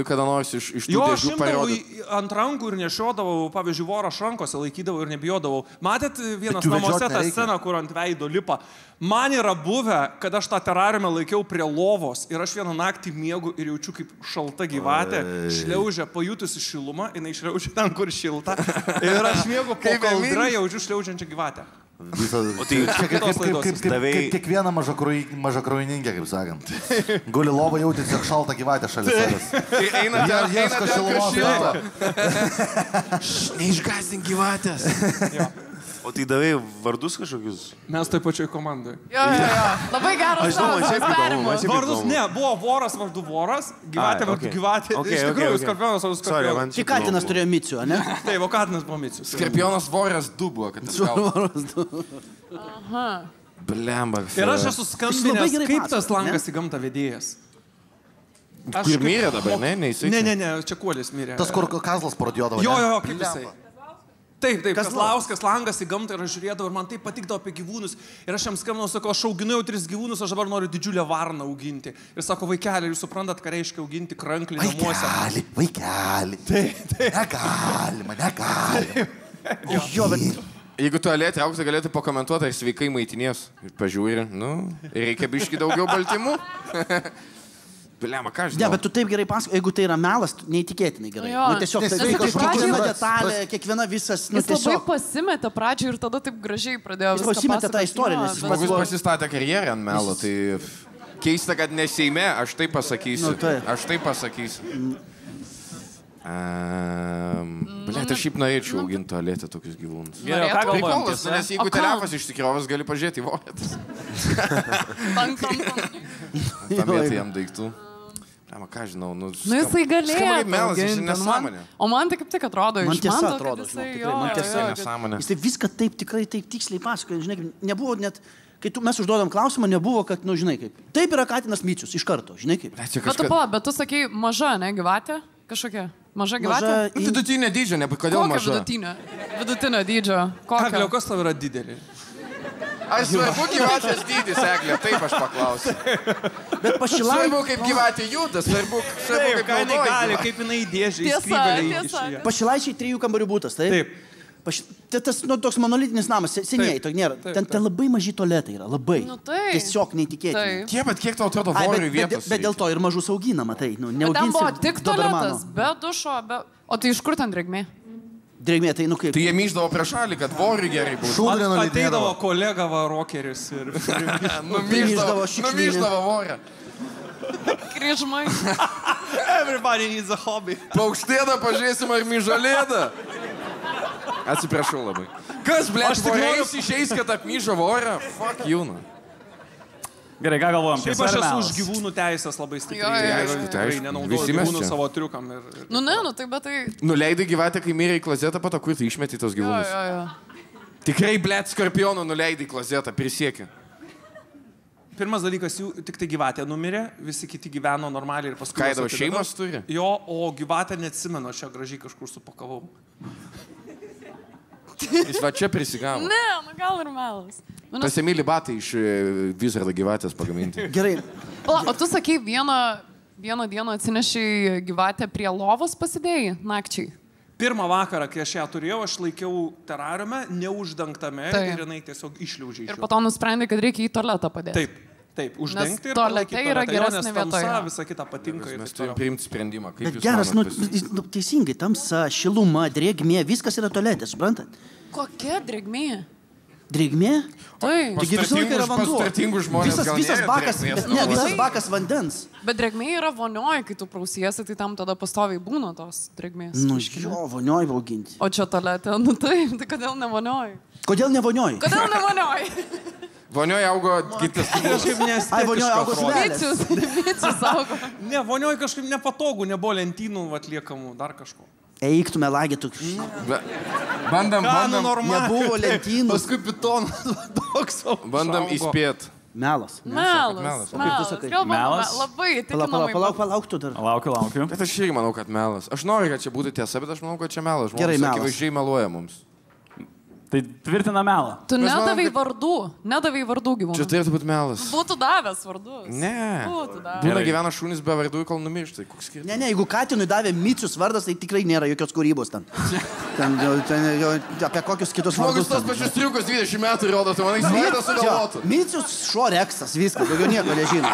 kada nors iš tų dėžių parodyti? Jo, aš ant rankų ir nešiodavau, pavyzdžiui, voraš rankose laikydavau ir nebijodavau. Matėt vienas namuose tą sceną, kur ant veido lipa? Man yra buvę, kad aš tą terariumą laikiau prie lovos ir aš vieną naktį miegu ir jaučiu kaip šalta gyvatė, šliaužia, pajutusi šilumą, jinai šliaužia ten, kur šilta. Ir aš miegu po kaldra, jaučiu šliaužiančią gyvatę. O tai kaip kiekviena mažakraujininkė, kaip sakant. Guli lova jauti tiesiog šaltą gyvatę šalia savęs. Eina ieško šilumos. Neišgąsdink gyvatės. O tai davai vardus kažkokius? Mes taip pačioj komandai. Jo. Labai geras vardus. Vardus ne, buvo voras vardu voras, gyvatė vardu gyvatė. Iš tikrųjų, skorpionas vardu skorpionas. Tik katinas turėjo Micių, ne? Taip, o katinas buvo Micius. Skorpionas voras 2 buvo, kad Voras 2. Aha. Blemba. Ir aš esu skambinęs, kaip tas langas į gamtą vedėjas. Kur mirė dabar, ne? Ne, čia Kuolis mirė. Tas, kur Kazlas parodijodavo. Jo, kaip jisai. Taip, Kazlauskas langas į gamtą ir aš žiūrėdavau ir man taip patikdavo apie gyvūnus. Ir aš jam skambinau, sakau, aš auginau 3 gyvūnus, aš dabar noriu didžiulę varną auginti. Ir sako, vaikeli, jūs suprantat, ką reiškia auginti kranklį namuose. Vaikeli. Negalima. Jo, bet... Jeigu tualete auksą galėtų pakomentuoti, ar sveikai maitinės. Ir pažiūri, reikia biški daugiau baltymų. Blema, ką aš žinau. Ne, bet tu taip gerai pasakai, jeigu tai yra melas, neįtikėtinai gerai. Tiesiog kiekviena detalė, kiekviena visas... Jis labai pasimetė pradžią ir tada taip gražiai pradėjo viską pasakoti. Jis pasimetė tą istoriją, nes... Žmogus pasistatė karjerą ant melo, tai keista, kad ne Seime, aš tai pasakysiu. Aš tai pasakysiu. Aš šiaip norėčiau auginti tualete tokius gyvūnus. Prikolas, nes jeigu telefas išsikrovęs, gali pažiūrėti į voretas. Pamėtai jam daiktų. Ką žinau, jisai galėjo. Melas, jis nesąmonė. O man tai kaip tik atrodo, man tiesa atrodo, man tiesa nesąmonė. Jis viską taip tikrai taip tiksliai pasakoja, žinai, nebuvo net, kai mes užduodam klausimą, nebuvo, kad, žinai kaip. Taip yra katinas Micius, iš karto, žinai kaip. Bet tu sakei, maža, ne, gyvatė? Kažkokia. Maža gyvatė? Vidutinio dydžio, kodėl maža? Vidutinio dydžio. Eglė, kas tau yra didelė? Aš svarbu gyvatės dydis, Eglė, taip aš paklausiu. Bet Pašilaičiai... Svarbu, kaip gyvatė juda, svarbu, kaip jinai gali, kaip jinai dėžė į skrybelį. Pašilaičiai 3 kambarių būtas, taip? Taip. Tas toks monolitinis namas, seniai, to nėra. Ten labai maži tualetai yra, labai. Tiesiog neįtikėtinai. Bet kiek tau atrodo voriui vietos? Bet dėl to ir mažus augina, matai. Bet ten buvo tik tualetas, be dušo, O tai iš kur ten drėgmė? Drėgmė, tai kaip? Tai jie myždavo prie šalį, kad voriui gerai būtų. Ateidavo kolega rokeris ir... Numyždavo vorę. Kryžmai. Everybody needs a hobby. Paukštėdą pažiūrėsim ar myžalėdą. Atsiprašau labai. Kas, blėt, vorėjus išeis, kad apmyžo vorę? Fuck you, Gerai, ką galvojam? Šiaip aš esu už gyvūnų teisės labai stipriai. Nenaudoju gyvūnų savo triukam. Tai bet tai... Nuleidai gyvatę, kai mirė į klozetą, po to kur tai išmeti tos gyvūnus. Tikrai, blėt, skorpionų nuleidai į klozetą, prisiekiu. Pirmas dalykas, jų tik tai gyvatė numirė, visi kiti gyveno normaliai ir paskui... Kaidavo šeimas turi? Jo, o gyvatę neatsimenu, aš ją gražiai kažkur supakavau. Jis va čia prisigavo. Ne, gal ir melas. Tas Emilį batai iš Vizardo gyvatės pagaminti. Gerai. O tu sakei, vieną dieną atsinešiai gyvatę prie lovos pasidėjai nakčiai? Pirmą vakarą, kai aš ją turėjau, aš laikiau terariume, neuždengtame ir jinai tiesiog išliaužė. Ir po to nusprendai, kad reikia į tualetą padėti. Taip, uždengti ir tualete yra geresnė vietoje. Visą kitą patinka. Mes turim priimti sprendimą. Bet geras, teisingai, tamsa, šiluma, drėgmė, viskas yra tualetė, suprantat? Kokia drėgmė? Drėgmė? Taip. Taigi visą laiką yra vanduo. Visas bakas vandens. Bet drėgmė yra vonioj, kai tu prausiesi, tai tam tada pastoviai būna tos drėgmės. Jo, vonioj auginti. O čia tualete, taip, tai kodėl ne vonioj? Kodėl ne vonioj? Kodėl ne vonioj? Vonioj augo kitas gyvūnas. Ai, vonioj augo žuvelės. Micius augo. Ne, vonioj kažkaip nepatogu, nebuvo lentynų atliekamų, dar kažko. Eik, tu melagė, tu... Bandam. Nebuvo lentynų. Paskui pitonas toks. Bandam įspėt. Melas. Labai tikinamai. Palauk tu dar. Laukiu. Bet aš irgi manau, kad melas. Aš noriu, kad čia būtų tiesa, bet aš manau, kad čia melas. Gerai, melas. Akivaizdžiai meluoja mums. Tai tvirtina melą. Tu nedavai vardų gyvūnų. Čia turėtų būti melas. Būtų davęs vardus. Ne. Būna gyvena šunys be vardų, kol numiršta. Koks skirtumas? Ne, jeigu katinui davė Micius vardas, tai tikrai nėra jokios kūrybos ten. Ten apie kokius kitus vardus. Žmogus tos pačius triukus 20 metų rodo, tu manai, sveikas sugalvotų. Micius šuo Reksas, viskas, daugiau nieko nežino.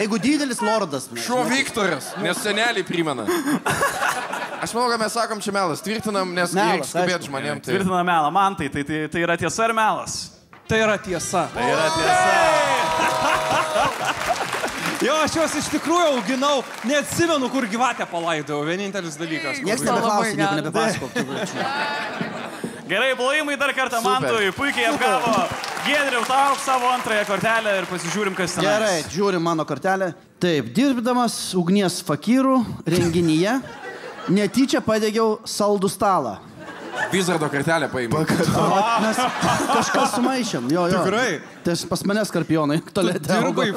Jeigu didelis lordas. Šuo Viktoras, nes seneliai primena. Aš manau, kad mes sakom čia melas, tvirtinam, nes reikia skubėti žmonėm. Tvirtinam melą, man tai yra tiesa ar melas? Tai yra tiesa. Tai yra tiesa. Jo, aš juos iš tikrųjų auginau, neatsimenu, kur gyvatę palaidau, vienintelis dalykas. Niekas nebeklausė, nieko nebepasakok. Gerai, plojimai dar kartą Mantui, puikiai apgavo. Giedriau, tau savo antrąją kortelę ir pasižiūrim, kas ten. Gerai, žiūrim mano kortelę. Taip, dirbdamas ugnies fakyrų renginyje, netyčia padegiau saldų stalą. Vizardo kartelę paėmė. Mes kažką sumaišėm. Jo. Tikrai? Tai pas mane skorpionai. Dirbai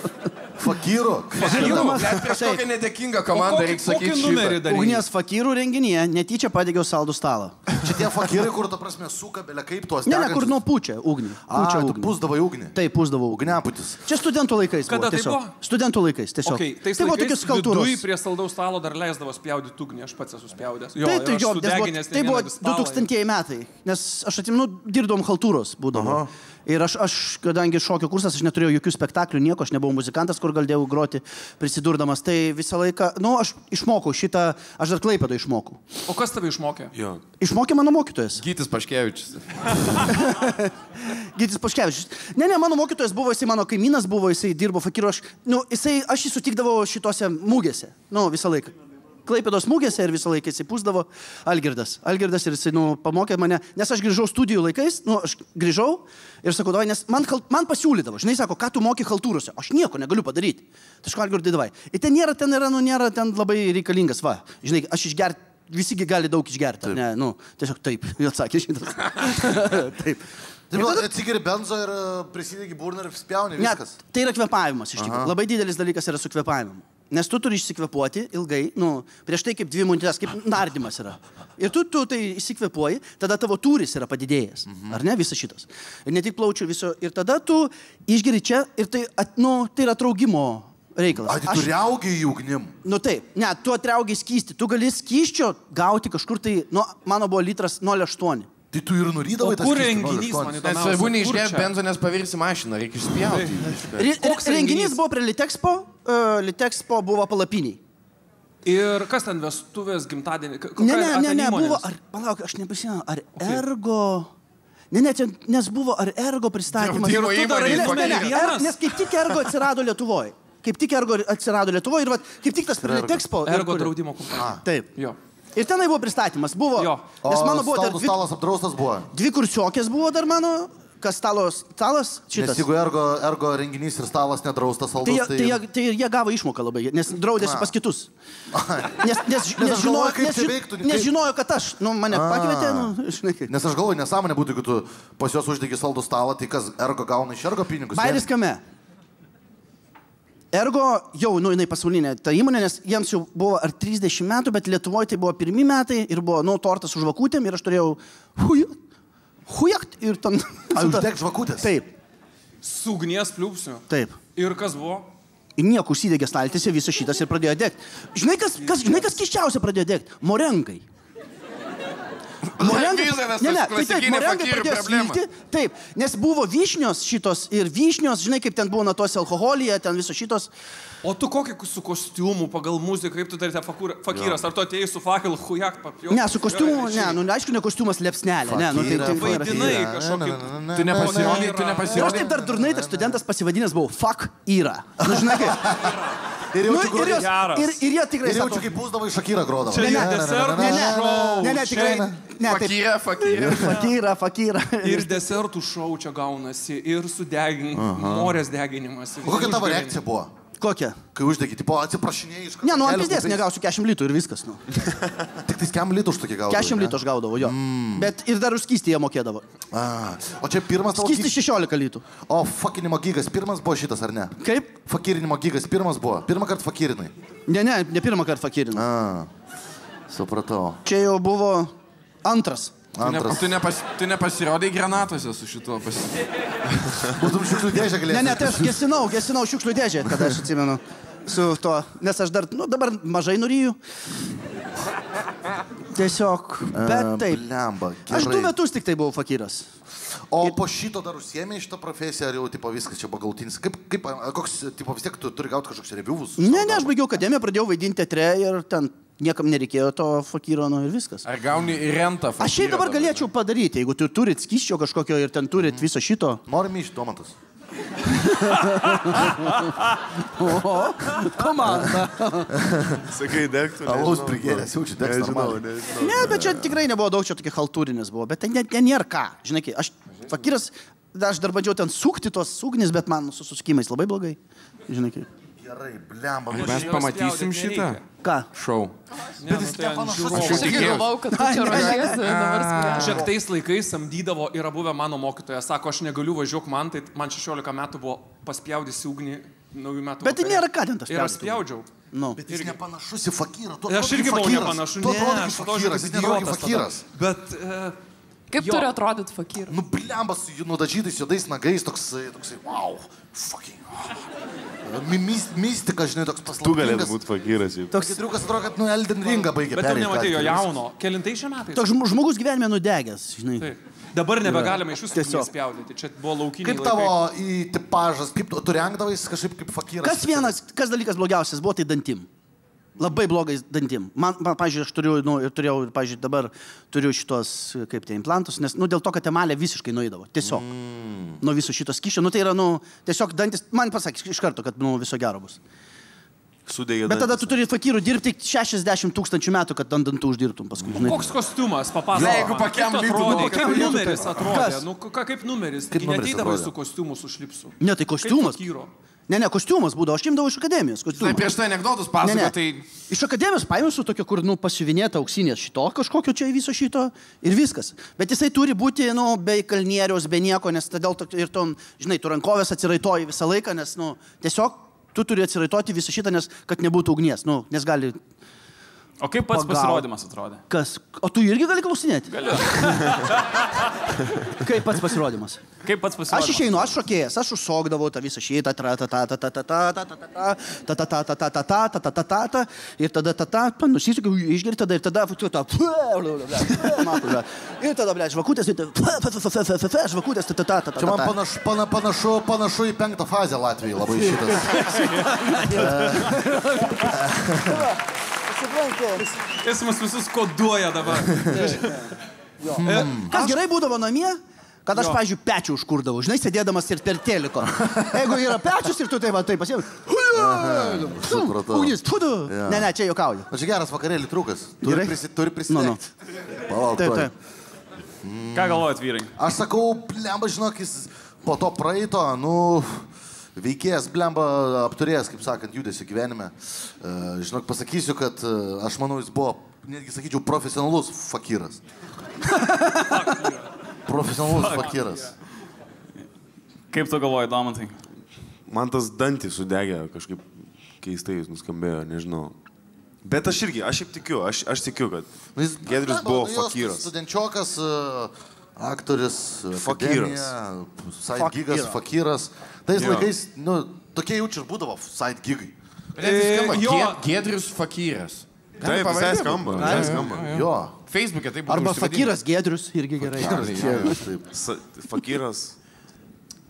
fakyrų. Prieš kokią nedėkingą komandą reikia sakyti. Kokį numerį daryti? Ugnies fakyrų renginyje netyčia padegiau saldų stalą. Čia tie fakyrai, kur, ta prasme, suka belia kaip tuos degančius. Ne, kur nuo pučia ugnį. Tu pusdavai ugnį. Taip, pusdavau. Ugniaputis. Čia studentų laikais. Kada tai buvo? Studentų laikais, tiesiog. Okay, tai buvo tokios skaltūros. Vidui prie saldaus stalo dar leisdavo spjaudyti ugnį, aš pats esu spjaudęs. Tai buvo 2000 metai, nes aš atsimenu, dirbdom haltūros būdavo. Ir aš, kadangi šokio kursas, aš neturėjau jokių spektaklių, nieko, aš nebuvau muzikantas, kur galėjau groti prisidurdamas. Tai visą laiką, aš išmokau šitą, aš dar Klaipėdoje išmokau. O kas tave išmokė? Jo. Išmokė mano mokytojas. Gytis Paškevičius. Gytis Paškevičius. Ne, mano mokytojas buvo, jisai mano kaimynas buvo, jisai dirbo fakyru, aš jį sutikdavau šitose mūgėse, visą laiką. Klaipėdos mūgėse ir visą laiką jisai pusdavo Algirdas. Algirdas ir jisai pamokė mane, nes aš grįžau studijų laikais, aš grįžau ir sakau, davai, nes man pasiūlydavo, žinai, sako, ką tu moki haltūrose, aš nieko negaliu padaryti. Tai aš Algirdai, davai. Ir ten nėra ten labai reikalingas, va, žinai, aš išgerti, visigi gali daug išgerti, ne, tiesiog taip, atsakė šitas. Taip. Atsigeri benzo ir prisidegi burną ir spjauni viskas. Ne, tai yra kvėpavimas iš tikrųjų. Labai didelis dalykas yra su kvėpavimu. Nes tu turi išsikvėpuoti ilgai, prieš tai kaip 2 minutės, kaip nardymas yra. Ir tu tai išsikvėpuoji, tada tavo tūris yra padidėjęs, ar ne, visas šitas. Ir ne tik plaučių viso, ir tada tu išgeri čia ir tai yra traugimo reikalas. Tai tu riaugiai į ugnim? Taip, ne, tu atriaugiai skystį, tu gali skysčio gauti kažkur tai, mano buvo litras 0,8. Tai tu ir nurydavai tas skystį? Kur renginys, man įdomiausia? Svarbu neišgerti benzo, nes pavirsi mašiną, reikia išspjauti. Renginys buvo prie Litexpo buvo palapiniai. Ir kas ten vestuvės, gimtadienį? Ne, buvo, palauk, aš neprisimenu, ar Ergo... Ne, nes buvo ar Ergo pristatymas. Nes kaip tik Ergo atsirado Lietuvoje. Kaip tik ir kaip tik tas prie Litexpo. Ergo draudimo kompanija. Taip. Jo. Ir tenai buvo pristatymas, buvo. Nes mano buvo dar stalas apdraustas buvo. 2 kursiokės buvo dar mano, kas stalas šitas. Nes jeigu ergo renginys ir stalas nedraustas saldus, tai jie gavo išmoką labai, nes draudėsi pas kitus. Nes žinojo, kad aš, mane pakvietė, Nes aš galvoju, nesąmonė būtų, jeigu tu pas juos uždegi saldų stalą, tai kas ergo gauna iš ergo pinigus? Bairis kame? Ergo jau, jinai pasaulinė ta įmonė, nes jiems jau buvo ar 30 metų, bet Lietuvoje tai buvo 1 metai ir buvo, tortas su žvakutėm ir aš turėjau hujakt ir ten... Uždeg žvakutės? Taip. Su ugnies pliūpsiu? Taip. Ir kas buvo? Ir nieko užsidegė staltėse, visas šitas ir pradėjo degti. Žinai, kas keisčiausia pradėjo degti? Morengai. Morengai pradėjo svilti, taip, nes buvo vyšnios šitos ir vyšnios, žinai, kaip ten buvo tos alkoholyje, ten visos šitos. O tu kokį su kostiumu pagal muziką, kaip tu darėte fakyras, ar tu atėjai su fakelu hujak papjau? Ne, su kostiumu, aišku, ne kostiumas lepsnelė, tai vaidinai kažkokį. Tu nepasirodai. Ir aš taip dar durnai, tas studentas pasivadinęs buvau fuck yra. Žinai kaip? Ir jie tikrai... Ir jaučiu, kaip būsdavo iš Shakira grodavo. Čia desertų šou. Ne, tikrai. Fakyra. Ir desertų šou čia gaunasi, ir morės deginimas. O kokia tavo reakcija buvo? Kokia? Kai uždegi, tipo atsiprašinėjai iš... Ne, ant pizdės negausiu 40 litų ir viskas, Tik tai 40 litų už tokį gaudavo. 40 litų aš gaudavau, jo. Bet ir dar už skystį jie mokėdavo. O čia pirmas tavo... Skystį 16 litų. O fakirinimo gigas pirmas buvo šitas, ar ne? Kaip? Fakirinimo gigas pirmas buvo. Pirmą kartą fakirinai. Ne pirmą kartą fakirinai. Supratau. Čia jau buvo antras. Tu nepasirodai granatose su šituo Būtum šiukšlių dėžę galėtum. Ne, tai aš gesinau šiukšlių dėžę, kada aš atsimenu su to, nes aš dar, dabar mažai nuryju. Tiesiog, bet taip. Aš 2 metus tik tai buvau fakyras. O po šito dar užsiėmė šitą profesiją, ar jau tipo, viskas čia buvo galutinis? Koks, tipo, vis tiek tu turi gauti kažkoks reviewus? Ne, aš baigiau akademiją, pradėjau vaidinti teatre ir ten niekam nereikėjo to fakyro, ir viskas. Ar gauni rentą fakyro? Aš šiaip dabar galėčiau padaryti, jeigu tu turit skysčio kažkokio ir ten turit viso šito. Norim iš Domantas. Komanda. Sakai, degtų. Alaus prigėrės, jaučiu degs normaliai. Ne, bet čia tikrai nebuvo daug, čia tokie haltūrinės buvo, bet ten nėra ką. Žinai, aš fakyras, aš dar bandžiau ten sukti tos ugnis, bet man su susukimais labai blogai. Žinai, kaip. Gerai, blemba. Mes pamatysim šitą? Ką? Šou. Bet jis nepanašus. Aš irgi galvau, kad tu čia ruošiesi dabar spręsti. Žiūrėk, tais laikais samdydavo, yra buvę mano mokytojas, sako, aš negaliu važiuok man, tai man 16 metų buvo paspjaudys ugnį naujų metų. Bet tai nėra ką ten tas spjaudyti. Ir aš spjaudžiau. Bet jis nepanašus į fakyrą. Aš irgi buvau nepanašus. Tu atrodo kaip fakyras, jis nerodo kaip fakyras. Bet... Kaip turi atrodyti fakyras? Nu, blemba su nudažytais juodais nagais, toksai, wow, fucking... Mistika, žinai, toks paslaptingas. Tu galėtum būti fakyras. Toks triukas atrodo, kad Elden Ringą baigė. Bet tu nematai jo jauno. Kelintai šią metais? Toks žmogus gyvenime nudegęs, žinai. Taip. Dabar nebegalime iš jūsų spjaudyti. Čia buvo laukiniai laikai. Kaip tavo tipažas, kaip tu rengdavais kažkaip kaip fakyras? Kas dalykas blogiausias buvo, tai dantim. Labai blogais dantim. Man pavyzdžiui, aš turėjau, pavyzdžiui, dabar turiu šitos, kaip tai, implantus, nes, dėl to, kad emalė visiškai nueidavo. Tiesiog. Nuo viso šitos kyšio. Tai yra, tiesiog dantis, man pasakė iš karto, kad, viso gero bus. Sudegė bet tada tu turi fakyrų dirbti 60 000 metų, kad ant dantų uždirbtum paskui. Koks kostiumas, papasakok. Jeigu pakiam lytų, kaip numeris atrodė? Kaip numeris? Neateidavai su kostiumu, su šlipsu. Ne, tai kostiumas. Ne, kostiumas būdavo, aš imdavau iš akademijos kostiumą. Tai prieš tai anekdotus pasako, tai... Iš akademijos paėmiau su tokio, kur, pasiuvinėta auksinės šito, kažkokio čia viso šito ir viskas. Bet jisai turi būti, be kalnieriaus, be nieko, nes todėl ir tom, žinai, tu rankovės atsiraitoji visą laiką, nes, tiesiog tu turi atsiraitoti visą šitą, nes, kad nebūtų ugnies, nes gali... O kaip pats pasirodymas atrodė? Kas? O tu irgi gali klausinėti? Galiu. Kaip pats pasirodymas? Kaip pats pasirodymas? Aš išeinu, aš šokėjas, aš užsokdavau tą visą šitą, ir tada nusisukiau, išgeri tada ir tada, ir tada, ble, žvakutės, žvakutės, Čia man panašu į 5. fazę Latvijai labai šitas. Jis mus visus koduoja dabar. Kas gerai būdavo namie, kad aš, pavyzdžiui, pečių užkurdavau, žinai, sėdėdamas ir per teliko. Jeigu yra pečius ir tu taip pasiemi. Ugnis, tudu. Ne, čia juokauju. Čia geras vakarėlį trūkas. Turi prisidėti. Palauk, Ką galvojat, vyrai? Aš sakau, blemba, žinok, jis po to praeito, veikėjas, blemba, apturėjęs, kaip sakant, judesį gyvenime. Žinok, pasakysiu, kad aš manau, jis buvo, netgi sakyčiau, profesionalus fakyras. Profesionalus fakyras. Kaip tu galvoji, Domantai? Man tas dantys sudegė kažkaip keistai, jis nuskambėjo, nežinau. Bet aš irgi, aš šiaip tikiu, aš tikiu, kad Giedrius buvo fakyras. Studenčiokas, aktorius, akademija, side gigas, fakyras. Tais laikais, tokie jaučiu ir būdavo side gigai. Giedrius fakyras. Taip, visai skamba. Jo. Facebook'e tai būtų arba fakyras Giedrius irgi gerai. Fakyras.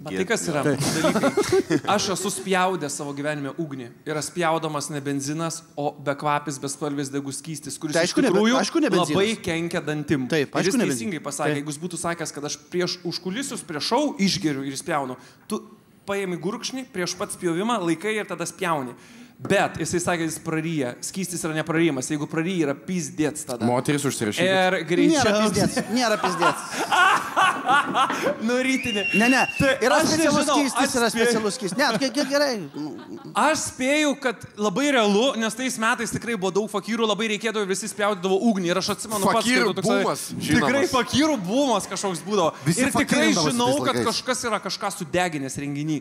Tai kas yra dalykai? Aš esu spjaudęs savo gyvenime ugnį. Yra spjaudamas ne benzinas, o bekvapis, bespalvės degus skystis, kuris iš tikrųjų labai kenkia dantim. Taip, ir jis teisingai pasakė, jeigu jis būtų sakęs, kad aš prieš užkulisius, prieš šou išgeriu ir spjaunu, tu paėmi gurkšnį prieš pat spjovimą, laikai ir tada spjauni. Bet jisai sakė, jis praryja. Skystis yra nepraryjimas. Jeigu praryja, yra pizdėts tada. Moteris užsirašyti. Ir greičiau. Nėra pizdėts. Rytinė. Ne. Yra specialus skystis, yra specialus skystis. Ne, gerai. Aš spėju, kad labai realu, nes tais metais tikrai buvo daug fakyrų, labai reikėdavo, visi spjaudavo ugnį. Ir aš atsimenu pats, fakyrų bumas. Tikrai fakyrų bumas kažkoks būdavo. Ir tikrai žinau, kad kažkas yra kažką sudeginęs renginį.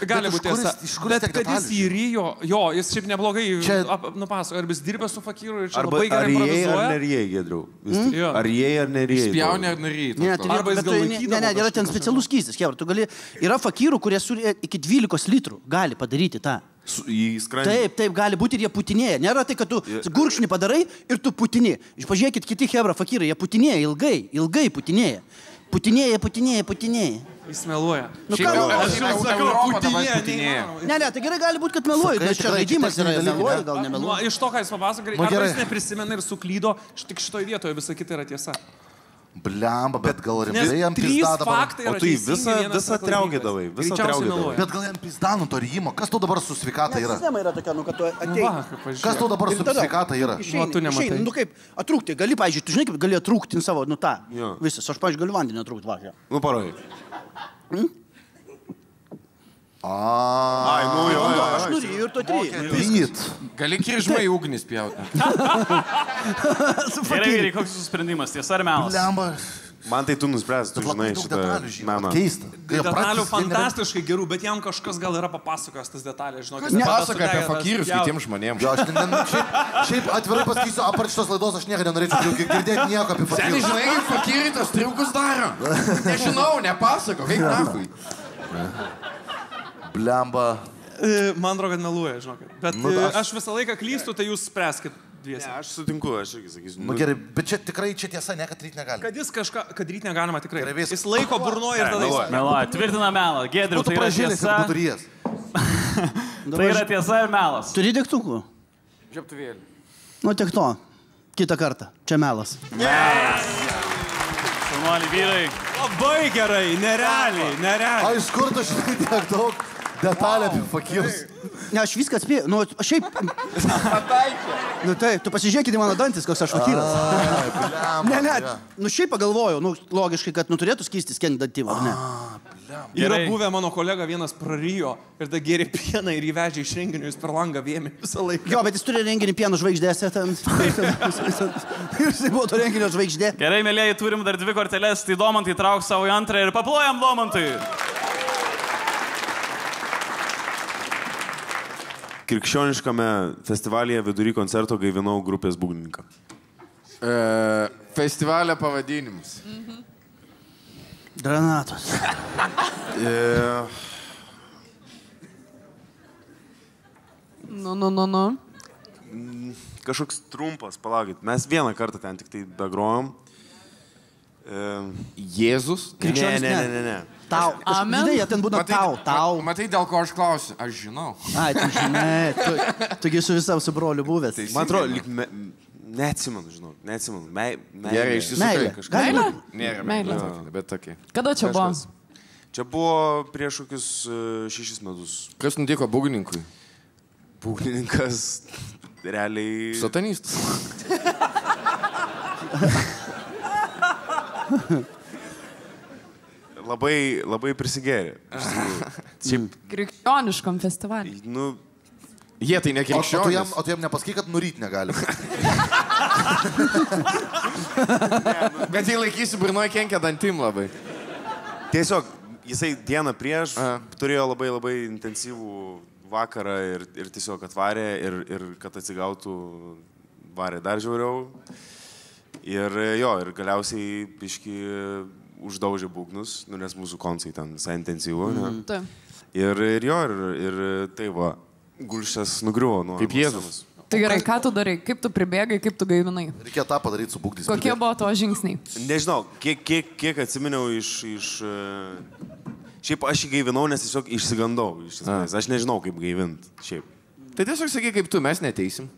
Gali būti tiesa. Bet kad jis į Rijo, jo, jis šiaip neblogai nupasakoja, ar jis dirbė su fakyru ir čia labai gerai improvizuoja. Ar nerijai, Giedriau? Ar jie ar nerijai? Spjaunė ar nerijai. Arba jis gal laikydavo. Ne, yra ten specialus skystis. Yra fakyrų, kurie iki 12 litrų gali padaryti tą. Taip, gali būti ir jie putinėja. Nėra tai, kad tu gurkšnį padarai ir tu putini. Pažiūrėkit, kiti hebra fakyrai, jie putinėja ilgai putinėja. Putinėja. Jis meluoja. Aš jau sakau, putinėja. Ne, tai gerai gali būti, kad meluoja. Bet čia žaidimas yra, meluoja, gal nemeluoja. Iš to, ką jis papasakoja, arba jis neprisimena ir suklydo, tik šitoje vietoje visa kita yra tiesa. Blemba, bet gal rimtai jam pizda dabar. O tu visą triaugėdavai. Bet gal jam pizda nutorimo. Kas tu dabar su sveikata yra? Sistema yra tokia, kad tu atėjai. Kas tu dabar su sveikata yra? Išeini, kaip atrūkti. Gali, pavyzdžiui, tu žinai, kaip gali atrūkti savo, tą. Visas, aš, pavyzdžiui, galiu vandenį atrūkti, va. Parodai. Ai, jo. Aš nuriju ir to Ryt. Gali kiržmai ugnis pjauti. Gerai, koks jūsų sprendimas, tiesa ar melas? Blemba. Man tai tu nuspręs, tu žinai šitą meną. Keista. Detalių fantastiškai gerų, bet jam kažkas gal yra papasakojęs tas detalės, žinok. Pasakoja apie fakyrus kitiems žmonėms. Jo, aš šiaip atvirai pasakysiu, apart šitos laidos aš niekada nenorėčiau girdėti nieko apie fakyrus. Seniai, žinai, kaip fakyrai tos triukus daro? Nežinau, nepasako, kaip nafui. Blemba. Man atrodo, kad meluoja, žinokit. Bet aš visą laiką klystu, tai jūs spręskit dviesi. Ne, aš sutinku, aš irgi sakysiu. Gerai, bet čia tikrai tiesa, ne, kad ryt negalima. Kad jis kažką, kad ryt negalima tikrai. Jis laiko burnoja ir tada jis... Meluoja, tvirtina melą. Giedriau, tai yra tiesa. Tai yra tiesa ir melas. Turi degtukų? Žiaptuvėlį. Nu, tik to. Kitą kartą. Čia melas. Šaunuoliai vyrai. Labai gerai, nerealiai. A, iš kur tu žinai tiek daug detalę apie fakyrus? Ne, aš viską atspėjau. Nu, šiaip... Nu, tai, tu pasižiūrėkit į mano dantis, koks aš fakyras. Ne, nu šiaip pagalvojau, nu, logiškai, kad turėtų skystis kenį dantimą, ne? Yra buvę mano kolega vienas prarijo ir da gėrė pieną ir įvežė iš renginių, jis per langą vėmė visą laiką. Jo, bet jis turi renginį pieno žvaigždėse. Ir jis buvo to renginio žvaigždė. Gerai, mėlėjai, turim dar 2 korteles, tai Domantai trauk savo į antrą ir paplojam Domantui. Krikščioniškame festivalyje vidury koncerto gaivinau grupės būgnininką. Festivalio pavadinimus. Granatos. Nu. Kažkoks trumpas, palaukit. Mes vieną kartą ten tik tai begrojom. Jėzus? Ne. Tau. Amen. Žinai, jie ten būna tau. Matai, dėl ko aš klausiu? Aš žinau. Ai, tu žinai. Tugi su visam su broliu buvęs. Man atrodo, neatsimenu, žinau. Gerai, išsisukai kažką. Meilė. Bet tokia. Kada čia buvo? Čia buvo prieš kokius 6 metus. Kas nutiko būgnininkui? Būgnininkas realiai... Satanistas. Labai prisigėrė. Krikščioniškam festivaliui. Nu, jie tai nekrikščionys. O tu jam nepasakai, kad nuryt negali. Bet jei laikysi burnoje, kenkia dantim labai. Tiesiog, jisai dieną prieš turėjo labai intensyvų vakarą ir tiesiog atvarė ir kad atsigautų varė dar žiauriau. Ir galiausiai biški uždaužė būgnus, nes mūsų koncai ten visai intensyvu. Ir tai va, gulščias nugriuvo nuo... Kaip Jėzus. Tai gerai, ką tu darai, kaip tu pribėgai, kaip tu gaivinai? Reikia tą padaryti su būgnais. Kokie buvo to žingsniai? Nežinau, kiek atsiminiau iš... Šiaip aš jį gaivinau, nes tiesiog išsigandau. Aš nežinau, kaip gaivint. Šiaip. Tai tiesiog sakai, kaip tu, mes neteisim.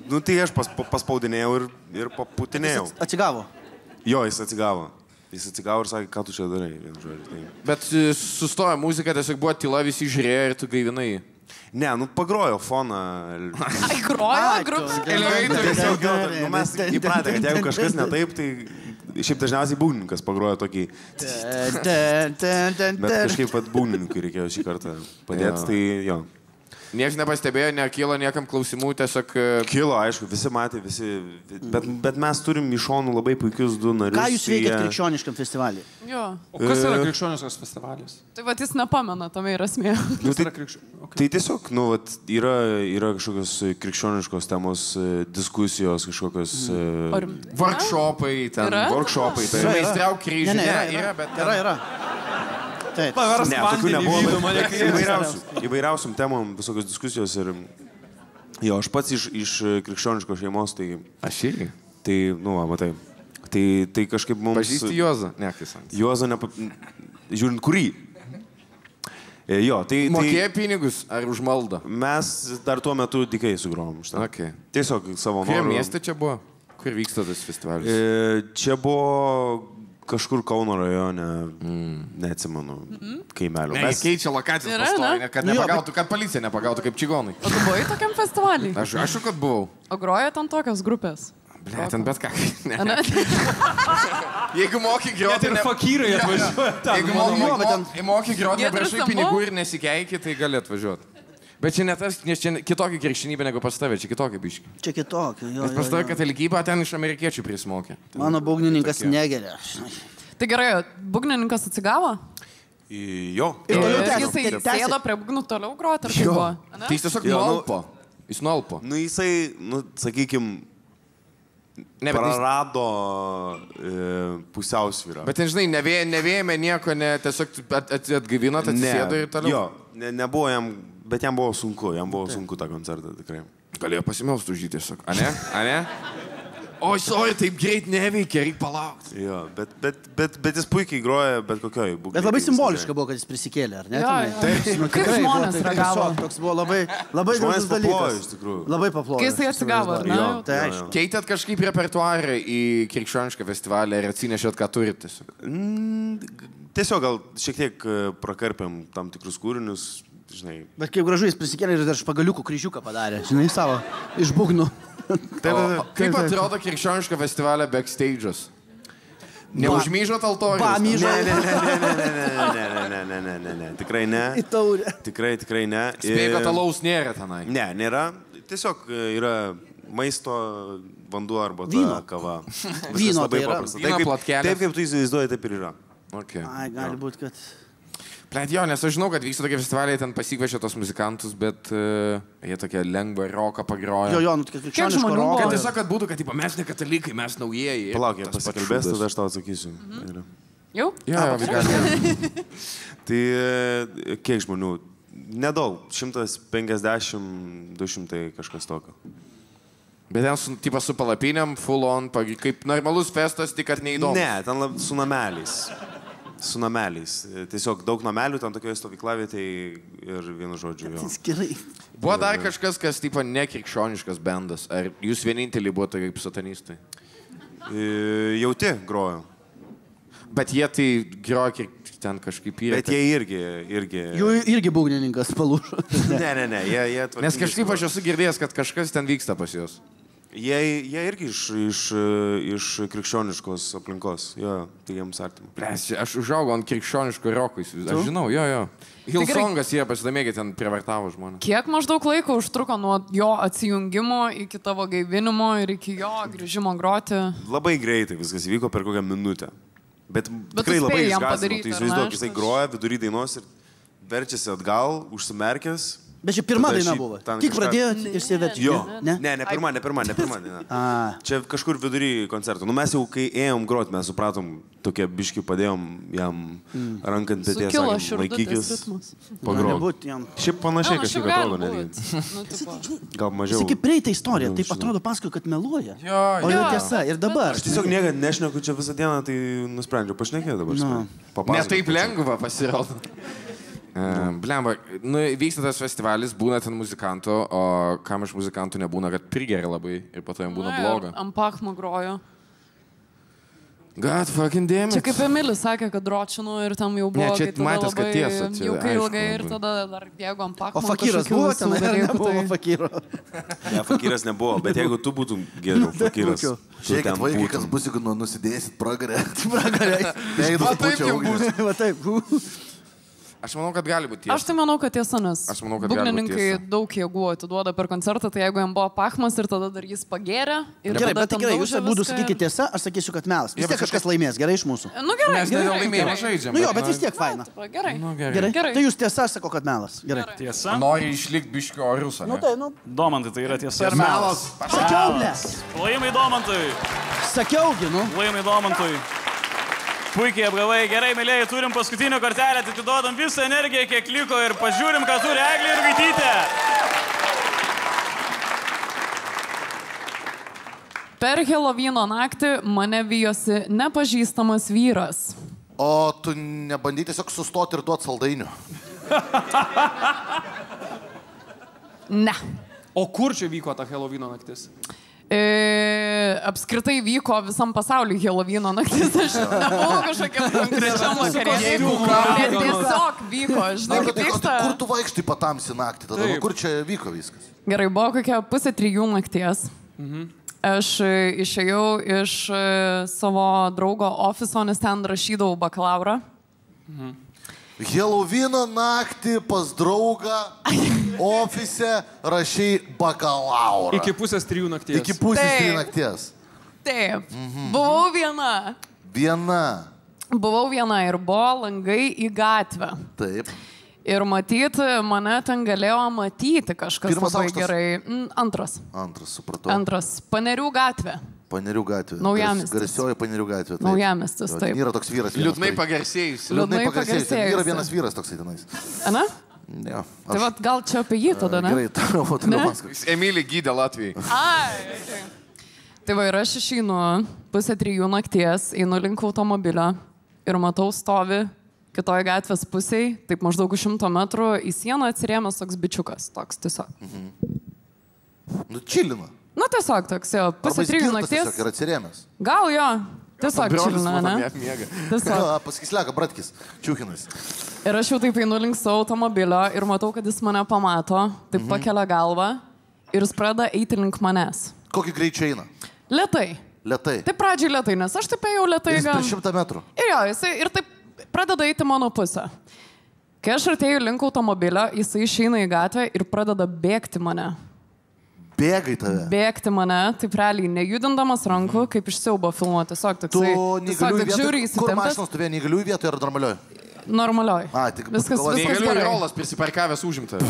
Nu, tai aš paspaudinėjau ir paputinėjau. Jis atsigavo? Jo, jis atsigavo. Jis atsigavo ir sakė, ką tu čia darai. Bet sustojo muzika, tiesiog buvo tyla, visi žiūrėjo ir tu gaivinai. Ne, nu pagrojo foną. Ai, grojo grupė? Mes įpratę, kad jeigu kažkas ne taip, tai šiaip dažniausiai būgnininkas pagrojo tokį... Bet kažkaip pat būgnininkui reikėjo šį kartą padėti, tai jo. Niekas nepastebėjo, nekyla niekam klausimų, tiesiog... Kilo, aišku, visi matė, bet mes turim iš šonų labai puikius du narius. Ką jūs veikėt krikščioniškam festivalį? Jo. O kas yra krikščioniškas festivalis? Tai va, jis nepamena, tame yra esmė. Tai tiesiog, yra kažkokios krikščioniškos temos, diskusijos, kažkokios... Workshopai, ten, workshopai, tai meistriauk kryžį. Yra, bet... Yra. Taip. Ne, tokių nebuvo, įvairiausiam temom visokios diskusijos ir jo, aš pats iš krikščioniškos šeimos, tai... Aš irgi? Tai, matai, tai kažkaip mums... Pažįsti Juozą? Ne, kai sant. Juozą žiūrint kurį. Jo, tai... Mokėjo pinigus ar už maldą? Mes dar tuo metu dikai sugrojom. Okay. Tiesiog savo norų. Kur mieste čia buvo? Kur vyksta tas festivalis? Čia buvo... Kažkur Kauno rajone, neatsimenu, kaimelio. Mes keičia lokacijas pastoja, kad nepagautų, kad policija nepagautų kaip čigonai. O tu buvai tokiam festivaliui? Aš kad buvau. O groja ten tokios grupės? Ble, ten bet ką. Jeigu moki grioti... Net ir fakyrai atvažiuoja ten. Jeigu moki grioti, neprašai pinigų ir nesikeiki, tai gali atvažiuoti. Bet čia ne tas, nes čia kitokia krikščionybė negu pas tave, čia kitokia biški. Čia kitokia, jo. Nes pas tave katalikybę ten iš amerikiečių prismokė. Mano būgnininkas negeria. Tai gerai, būgnininkas atsigavo? Jo. Ir toliau Jisai sėdo prie būgnų toliau groti, ar kaip buvo? Tai jis tiesiog nualpo. Jis nualpo. Jisai, sakykim, prarado pusiausvyrą. Bet ten, žinai, nevėjame nieko, tiesiog atgavinat, atsisėdo ir toliau. Jo, nebuvo jam, bet jam buvo sunku tą koncertą tikrai. Galėjo pasimelst už jį tiesiog, ane? O, sorry, taip greit neveikia, reikia palaukti. Jo, bet jis puikiai groja, bet kokioj būgnė. Bet labai simboliška buvo, kad jis prisikėlė, ar ne? Taip. Kaip žmonės reagavo? Toks buvo labai gražus dalykas. Labai paplojo. Kai jisai atsigavo, ar ne? Tai aišku. Keitėt kažkaip repertuarą į krikščionišką festivalį ir atsinešėt, ką turit tiesiog? Tiesiog gal šiek tiek prakarpėm tam tikrus kūrinius, žinai. Bet kaip gražu jis prisikėlė ir dar špagaliukų kryžiuką padarė, žinai, savo, iš būgnų. Kaip atrodo krikščioniško festivalio backstage'as? Neužmyžot altorius? Pamyžot. Ne, tikrai ne. Į taurę. Tikrai ne. Spėjai, kad alaus nėra tenai? Ne, nėra. Tiesiog yra maisto, vanduo arba kava. Vyno labai tai yra. paprasta. Taip kaip tu įsivaizduoji, taip ir yra. Ai, gali būti, kad... Plėt jo, nes aš žinau, kad vyksta tokie festivaliai, ten pasikviečia tos muzikantus, bet jie tokie lengvą roką pagroja. Jo, tokia krikščioniška roka. Kad tiesiog, kad būtų, kad mes ne katalikai, mes naujieji. Palauk, jie pasikalbės, tada aš tau atsakysiu. Jau? Jo, gali. Tai kiek žmonių? Nedaug, 150, 200 kažkas tokio. Bet ten su palapinėm, full on, kaip normalus festas, tik kad neįdomus. Ne, ten su nameliais. Su nameliais. Tiesiog daug namelių, ten tokioje stovyklavietėje ir vienu žodžiu. Gerai. Buvo dar kažkas, kas tipo nekrikščioniškas bendas. Ar jūs vieninteliai buvote kaip satanistai? Jauti grojo. Bet jie tai grojo ten kažkaip yra. Bet jie irgi... Jų irgi būgnininkas palūžo. Ne, jie tvarkingai. Nes kažkaip aš esu girdėjęs, kad kažkas ten vyksta pas juos. Jie irgi iš krikščioniškos aplinkos, jo, tai jiems artima. Aš užaugau ant krikščioniško roko, aš žinau, jo. Hillsongas jie pasidomėkit, ten prievartavo žmonės. Kiek maždaug laiko užtruko nuo jo atsijungimo iki tavo gaivinimo ir iki jo grįžimo groti? Labai greitai viskas įvyko per kokią minutę. Bet tikrai labai išgąsdino, tai įsivaizduok, jisai groja vidury dainos ir verčiasi atgal, užsimerkęs. Bet čia pirma daina buvo. Tik pradėjot ir sėdėt. Jo. Ne, pirma daina. Čia kažkur vidury koncerto. Mes jau, kai ėjom grot, mes supratom, tokie biški padėjom jam ranką ant peties. Sukilo širdutės ritmas. Pagrot. Šiaip panašiai kažkaip atrodo netgi. Gal mažiau. Jis kaip prieita istorija, taip atrodo paskui, kad meluoja. O jau tiesa, ir dabar. Aš tiesiog niekad nešneku čia visą dieną, tai nusprendžiau pašnekėti dabar. Ne taip lengva pasirodo. Blemba, vyksta tas festivalis, būna ten muzikantų, o kam iš muzikantų nebūna, kad prigeria labai ir po to jam būna bloga. Ant pakmo grojo. God fucking damn it. Čia kaip Emilis sakė, kad dročinu ir tam jau buvo, kai tada labai jaukai ilgai ir tada dar jeigu ant pakmo. O fakyras buvo ten, ar nebuvo fakyro? Ne, fakyras nebuvo, bet jeigu tu būtum geriau fakyras. Žiūrėkit, vaikai, kas bus, jeigu nusidėsit pragarę. Pragarę. Va taip jau bus. Va taip. Aš manau, kad gali būti tiesa. Aš tai manau, kad tiesa, nes Aš manau, kad gali būt būgnininkai tiesa. daug jėgų atiduoda per koncertą, tai jeigu jam buvo pachmas ir tada dar jis pagėrė. Gerai, bet gerai, jūs abudu sakykite tiesą, aš sakysiu, kad melas. Vis tiek kažkas laimės, gerai iš mūsų. Nu gerai, Mes dėl laimėjimo žaidžiam. Nu jo, bet vis tiek faina. gerai. Gerai. Tai jūs tiesa, aš sakau, kad melas. Gerai. Tiesa. Nori išlikti biškio orius, Nu tai, nu. Domantai, tai yra tiesa. Ir melas. Sakiau, ble. Laimai Domantui. Sakiaugi, nu. Laimai Domantui. Puikiai apgavai, gerai, mėlyjei, turim paskutinę kortelę, tai atiduodam visą energiją, kiek liko ir pažiūrim, ką turi Eglė Jurgaitytė. Per Helovino naktį mane vijosi nepažįstamas vyras. O tu nebandai tiesiog sustoti ir duoti saldainių. Ne. O kur čia vyko ta Helovino naktis? Apskritai vyko visam pasauliu Helovino naktis, aš nebuvau kažkokiam konkrečiam vakarėliui. Tiesiog vyko, žinai, kaip vyksta. Kur tu vaikštai patamsi naktį tada? Kur čia vyko viskas? Gerai, buvo kokia 2:30 nakties. Aš išėjau iš savo draugo ofiso, nes ten rašydavau bakalaurą. Helovino naktį pas draugą ofise rašai bakalaurą. Iki 2:30 nakties. Iki 2:30 nakties. Taip. Buvau viena. Buvau viena ir buvo langai į gatvę. Taip. Ir matyti, mane ten galėjo matyti kažkas Pirmas labai aukštas? gerai. Antras. Supratau. Antras. Panerių gatvė. Panerių gatvė. Naujamiestis. Garsioji Panerių gatvė. taip. Naujamiestis, Jo, taip. ten yra toks vyras. vienas, Liūdnai tai- pagarsėjusi. Liūdnai Liūdnai pagarsėjus. Ten Yra pagarsėjusi. vienas vyras toksai tenais. Ana? Jo, Tai vat gal čia apie jį tada, ne? Gerai, toliau paskui. Emilį gydė Latvijai. Ai, okay. Tai va ir aš išeinu 2:30 nakties, einu link automobilio ir matau stovi kitoje gatvės pusėje, taip maždaug 100 metrų į sieną atsirėmęs toks bičiukas, toks tiesiog. Nu, čilina. Nu tiesiog toks, jo, 2:30 nakties. Tiesiog yra atsirėmęs. Gal jo, tiesiog čilina, ne? Tiesiog. Paskisliaka, bratkis, čiūkinas. Ir aš jau taip einu link savo automobilio ir matau, kad jis mane pamato, taip pakelia galvą ir jis pradeda eiti link manęs. Kokį greičią eina? Lietai. Lietai. Tai pradžiai lietai, nes aš taip ėjau lietai. Jis per 100 metrų. Ir jo, jisai ir taip pradeda eiti mano pusę. Kai aš artėju link automobilio, jisai išeina į gatvę ir pradeda bėgti mane. Bėgai tave. Bėgti mane, taip realiai, nejudindamas rankų, kaip iš siaubo filmo, tiesiog Tu toksai. neįgaliųjų žiūri vietoje. Kur įsitempęs. mašinos stovėjo, neįgaliųjų vietoje ar normalioj? Normalioj. A, tik Viskas galvoju, viskas Neįgaliųjų gerai. rolas prisiparkavęs užimta.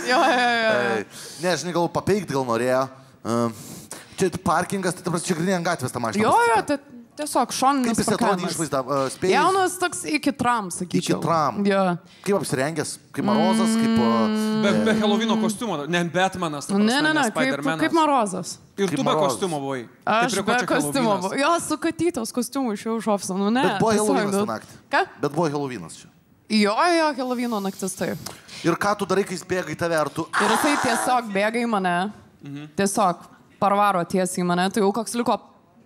Jo. Ne, žinai, gal papeikti gal norėjo. Čia parkingas, tai čia grinė ant gatvės tą mašiną. Jo, tai tiesiog šoninis Kaip jis atrodė parkavimas. išvaizdą? Spėjai? Jaunas toks iki tram, sakyčiau. Iki tram. Jo. Kaip apsirengęs? Kaip Marozas? Be Helovino kostiumo, ne Batmanas. ta Ne, prasme, ne, ne Spider-Manas. kaip Marozas. Ir kaip tu be Marozas. kostiumo buvai. Aš Tai prie ko be čia kostiumo. Helovinas? Jo, su katytos kostiumu išėjau iš ofiso. Nu, ne. Bet buvo tiesiog, Helovinas nu. tą naktį. Ką? Bet buvo Helovinas čia. Jo, Helovino naktis taip. Ir ką tu darai, kai jis bėga į tave, ar tu... Ir jisai tiesiog bėga į mane. Tiesiog parvaro tiesiai į mane. Tai jau koks liko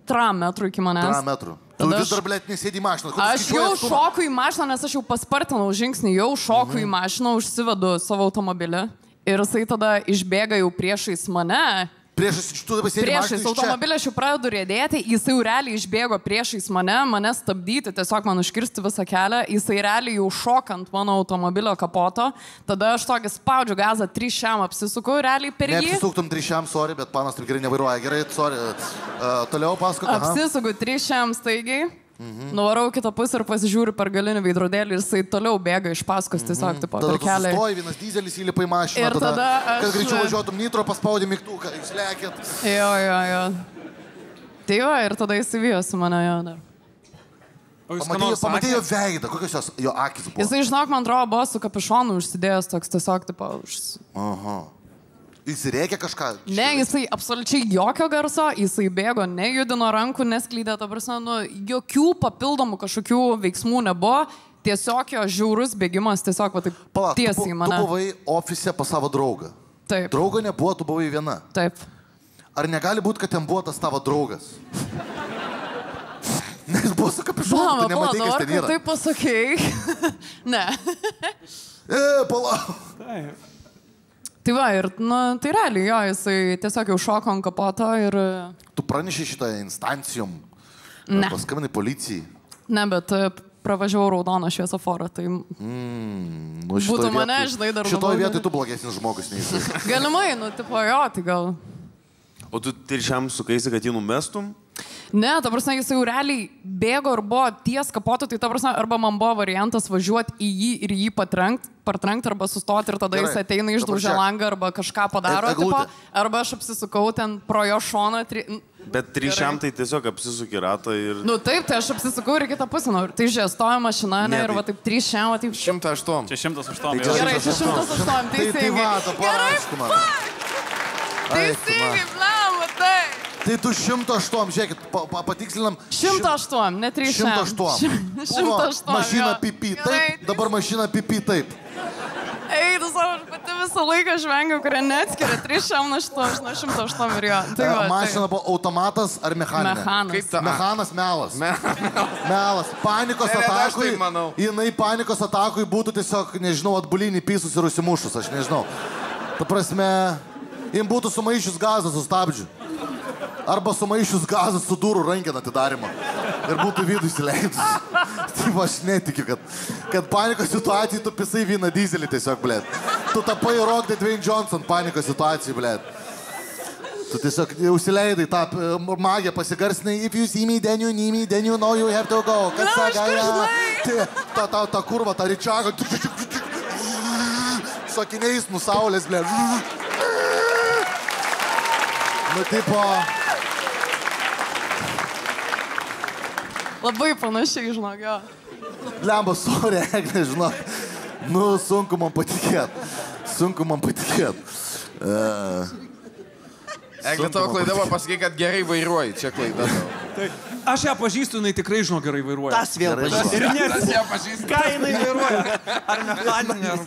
3 metrų iki manęs. 3 metrų. Tu Tada vis aš- dar, blėt, nesėdi į mašiną. Kur tu Aš skaičiuoji jau atstumą? šoku į mašiną, nes aš jau paspartinau žingsnį, jau šoku į mašiną, užsivedu savo automobilį. Ir jisai tada išbėga jau priešais mane. Priešais, tu dabar sėdi Priešais mašinai iš čia. automobilį aš jau pradedu riedėti, jisai jau realiai išbėgo priešais mane stabdyti, tiesiog man užkirsti visą kelią, jisai realiai jau šokant mano automobilio kapoto, tada aš tokį spaudžiu gazą 3 apsisuku, realiai per jį. Neapsisuktum 3, sorry, bet panas taip gerai nevairuoja. Gerai, sorry. Toliau pasakot. Apsisuku 3 staigiai, nuvarau kitą pusę ir pasižiūriu per galinį veidrodėlį ir jisai toliau bėga iš paskos tiesiog tipo, Tada per tu kelią. sustoji, vienas dizelis įlipa į mašiną. Ir tada aš- Kad greičiau važiuotum nitro, paspaudė mygtuką, jūs lekėt. Jo. Tai jo, ir tada įsivijosi mane jo dar. O jūs ką nors Pamatė jo sakėt? veidą, kokios jos jo akis buvo. Jisai, žinok, man atrodo, buvo su kapišonu užsidėjęs toks tiesiog, tipo, Aha. Jis rėkė kažką. Ne, jisai absoliučiai jokio garso, jisai bėgo, nejudino rankų, nesklydė, ta prasme, nu, jokių papildomų kažkokių veiksmų nebuvo, tiesiog jo žiaurus bėgimas, tiesiog va, taip Palauk, tiesiai į tu mane. buvai ofise pas savo draugą. Taip, Draugo nebuvo, tu buvai viena. taip. Ar negali būti, kad ten buvo tas tavo draugas? Nes buvo su kapišonu, tu nematai, kas ten yra. Taip pasakėjai. Ne. Palauk. Tai va, ir, nu, tai realiai, jo, jisai tiesiog jau šoko ant kapoto ir... Tu pranešai šitą instancijon. Ne. Paskambinai policijai. Ne, bet pravažiavau raudoną šviesoforą, tai būtų mane, žinai, dar labiau. Šitoje vietoje tu blogesnis žmogus nei jis. Galimai, nu, tipo, jo, tai gal. O tu Trišiam sukaisi, kad jį numestum? Ne, ta prasme, jis jau realiai bėgo ir buvo ties kapotu, tai ta prasme, arba man buvo variantas važiuoti į jį ir jį partrenkti, arba sustoti ir tada jis ateina, išdaužia langą, arba kažką padaro, tipo, arba aš apsisukau ten pro jo šoną. Bet Trišiam tai tiesiog apsisukė ratą ir... Nu taip, tai aš apsisukau ir kitą pusę, nu, tai žiūrė, stojo mašina, ne, ir va taip Trišiam, taip... 108. Čia 108. Gerai, čia 108, teisingai. Teisingai, blama, tai. Tai tu 108, žiūrėkit, patikslinam. 108, ne 300. 108. 108. Mašina pipi taip, dabar mašina pipi taip. Ei, tu savo, aš pati visą laiką žvengiau, kurie neatskiria 300 nuo 108 ir jo. Tai va, mašina buvo automatas ar mechaninė? Mechanas. Mechanas melas. Melas. Panikos atakui. Jinai panikos atakui būtų tiesiog, nežinau, atbulinį pysus ir užsimušus, aš nežinau. Ta prasme, jim būtų sumaišius gazą su stabdžiu. Arba sumaišius gazą su durų rankeną atidarimą. Ir būtų vidų įsileidus. Tai aš netikiu, kad panikos situacijai tu pisai vyną dizelį tiesiog, blėt. Tu tapai Rock the Dwayne Johnson panikos situacijai, blėt. Tu tiesiog užsileidai tą magiją, pasigarsinai. If you see me, then you need me, then you know you have to go. Kas sako, ta kurva, ta ričiaga. Su akiniais nusaulės, blėt. Nu, tipo... Labai panašiai, žinok, jo. Lemba, sorry, Eglė, žinok. Nu, sunku man patikėt. Eglė, tavo klaida buvo pasakyti, kad gerai vairuoji. Čia klaida tavo. Aš ją pažįstu, jinai tikrai, žinok, gerai vairuoja. Tas vėl pažįstu. Ir Tas ją pažįstu. ką jinai vairuoja? Ar mechaninė, ar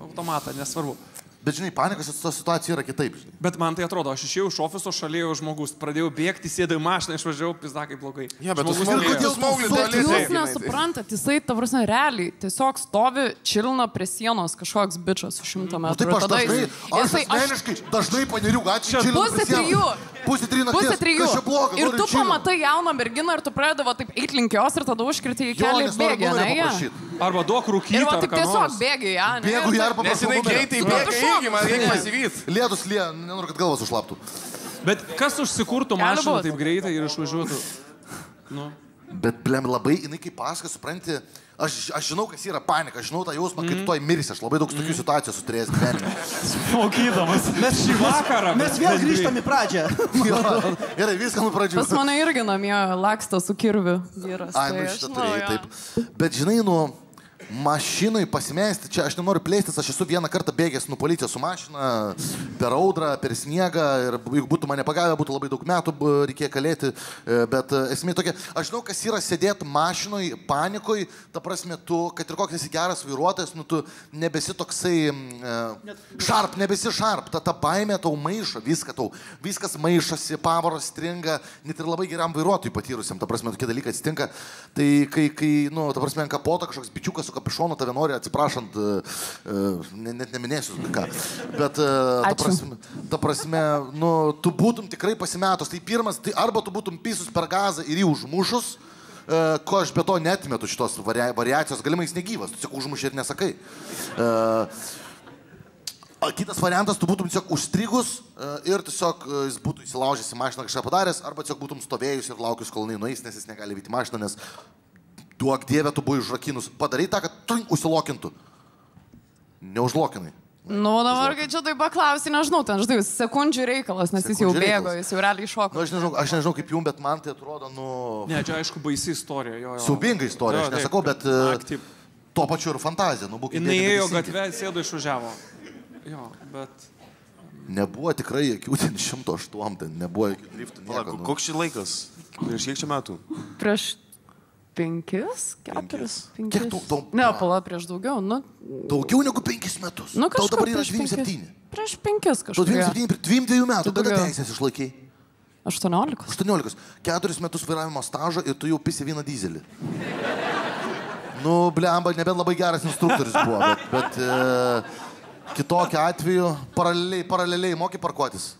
automatą, nesvarbu. Bet, žinai, panikos situacija yra kitaip, žinai. Bet man tai atrodo, aš išėjau iš ofiso, šalėjo žmogus, pradėjau bėgti, sėdau į mašiną, išvažiavau, pizdakai blogai. Ja, bet Jūs nesuprantat, jisai, ta prasme, realiai tiesiog stovi, čilina prie sienos kažkoks bičas su 100 metrų. Taip, aš asmeniškai dažnai panerių gatvėje čilinu prie sienos. Pusė 3 nakties. Kas čia bloga? Ir tu pamatai jauną merginą ir tu pradedi taip eiti link jos ir tada užkriti į kelią ir bėgi, ne? Arba duok rūkyti. Ir va taip tiesiog bėgi, ja, ne? Bėgu ją arba nes jinai greitai bėga irgi, man reikia pasivyt. Lietus lėja, nenoriu, kad galvas užlaptų. Bet kas užsikurtų mašiną taip greitai ir išvažiuotų? Nu. Bet, blem, labai, jinai kaip pasaka, supranti, aš žinau, kas yra panika, aš žinau tą jausmą, kaip tu toj mirsi, aš labai daug tokių situacijų suturėjęs gyvenime. Mokydamas. Mes šį vakarą. Mes vėl grįžtam į pradžią. Gerai, viską nuo pradžių. Pas mane irgi namie laksto su kirviu vyras. Ai, nu šitą turėjai, taip. Bet, žinai, nu, mašinai pasimesti, čia aš nenoriu plėstis, aš esu vieną kartą bėgęs nuo policijos su mašina, per audrą, per sniegą ir jeigu būtų mane pagavę, būtų labai daug metų reikėjo kalėti, bet esmė tokia, aš žinau, kas yra sėdėti mašinoj, panikoj, ta prasme, tu, kad ir koks esi geras vairuotojas, nu tu nebesi toksai nebesi šarp, ta baimė tau maišo, viskas maišosi, pavaros stringa, net ir labai geram vairuotojui patyrusiam, ta prasme, tokie dalykai atsitinka, tai kai nu, ta prasme, ant kapoto kažkoks bičiukas su kapišonu tave nori, atsiprašant, net neminėsiu ką, bet ta prasme, nu, tu būtum tikrai pasimetus, tai pirmas, tai arba tu būtum pysus per gazą ir jį užmušus, ko aš be to netmetu šitos variacijos, galimai jis negyvas, tu tiesiog užmušė ir nesakai. Kitas variantas, tu būtum tiesiog užstrigus ir tiesiog jis būtų įsilaužęs į mašiną kažką padaręs, arba tiesiog būtum stovėjus ir laukius, kol jinai nueis, nes jis negali vyti mašiną, nes duok dievę, tu buvai užrakinus. Padarai tą, kad užsilokintų. Neužlokinai. Nu, dabar, kai čia tai paklausi, nežinau, ten, žinai, sekundžių reikalas, nes jis jau bėgo, jis jau realiai šoko. Nu, aš nežinau kaip jum, bet man tai atrodo, nu... Ne, čia aišku baisi istorija, jo. Siaubinga istorija, aš nesakau, bet tuo pačiu ir fantazija, nu, būkime... Jis ėjo gatvę, sėdo išvažiavo. Jo, bet... Nebuvo tikrai jokių ten 108, ten nebuvo jokių driftų, nieko. Koks šį laikas? Prieš kiek čia metų? Prieš 5, 4, 5. Kiek tu? Ne, pala prieš daugiau, nu... Daugiau negu 5 metus. Nu, tau kažkur dabar yra prieš 27. Prieš 5 kažkur. Tau 22 metų, kada teisės išlaikai? 18. 18. 4 metus vairavimo stažo ir tu jau pisi vieną dizelį. Nu, blemba, nebent labai geras instruktorius buvo, bet kitokiu atveju paraleliai moki parkuotis.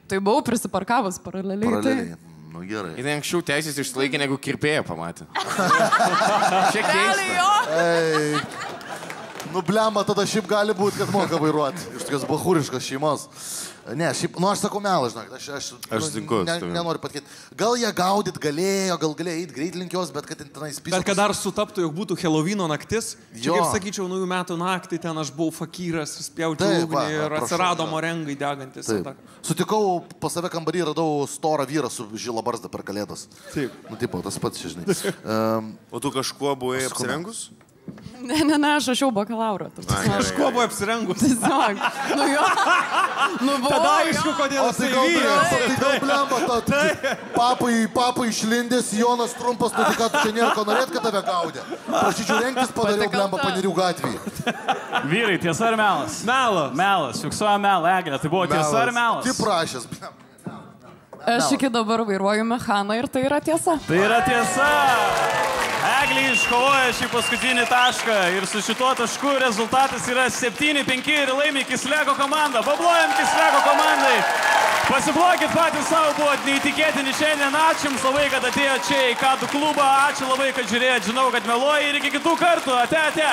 Tai buvau prisiparkavus paraleliai. Paraleliai. Nu gerai. Ir anksčiau teisės išsilaikė, negu kirpėją pamatė. Čia keista. Ei. Nu, blemba, tada šiaip gali būti, kad moka vairuoti. Iš tokios bahūriškos šeimos. Ne, šiaip, nu aš sakau melą, žinok, aš sutinku, nenoriu patikėti. Gal jie gaudyt galėjo, gal galėjo eiti greit link jos, bet kad tenai spysos. Bet kad dar sutaptų, jog būtų Helovino naktis. Čia kaip sakyčiau, naujų metų naktį, ten aš buvau fakyras, spjaučiau ugnį ir atsirado morengai degantis. Sutikau pas save kambarį, radau storą vyrą su žila barzda per kalėdas. Taip. Nu, tipo, tas pats, žinai. O tu kažkuo buvai apsirengus? Ne, aš rašiau bakalauro. Kažkuo buvo apsirengus. Tiesiog. Nu jo. Nu buvo. Tada aišku, kodėl jisai vyras. Tai gal blemba, papai išlindęs, Jonas trumpas, nu tai ką tu čia nėra ko norėt, kad tave gaudė. Prašyčiau rengtis, padariau blemba Panerių gatvėje. Vyrai, tiesa ar melas? Melas. Melas, fiksuoja melą, Eglė. Tai buvo tiesa ar melas? Kaip prašęs, blemba. Aš iki dabar vairuoju mechaną ir tai yra tiesa. Tai yra tiesa. Eglė iškovoja šį paskutinį tašką ir su šituo tašku rezultatas yra 7-5 ir laimi Kislego komanda. Paplojam Kislego komandai. Pasiplokit patys savo, buvot neįtikėtini šiandien. Ačiū jums labai, kad atėjo čia į Kadų klubą. Ačiū labai, kad žiūrėjot. Žinau, kad meluoja ir iki kitų kartų. Ate.